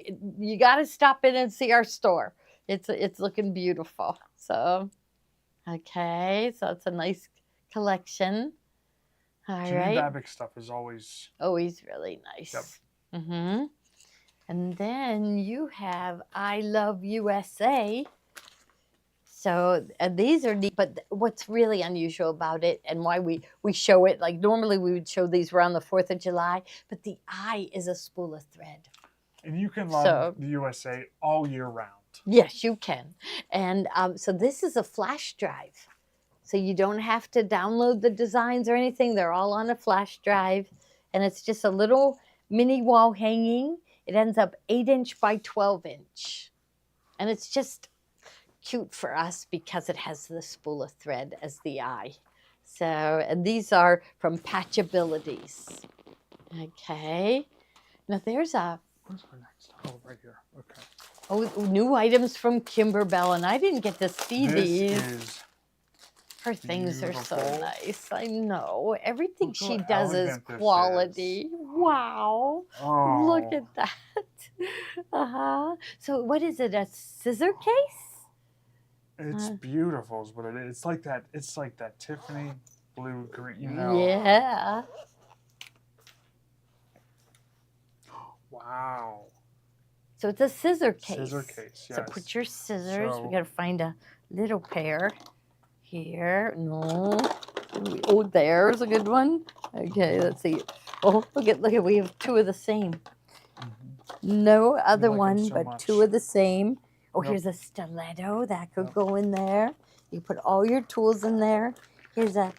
got to stop in and see our store. It's looking beautiful. So, okay, so it's a nice collection. All right.
Babic stuff is always
really nice. Yep. Mm-hmm. And then you have I Love USA. So these are neat, but what's really unusual about it and why we show it, like normally we would show these around the 4th of July, but the eye is a spool of thread.
And you can love the USA all year round.
Yes, you can. And so this is a flash drive. So you don't have to download the designs or anything. They're all on a flash drive. And it's just a little mini wall hanging. It ends up 8-inch by 12-inch. And it's just cute for us because it has the spool of thread as the eye. So, and these are from Patchabilities. Okay. Now there's a...
Where's our next? Oh, right here. Okay.
Oh, new items from Kimberbell, and I didn't get to see these. Her things are so nice. I know. Everything she does is quality. Wow. Oh. Look at that. Uh-huh. So what is it, a scissor case?
It's beautiful is what it is. It's like that Tiffany blue green, you know.
Yeah.
Wow.
So it's a scissor case.
Scissor case, yes.
So put your scissors. We got to find a little pair here. No. Oh, there's a good one. Okay, let's see. Oh, look at, we have 2 of the same. Mm-hmm. No other one, but much. 2 of the same. Oh, here's a stiletto that could go in there. You put all your tools in there. Here's a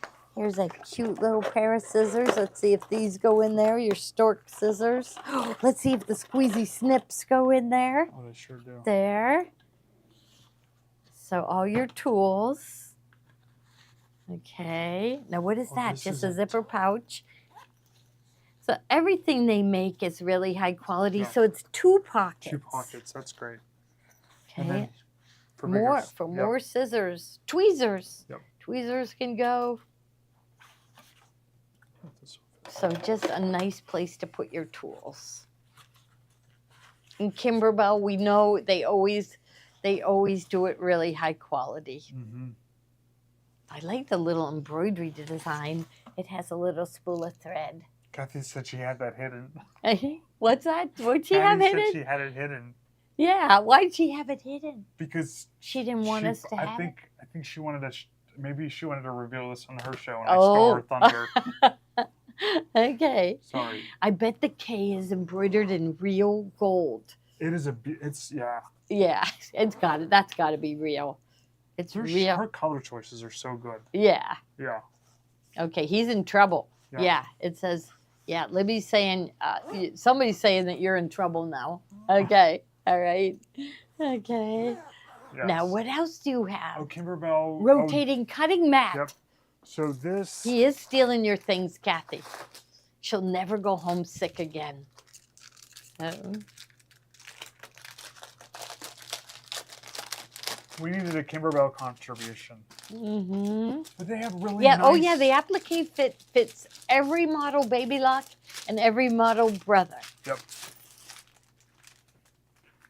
cute little pair of scissors. Let's see if these go in there. Your stork scissors. Let's see if the squeezy snips go in there.
Oh, they sure do.
There. So all your tools. Okay. Now what is that? Just a zipper pouch. So everything they make is really high quality.
Yeah.
So it's 2 pockets.
2 pockets. That's great.
Okay.
And then for
More
bigger,
for
yep.
more scissors, tweezers.
Yep.
Tweezers can go. So just a nice place to put your tools. And Kimberbell, we know they always do it really high quality.
Mm-hmm.
I like the little embroidery design. It has a little spool of thread.
Kathy said she had that hidden.
What's that? What'd she have
Kathy said
hidden?
she had it hidden.
Yeah, why'd she have it hidden?
Because
she didn't want us to have it.
I think she wanted to. Maybe she wanted to reveal this on her show, and I stole her thunder.
Okay.
Sorry.
I bet the K is embroidered in real gold.
It is yeah.
Yeah, that's got to be real. It's real.
Her color choices are so good.
Yeah.
Yeah.
Okay, he's in trouble. Yeah, it says. Yeah, Libby's saying. Somebody's saying that you're in trouble now. Okay. All right. Okay.
Yes.
Now, what else do you have?
Oh, Kimberbell.
Rotating cutting mat.
Yep. So this.
He is stealing your things, Kathy. She'll never go home sick again.
We needed a Kimberbell contribution.
Mm-hmm.
But they have really
nice...
Oh,
yeah, the applique fits every model baby lock and every model brother.
Yep.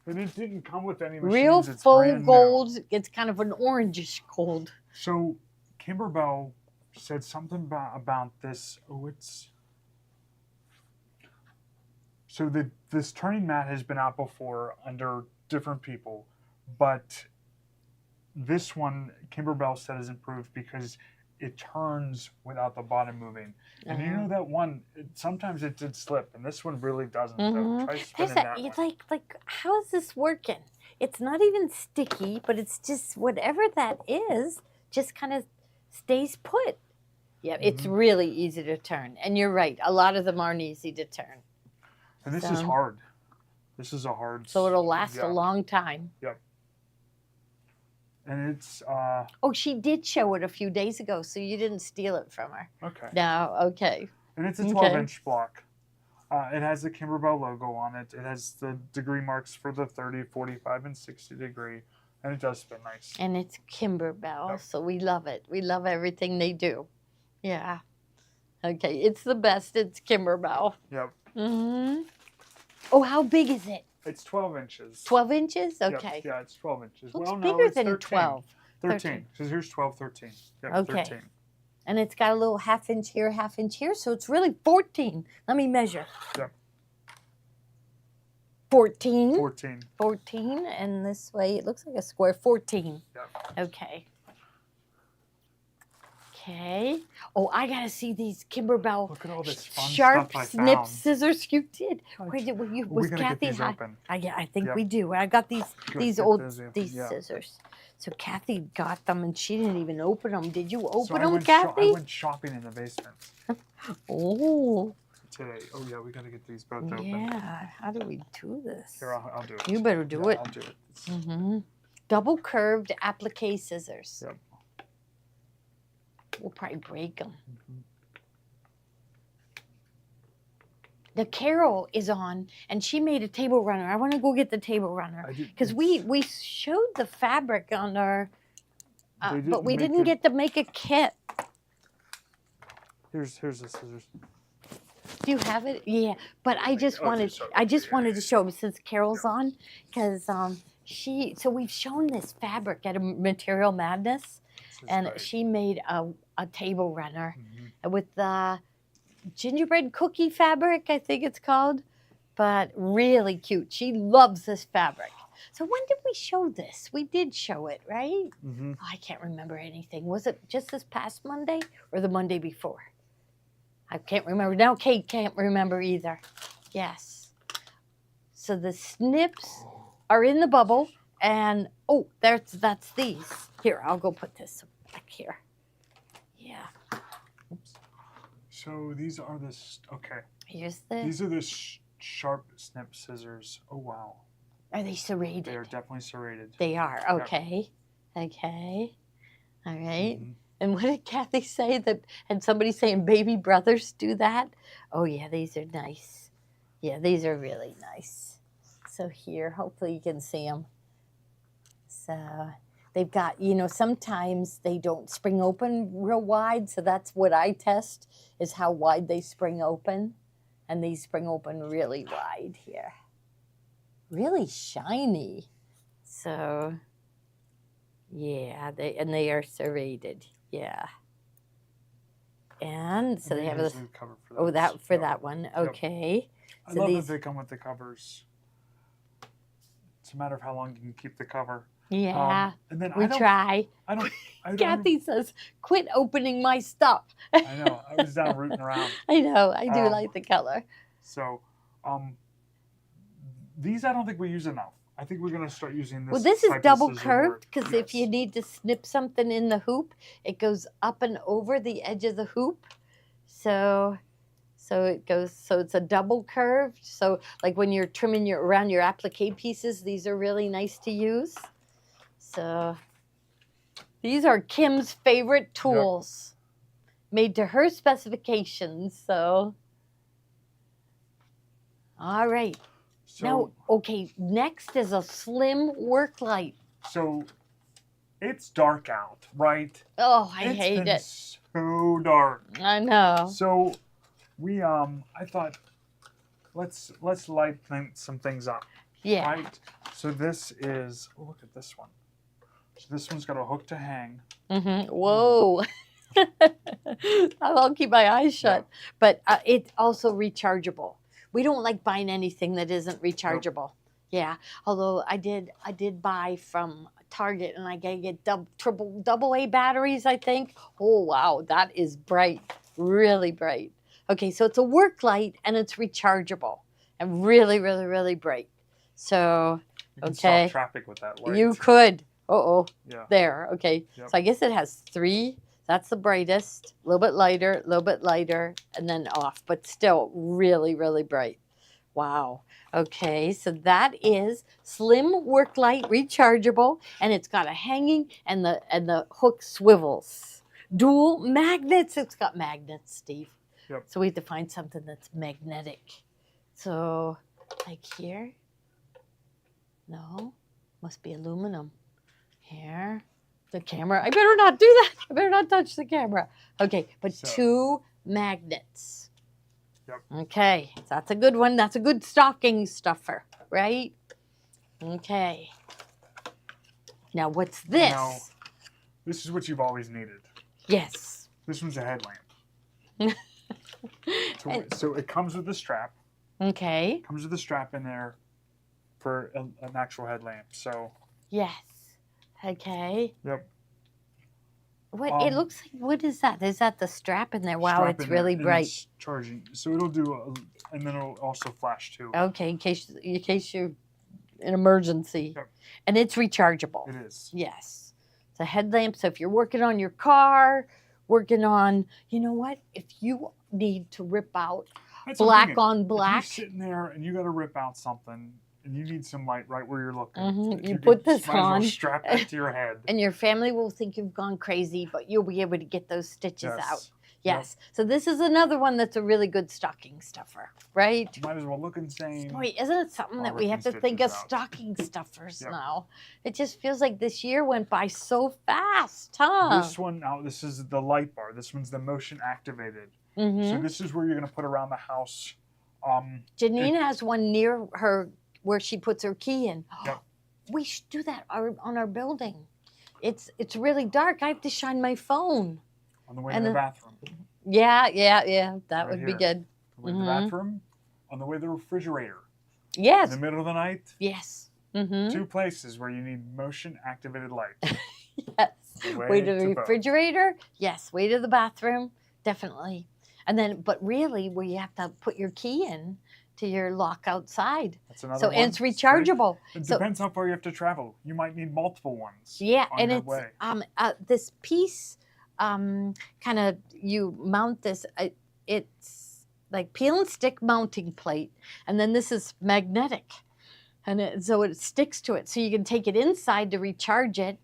And it didn't come with any machines.
Real
it's
full gold. It's kind of an orangish gold.
So Kimberbell said something about this. Oh, it's... So this turning mat has been out before under different people, but this one, Kimberbell said, is improved because it turns without the bottom moving. And you know that one, sometimes it did slip, and this one really doesn't.
Mm-hmm.
Try spinning that
it's
one.
like, how is this working? It's not even sticky, but it's just whatever that is, just kind of stays put. Yeah, it's really easy to turn. And you're right, a lot of them aren't easy to turn.
And this is hard. This is a hard...
So it'll last a long time.
Yep. And it's...
Oh, she did show it a few days ago, so you didn't steal it from her.
Okay.
No, okay.
And it's a 12-inch block. It has the Kimberbell logo on it. It has the degree marks for the 30, 45, and 60 degree. And it does spin nice.
And it's Kimberbell, so we love it. We love everything they do. Yeah. Okay, it's the best. It's Kimberbell.
Yep.
Mm-hmm. Oh, how big is it?
It's 12 inches.
12 inches? Okay.
Yep. Yeah, it's 12 inches.
Looks
well,
bigger
it's
than
13.
12.
13. So here's 12, 13. Yep,
Okay.
13.
And it's got a little half-inch here, half-inch here, so it's really 14. Let me measure.
Yep.
14.
14.
14, and this way it looks like a square. 14.
Yep.
Okay. Okay. Oh, I gotta see these Kimberbell
Look at all this fun
sharp
stuff I
snip
found.
scissors you did. Was
gotta
Kathy
get these open.
Yeah, I think
Yep.
we do. I got these
Get
old
those open,
these
yeah.
scissors. So Kathy got them, and she didn't even open them. Did you open
I
them,
went
Kathy?
I went shopping in the basement
oh.
today. Oh yeah, we gotta get these both open.
Yeah. How do we do this?
Here, I'll do it.
You better do it.
I'll do it.
Mm-hmm. Double curved applique scissors.
Yep.
We'll probably break them.
Mm-hmm.
The Carol is on, and she made a table runner. I want to go get the table runner because we showed the fabric on our, but we didn't get to make a kit.
Here's the scissors.
Do you have it? Yeah, but I just wanted to show them since Carol's on, because so we've shown this fabric at a Material Madness, and
nice.
she made a table runner with the gingerbread cookie fabric, I think it's called, but really cute. She loves this fabric. So when did we show this? We did show it, right?
Mm-hmm.
Oh, I can't remember anything. Was it just this past Monday or the Monday before? I can't remember. Now Kate can't remember either. Yes. So the snips are in the bubble, and oh, that's these. Here, I'll go put this back here. Yeah.
Oops. So these are okay.
Here's the.
These are the sharp snip scissors. Oh wow.
Are they serrated?
They are definitely serrated.
They are. Okay. Yep. Okay. All right. And what did Kathy say? That and somebody saying baby brothers do that? Oh yeah, these are nice. Yeah, these are really nice. So here, hopefully you can see them. So they've got, sometimes they don't spring open real wide. So that's what I test is how wide they spring open. And these spring open really wide here. Really shiny. So yeah, they are serrated. Yeah. And so they have
the cover for
that one. Okay.
I love that they come with the covers. It's a matter of how long you can keep the cover.
Yeah.
And then
we try. Kathy says, "Quit opening my stuff."
I know. I was down rooting around.
I know. I do like the color.
So, these I don't think we use enough. I think we're going to start using this.
Well, this is
type of
double
scissor
curved
board.
because if you need to snip something in the hoop, it goes up and over the edge of the hoop. So it goes. So it's a double curved. So like when you're trimming around your applique pieces, these are really nice to use. So these are Kim's favorite tools, made to her specifications. So all right.
So,
now, okay, next is a slim work light.
So it's dark out, right?
Oh, I hate it.
So dark.
I know.
So we I thought let's light some things up.
Yeah.
Right? So this is look at this one. So this one's got a hook to hang.
Mm-hmm. Whoa. I'll keep my eyes shut. Yeah. But it's also rechargeable. We don't like buying anything that isn't rechargeable. Nope. Yeah. Although I did buy from Target and I get double A batteries, I think. Oh wow, that is bright. Really bright. Okay, so it's a work light and it's rechargeable and really, really, really bright. So
you can stop traffic with that light.
You could.
Yeah.
There. Okay. Yep. So I guess it has 3. That's the brightest, a little bit lighter, and then off, but still really, really bright. Wow. Okay, so that is slim work light, rechargeable, and it's got a hanging and the hook swivels. Dual magnets. It's got magnets, Steve.
Yep.
So we have to find something that's magnetic. So like here. No, must be aluminum. Here. The camera. I better not do that. I better not touch the camera. Okay, but 2 magnets.
Yep.
Okay, so that's a good one. That's a good stocking stuffer, right? Okay. Now what's this?
Now, this is what you've always needed.
Yes.
This one's a headlamp. So it comes with a strap.
Okay.
Comes with a strap in there for an actual headlamp. So.
Yes. Okay.
Yep.
What it looks like? What is that? Is that the strap in there? Wow, it's really bright.
It's charging, so it'll do, and then it'll also flash too.
Okay, in case you're an emergency,
yep.
And it's rechargeable.
It is.
Yes, it's a headlamp. So if you're working on your car, working on, you know what? If you need to rip out black on black,
if you're sitting there and you got to rip out something. And you need some light right where you're looking.
Mm-hmm. You put this on.
Strap that to your head.
And your family will think you've gone crazy, but you'll be able to get those stitches out. Yes. Yep. So this is another one that's a really good stocking stuffer, right?
You might as well look insane.
Boy, isn't it something that we have to think of stocking stuffers now? It just feels like this year went by so fast, huh?
This one, now this is the light bar. This one's the motion activated.
Mm-hmm.
So this is where you're going to put around the house.
Janine has one near her where she puts her key in.
Yep.
We should do that on our building. It's really dark. I have to shine my phone.
On the way to the bathroom.
Yeah. That would be good.
On the way to the bathroom. On the way to the refrigerator.
Yes.
In the middle of the night.
Yes. Mm-hmm.
2 places where you need motion activated light.
Yes. Way to the refrigerator.
Both.
Yes. Way to the bathroom. Definitely. And then, but really, where you have to put your key in to your lock outside.
That's another one.
And it's rechargeable.
It depends how far you have to travel. You might need multiple ones.
Yeah, and it's this piece kind of, you mount this. It's like peel and stick mounting plate, and then this is magnetic, and so it sticks to it. So you can take it inside to recharge it,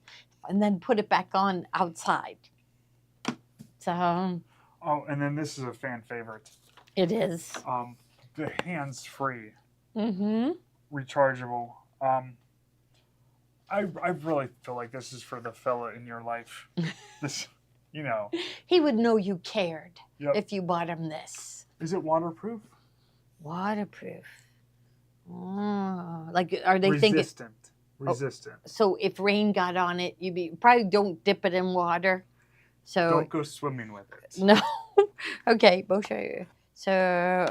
and then put it back on outside. So
Oh, and then this is a fan favorite.
it is.
The hands-free,
Mm-hmm.
rechargeable. I really feel like this is for the fella in your life. This, you know.
He would know you cared
Yep.
if you bought him this.
Is it waterproof?
Waterproof. Oh, like, are they thinking?
Resistant.
So if rain got on it, probably don't dip it in water. So
Don't go swimming with it.
no. Okay, we'll show you. So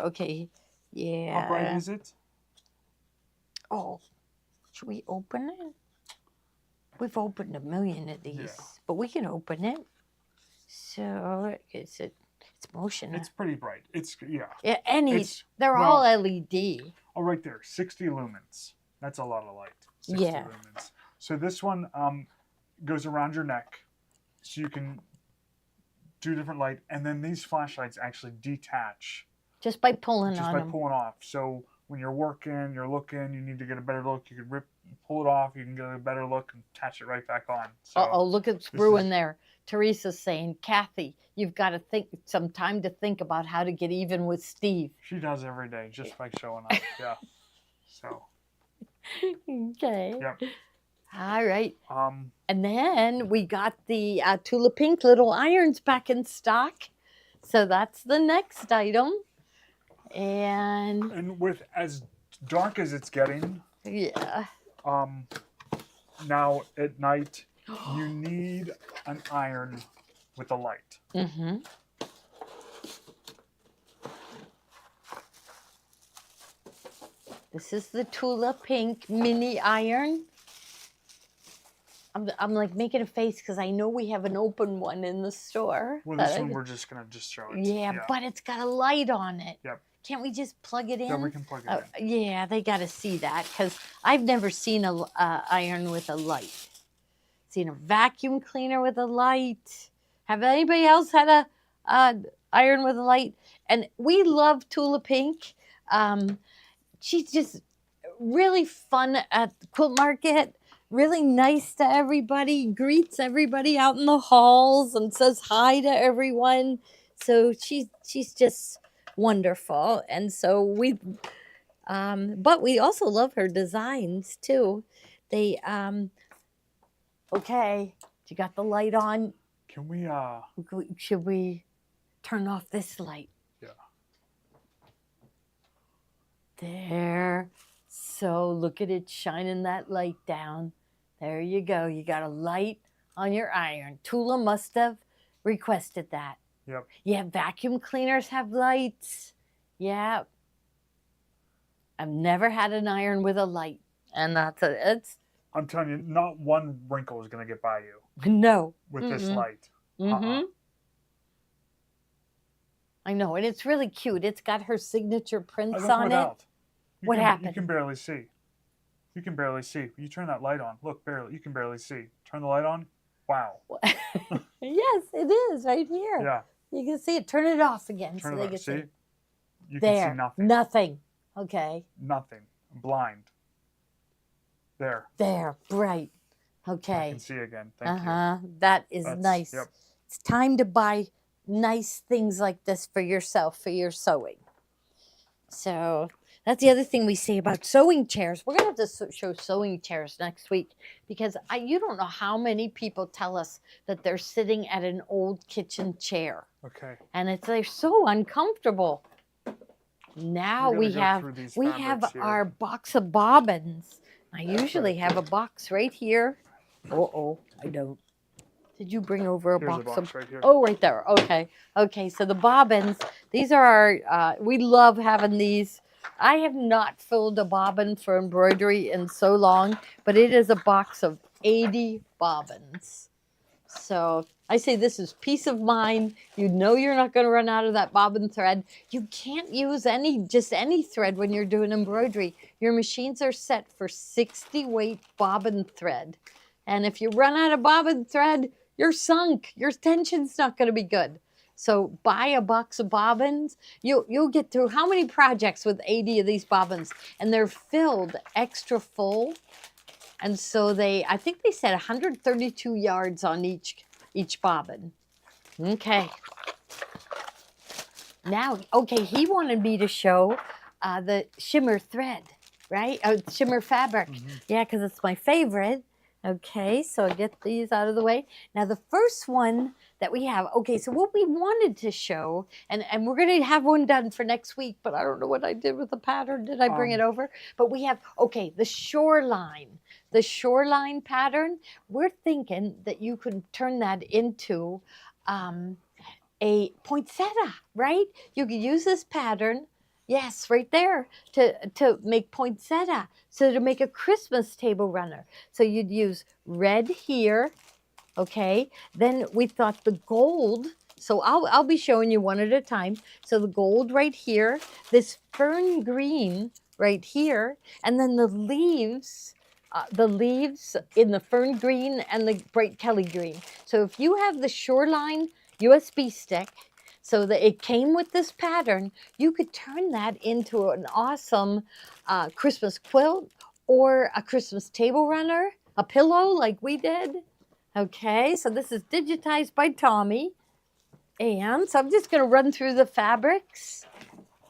okay, yeah.
How bright is it?
Oh, should we open it? We've opened a million of these, but we can open it. So it's motion.
It's pretty bright.
Yeah,
Well,
all LED.
Oh, right there, 60 lumens. That's a lot of light. 60
Yeah.
lumens. So this one goes around your neck, so you can do different light, and then these flashlights actually detach
Just by pulling
just
on
by
them.
pulling off. So when you're working, you're looking, you need to get a better look, you can pull it off, you can get a better look and attach it right back on. So
Oh, look at Screw in there. Teresa's saying, Kathy, you've got to think some time to think about how to get even with Steve.
she does every day just by showing up. Yeah. So.
Okay.
Yep.
All right. And then we got the Tula Pink little irons back in stock. So that's the next item. And
with as dark as it's getting,
yeah.
now at night, you need an iron with a light.
Mm-hmm. This is the Tula Pink mini iron. I'm like making a face because I know we have an open one in the store.
Well, this one we're just gonna show it.
Yeah, but it's got a light on it.
Yep.
Can't we just plug it in?
Yeah, we can plug it in.
Yeah, they got to see that because I've never seen a iron with a light. Seen a vacuum cleaner with a light. Have anybody else had a iron with a light? And we love Tula Pink. She's just really fun at the quilt market. Really nice to everybody. Greets everybody out in the halls and says hi to everyone. So she's just wonderful. And so but we also love her designs too. They okay, you got the light on.
Can we
should we turn off this light?
Yeah.
There. So look at it shining that light down. There you go. You got a light on your iron. Tula must have requested that.
Yep.
Yeah, vacuum cleaners have lights. Yeah. I've never had an iron with a light. And it's
I'm telling you, not one wrinkle is gonna get by you.
no.
With this light.
Mm-hmm. I know, and it's really cute. It's got her signature prints on it.
Out.
What happened?
You can barely see. You can barely see. You turn that light on. Look, barely. You can barely see. Turn the light on. Wow.
Yes, it is right here.
Yeah.
You can see it. Turn it off again
Turn
so
it
they
off.
can
See?
see.
You
There.
can see nothing.
Nothing. Okay.
Nothing. I'm blind. There.
There. Bright. Okay.
I can see again. Thank you.
That is nice.
Yep.
It's time to buy nice things like this for yourself, for your sewing. So that's the other thing we say about sewing chairs. We're going to have to show sewing chairs next week because you don't know how many people tell us that they're sitting at an old kitchen chair.
Okay.
And they're so uncomfortable. Now we have
here.
our box of bobbins. I usually have a box right here. Uh-oh, I don't. Did you bring over a
Here's
box
box right here.
Oh, right there. Okay. Okay, so the bobbins, these are our, we love having these. I have not filled a bobbin for embroidery in so long, but it is a box of 80 bobbins. So I say this is peace of mind. You know you're not going to run out of that bobbin thread. You can't use just any thread when you're doing embroidery. Your machines are set for 60 weight bobbin thread. And if you run out of bobbin thread, you're sunk. Your tension's not going to be good. So buy a box of bobbins. You'll get through how many projects with 80 of these bobbins? And they're filled extra full. And so I think they said 132 yards on each bobbin. Okay. Now, okay, he wanted me to show the shimmer thread, right? Oh, shimmer fabric. Yeah, because it's my favorite. Okay, so I get these out of the way. Now, the first one that we have, okay, so what we wanted to show, and we're going to have one done for next week, but I don't know what I did with the pattern. Did I bring it over? But we have, okay, the shoreline. The shoreline pattern, we're thinking that you could turn that into a poinsettia, right? You could use this pattern, yes, right there, to make poinsettia. So to make a Christmas table runner. So you'd use red here, okay? Then we thought the gold, so I'll be showing you one at a time. So the gold right here, this fern green right here, and then the leaves in the fern green and the bright Kelly green. So if you have the shoreline USB stick, so that it came with this pattern, you could turn that into an awesome Christmas quilt or a Christmas table runner, a pillow like we did. Okay, so this is digitized by Tommy. And so I'm just going to run through the fabrics.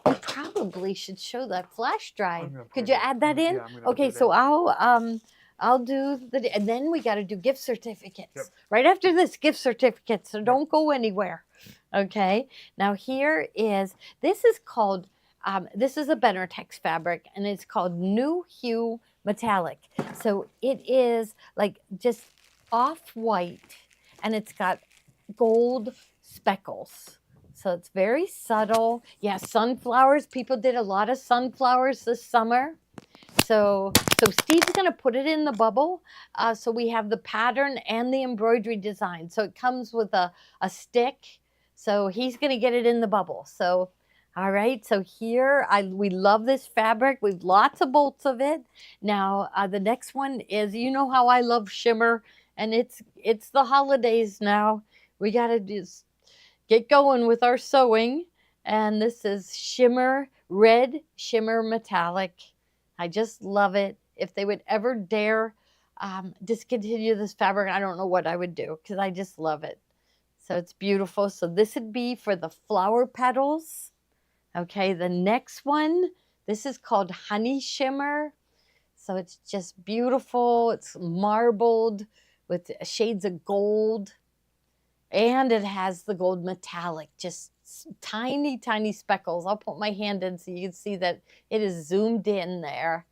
You probably should show that flash drive. Could you add that in?
Yeah,
okay, so I'll do the, and then we got to do gift certificates.
Yep.
Right after this, gift certificates, so don't go anywhere. Okay, now here is, this is called, this is a Benertex fabric, and it's called New Hue Metallic. So it is like just off-white, and it's got gold speckles. So it's very subtle. Yeah, sunflowers. People did a lot of sunflowers this summer. So Steve's going to put it in the bubble. So we have the pattern and the embroidery design. So it comes with a stick. So he's going to get it in the bubble. So, all right. So here, we love this fabric. We've lots of bolts of it. Now, the next one is, you know how I love shimmer, and it's the holidays now. We got to just get going with our sewing. And this is Shimmer, red shimmer metallic. I just love it. If they would ever dare discontinue this fabric, I don't know what I would do, because I just love it. So it's beautiful. So this would be for the flower petals. Okay, the next one, this is called Honey Shimmer. So it's just beautiful. It's marbled with shades of gold. And it has the gold metallic, just tiny, tiny speckles. I'll put my hand in so you can see that it is zoomed in there,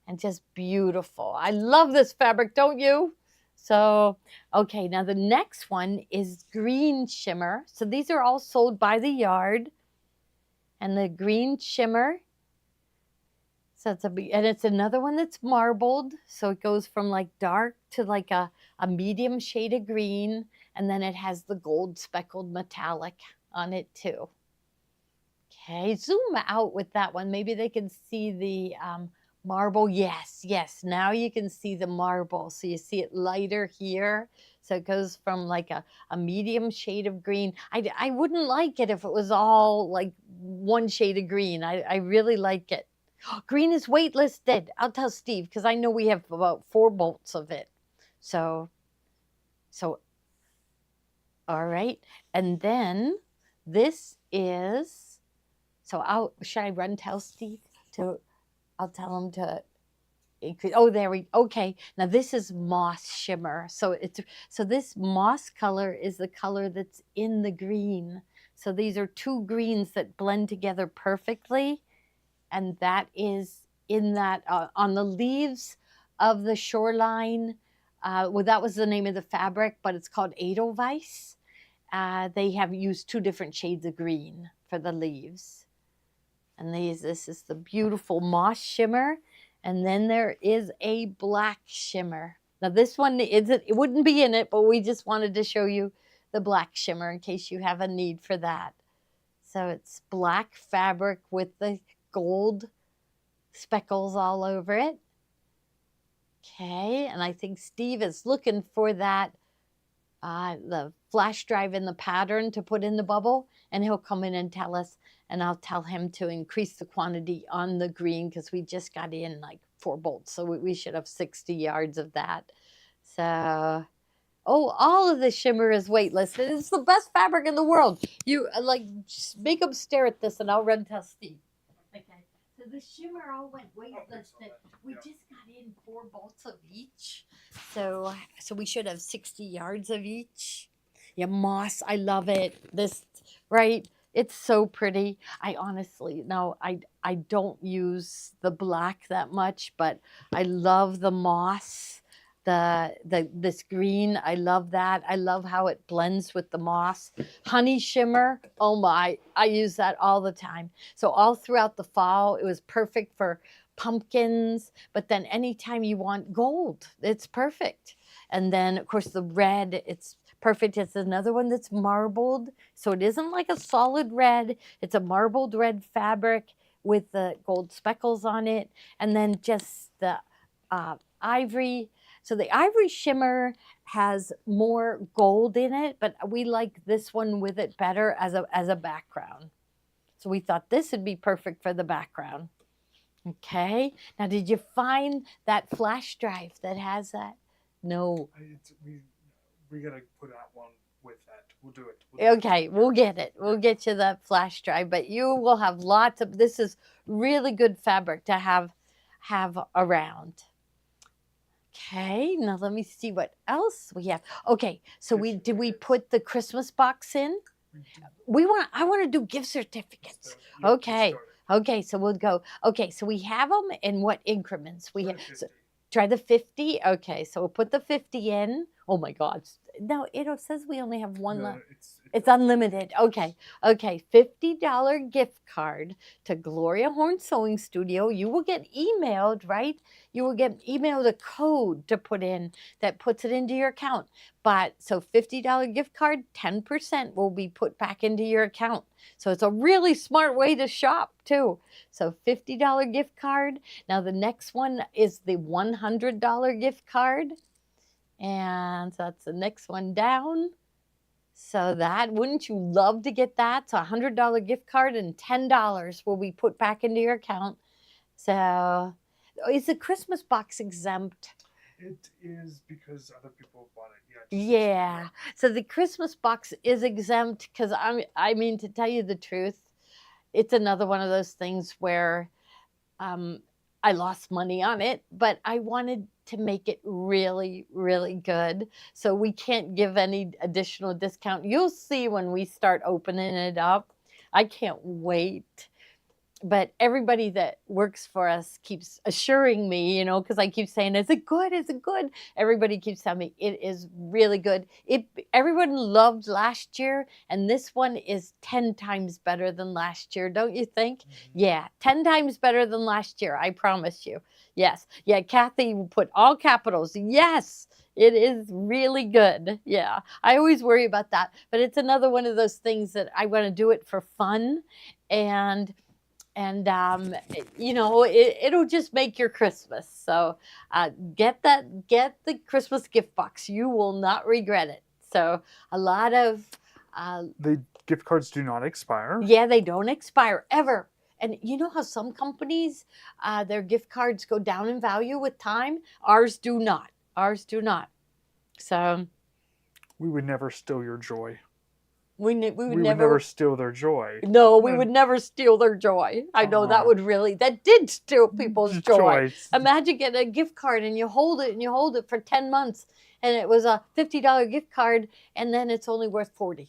and just beautiful. I love this fabric, don't you? So, okay, now the next one is green shimmer. So these are all sold by the yard. And the green shimmer, so it's another one that's marbled. So it goes from like dark to like a medium shade of green. And then it has the gold speckled metallic on it too. Okay, zoom out with that one. Maybe they can see the marble. Yes, yes. Now you can see the marble. So you see it lighter here. So it goes from like a medium shade of green. I wouldn't like it if it was all like one shade of green. I really like it. Green is waitlisted. I'll tell Steve, because I know we have about 4 bolts of it. So all right. And then this is, so should I run tell Steve I'll tell him to increase. Oh, okay. Now this is moss shimmer. So this moss color is the color that's in the green. So these are 2 greens that blend together perfectly. And that is in that, on the leaves of the shoreline. Well, that was the name of the fabric, but it's called Edelweiss. They have used 2 different shades of green for the leaves. And this is the beautiful moss shimmer. And then there is a black shimmer. Now this one, it wouldn't be in it, but we just wanted to show you the black shimmer in case you have a need for that. So it's black fabric with the gold speckles all over it. Okay, and I think Steve is looking for that, the flash drive in the pattern to put in the bubble, and he'll come in and tell us, and I'll tell him to increase the quantity on the green, because we just got in like 4 bolts, so we should have 60 yards of that. So, Oh, all of the shimmer is weightless. And it's the best fabric in the world. You like just make them stare at this, and I'll run tell Steve. Okay. So the shimmer all went weightless. We just got in 4 bolts of each. So we should have 60 yards of each. Yeah, moss. I love it. This right. It's so pretty. I honestly no, I don't use the black that much, but I love the moss. This green, I love that. I love how it blends with the moss. Honey shimmer, oh my, I use that all the time. So all throughout the fall, it was perfect for pumpkins, but then anytime you want gold, it's perfect. And then of course the red, it's perfect. It's another one that's marbled, so it isn't like a solid red. It's a marbled red fabric with the gold speckles on it, and then just the ivory. So the ivory shimmer has more gold in it, but we like this one with it better as a background. So we thought this would be perfect for the background. Okay. Now, did you find that flash drive that has that? No.
We gotta put out one with that. We'll do it.
Okay, we'll get it. We'll get you that flash drive, but you will have lots of. This is really good fabric to have around. Okay, now let me see what else we have. Okay, so did we put the Christmas box in? I want to do gift certificates. Okay. Okay, so we'll go. Okay, so we have them in what increments? We have try the 50. Okay, so we'll put the 50 in. Oh my God. No, it says we only have one left. It's unlimited. Okay. Okay. $50 gift card to Gloria Horn Sewing Studio. You will get emailed, right? You will get emailed a code to put in that puts it into your account. But so $50 gift card, 10% will be put back into your account. So it's a really smart way to shop too. So $50 gift card. Now the next one is the $100 gift card. And so that's the next one down. So that, wouldn't you love to get that? So $100 gift card and $10 will be put back into your account. So is the Christmas box exempt?
It is because other people bought it.
Yeah. So the Christmas box is exempt because I mean, to tell you the truth, it's another one of those things where I lost money on it, but I wanted to make it really, really good. So we can't give any additional discount. You'll see when we start opening it up. I can't wait. But everybody that works for us keeps assuring me, because I keep saying, is it good? Is it good? Everybody keeps telling me it is really good. Everyone loved last year, and this one is 10 times better than last year, don't you think? Mm-hmm. Yeah, 10 times better than last year, I promise you. Yes. Yeah, Kathy put all capitals. Yes, it is really good. Yeah, I always worry about that. But it's another one of those things that I want to do it for fun. And it'll just make your Christmas. So get the Christmas gift box. You will not regret it. So a lot of
the gift cards do not expire.
Yeah, they don't expire ever. And you know how some companies, their gift cards go down in value with time? Ours do not. Ours do not. So
we would never steal your joy.
We would never
steal their joy.
No, we would never steal their joy. I know that did steal people's joy. Imagine getting a gift card and you hold it for 10 months and it was a $50 gift card and then it's only worth $40.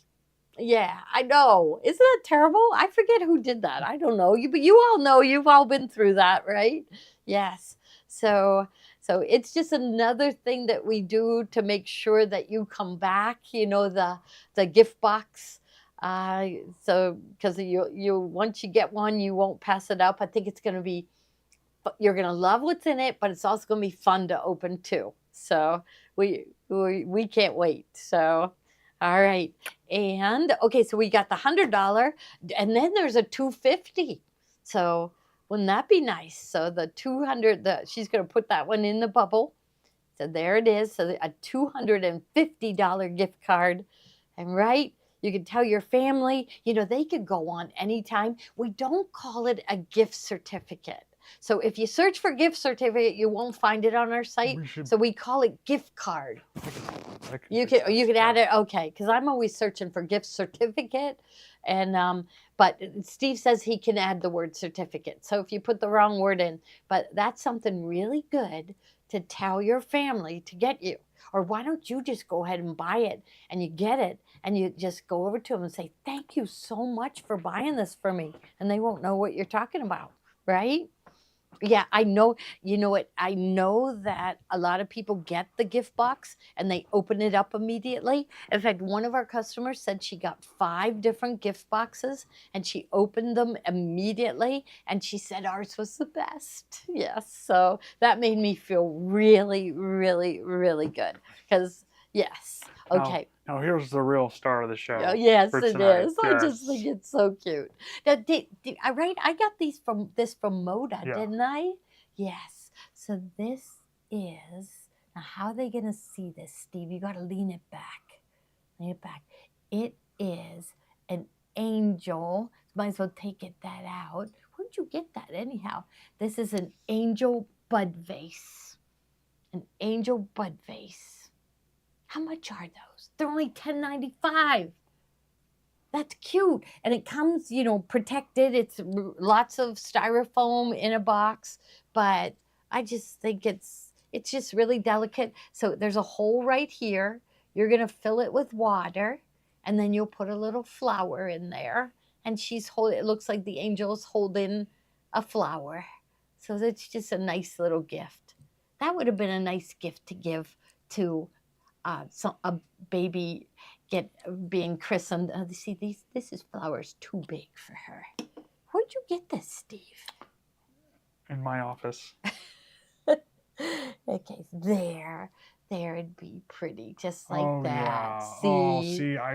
Yeah, I know. Isn't that terrible? I forget who did that. I don't know. But you all know, you've all been through that, right? Yes. So it's just another thing that we do to make sure that you come back, the gift box. So because you once you get one, you won't pass it up. I think it's going to be, you're going to love what's in it, but it's also going to be fun to open too. So we can't wait. So, all right. And okay, so we got the $100 and then there's a $250. So wouldn't that be nice? So the 200, she's going to put that one in the bubble. So there it is. So a $250 gift card. And right, you can tell your family, they could go on anytime. We don't call it a gift certificate. So if you search for gift certificate, you won't find it on our site. So we call it gift card. You can add it. Okay, because I'm always searching for gift certificate, and but Steve says he can add the word certificate. So if you put the wrong word in, but that's something really good to tell your family to get you. Or why don't you just go ahead and buy it and you get it and you just go over to them and say, "Thank you so much for buying this for me," and they won't know what you're talking about, right? Yeah, I know. You know what? I know that a lot of people get the gift box and they open it up immediately. In fact, one of our customers said she got 5 different gift boxes and she opened them immediately and she said ours was the best. Yes. So that made me feel really, really, really good. Because, yes. Okay.
Now here's the real star of the show.
Oh, yes,
for
it
tonight.
is. I just think it's so cute. Now, I got these from Moda,
Yeah.
didn't I? Yes. So this is now. How are they gonna see this, Steve? You got to lean it back. Lean it back. It is an angel. Might as well take that out. Where'd you get that anyhow? This is an angel bud vase. An angel bud vase. How much are those? They're only $10.95. That's cute. And it comes, protected. It's lots of styrofoam in a box, but I just think it's just really delicate. So there's a hole right here. You're going to fill it with water, and then you'll put a little flower in there, and it looks like the angel's holding a flower. So it's just a nice little gift. That would have been a nice gift to give to a baby being christened. See, this is flowers too big for her. Where'd you get this, Steve?
In my office.
Okay, there it'd be pretty, just like that.
Yeah.
See,
I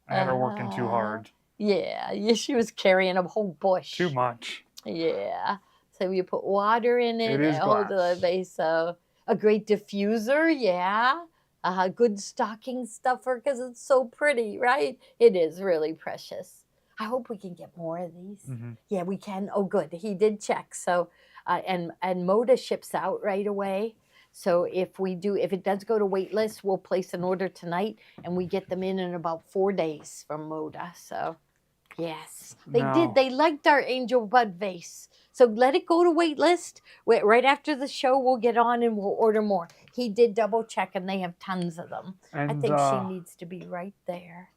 had her working too hard.
Yeah, she was carrying a whole bush.
Too much.
Yeah. So you put water in it.
It is
hold
glass.
the base. So a great diffuser, yeah. A good stocking stuffer because it's so pretty, right? It is really precious. I hope we can get more of these.
Mm-hmm.
Yeah, we can. Oh, good. He did check. So, and Moda ships out right away. So if it does go to wait list, we'll place an order tonight, and we get them in about 4 days from Moda. So, yes, they did. They liked our angel bud vase. So let it go to wait list. Right after the show, we'll get on and we'll order more. He did double check, and they have tons of them.
And,
I think she needs to be right there.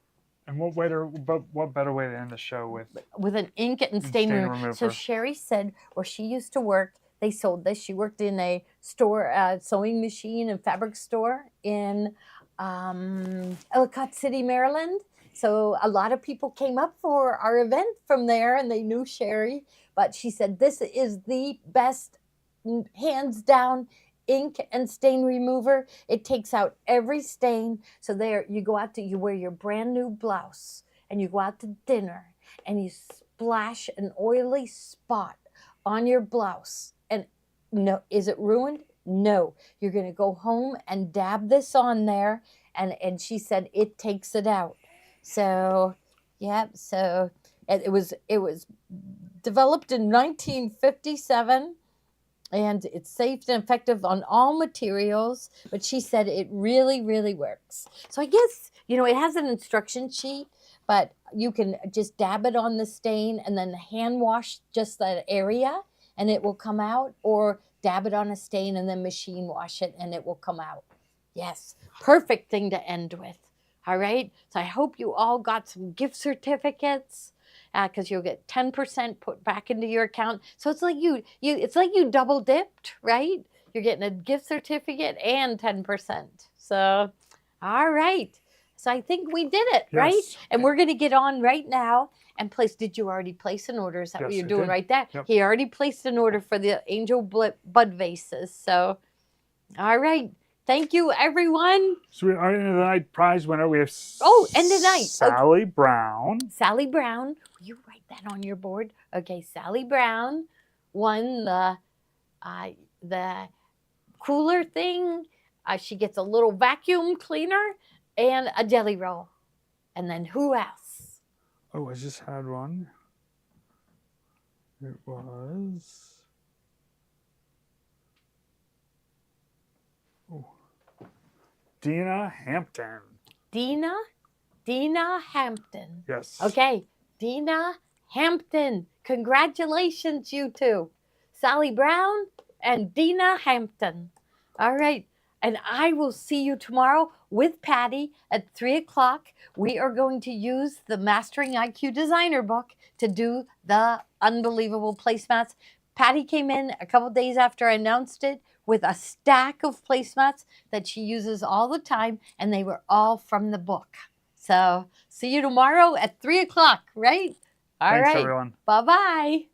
And what better way to end the show
with an ink and stain remover. So Sherry said where she used to work, they sold this. She worked in a store, sewing machine and fabric store in Ellicott City, Maryland. So a lot of people came up for our event from there, and they knew Sherry. But she said this is the best, hands down, ink and stain remover. It takes out every stain. So there, you wear your brand new blouse, and you go out to dinner, and you splash an oily spot on your blouse. And no, is it ruined? No. You're going to go home and dab this on there, and she said it takes it out. So, yeah, so it was developed in 1957, and it's safe and effective on all materials, but she said it really, really works. So I guess, it has an instruction sheet, but you can just dab it on the stain and then hand wash just that area and it will come out, or dab it on a stain and then machine wash it and it will come out. Yes, perfect thing to end with. All right, so I hope you all got some gift certificates, because you'll get 10% put back into your account. So it's like you double dipped, right? You're getting a gift certificate and 10%. So, all right. So I think we did it, right?
Yes.
And we're going to get on right now and place. Did you already place an order? Is that what you're doing right there?
Yep.
He already placed an order for the angel bud vases. So, all right. Thank you, everyone.
So the night prize winner, we have
end of night.
Sally Brown.
Sally Brown. Will you write that on your board? Okay, Sally Brown won the cooler thing. She gets a little vacuum cleaner and a jelly roll. And then who else?
Oh, I just had one. It was... Oh. Dina Hampton.
Dina Hampton.
Yes.
Okay, Dina Hampton. Congratulations, you two. Sally Brown and Dina Hampton. All right. And I will see you tomorrow with Patty at 3 o'clock. We are going to use the Mastering IQ Designer book to do the unbelievable placemats. Patty came in a couple days after I announced it with a stack of placemats that she uses all the time, and they were all from the book. So see you tomorrow at 3 o'clock, right? All
Thanks,
right.
everyone.
Bye-bye.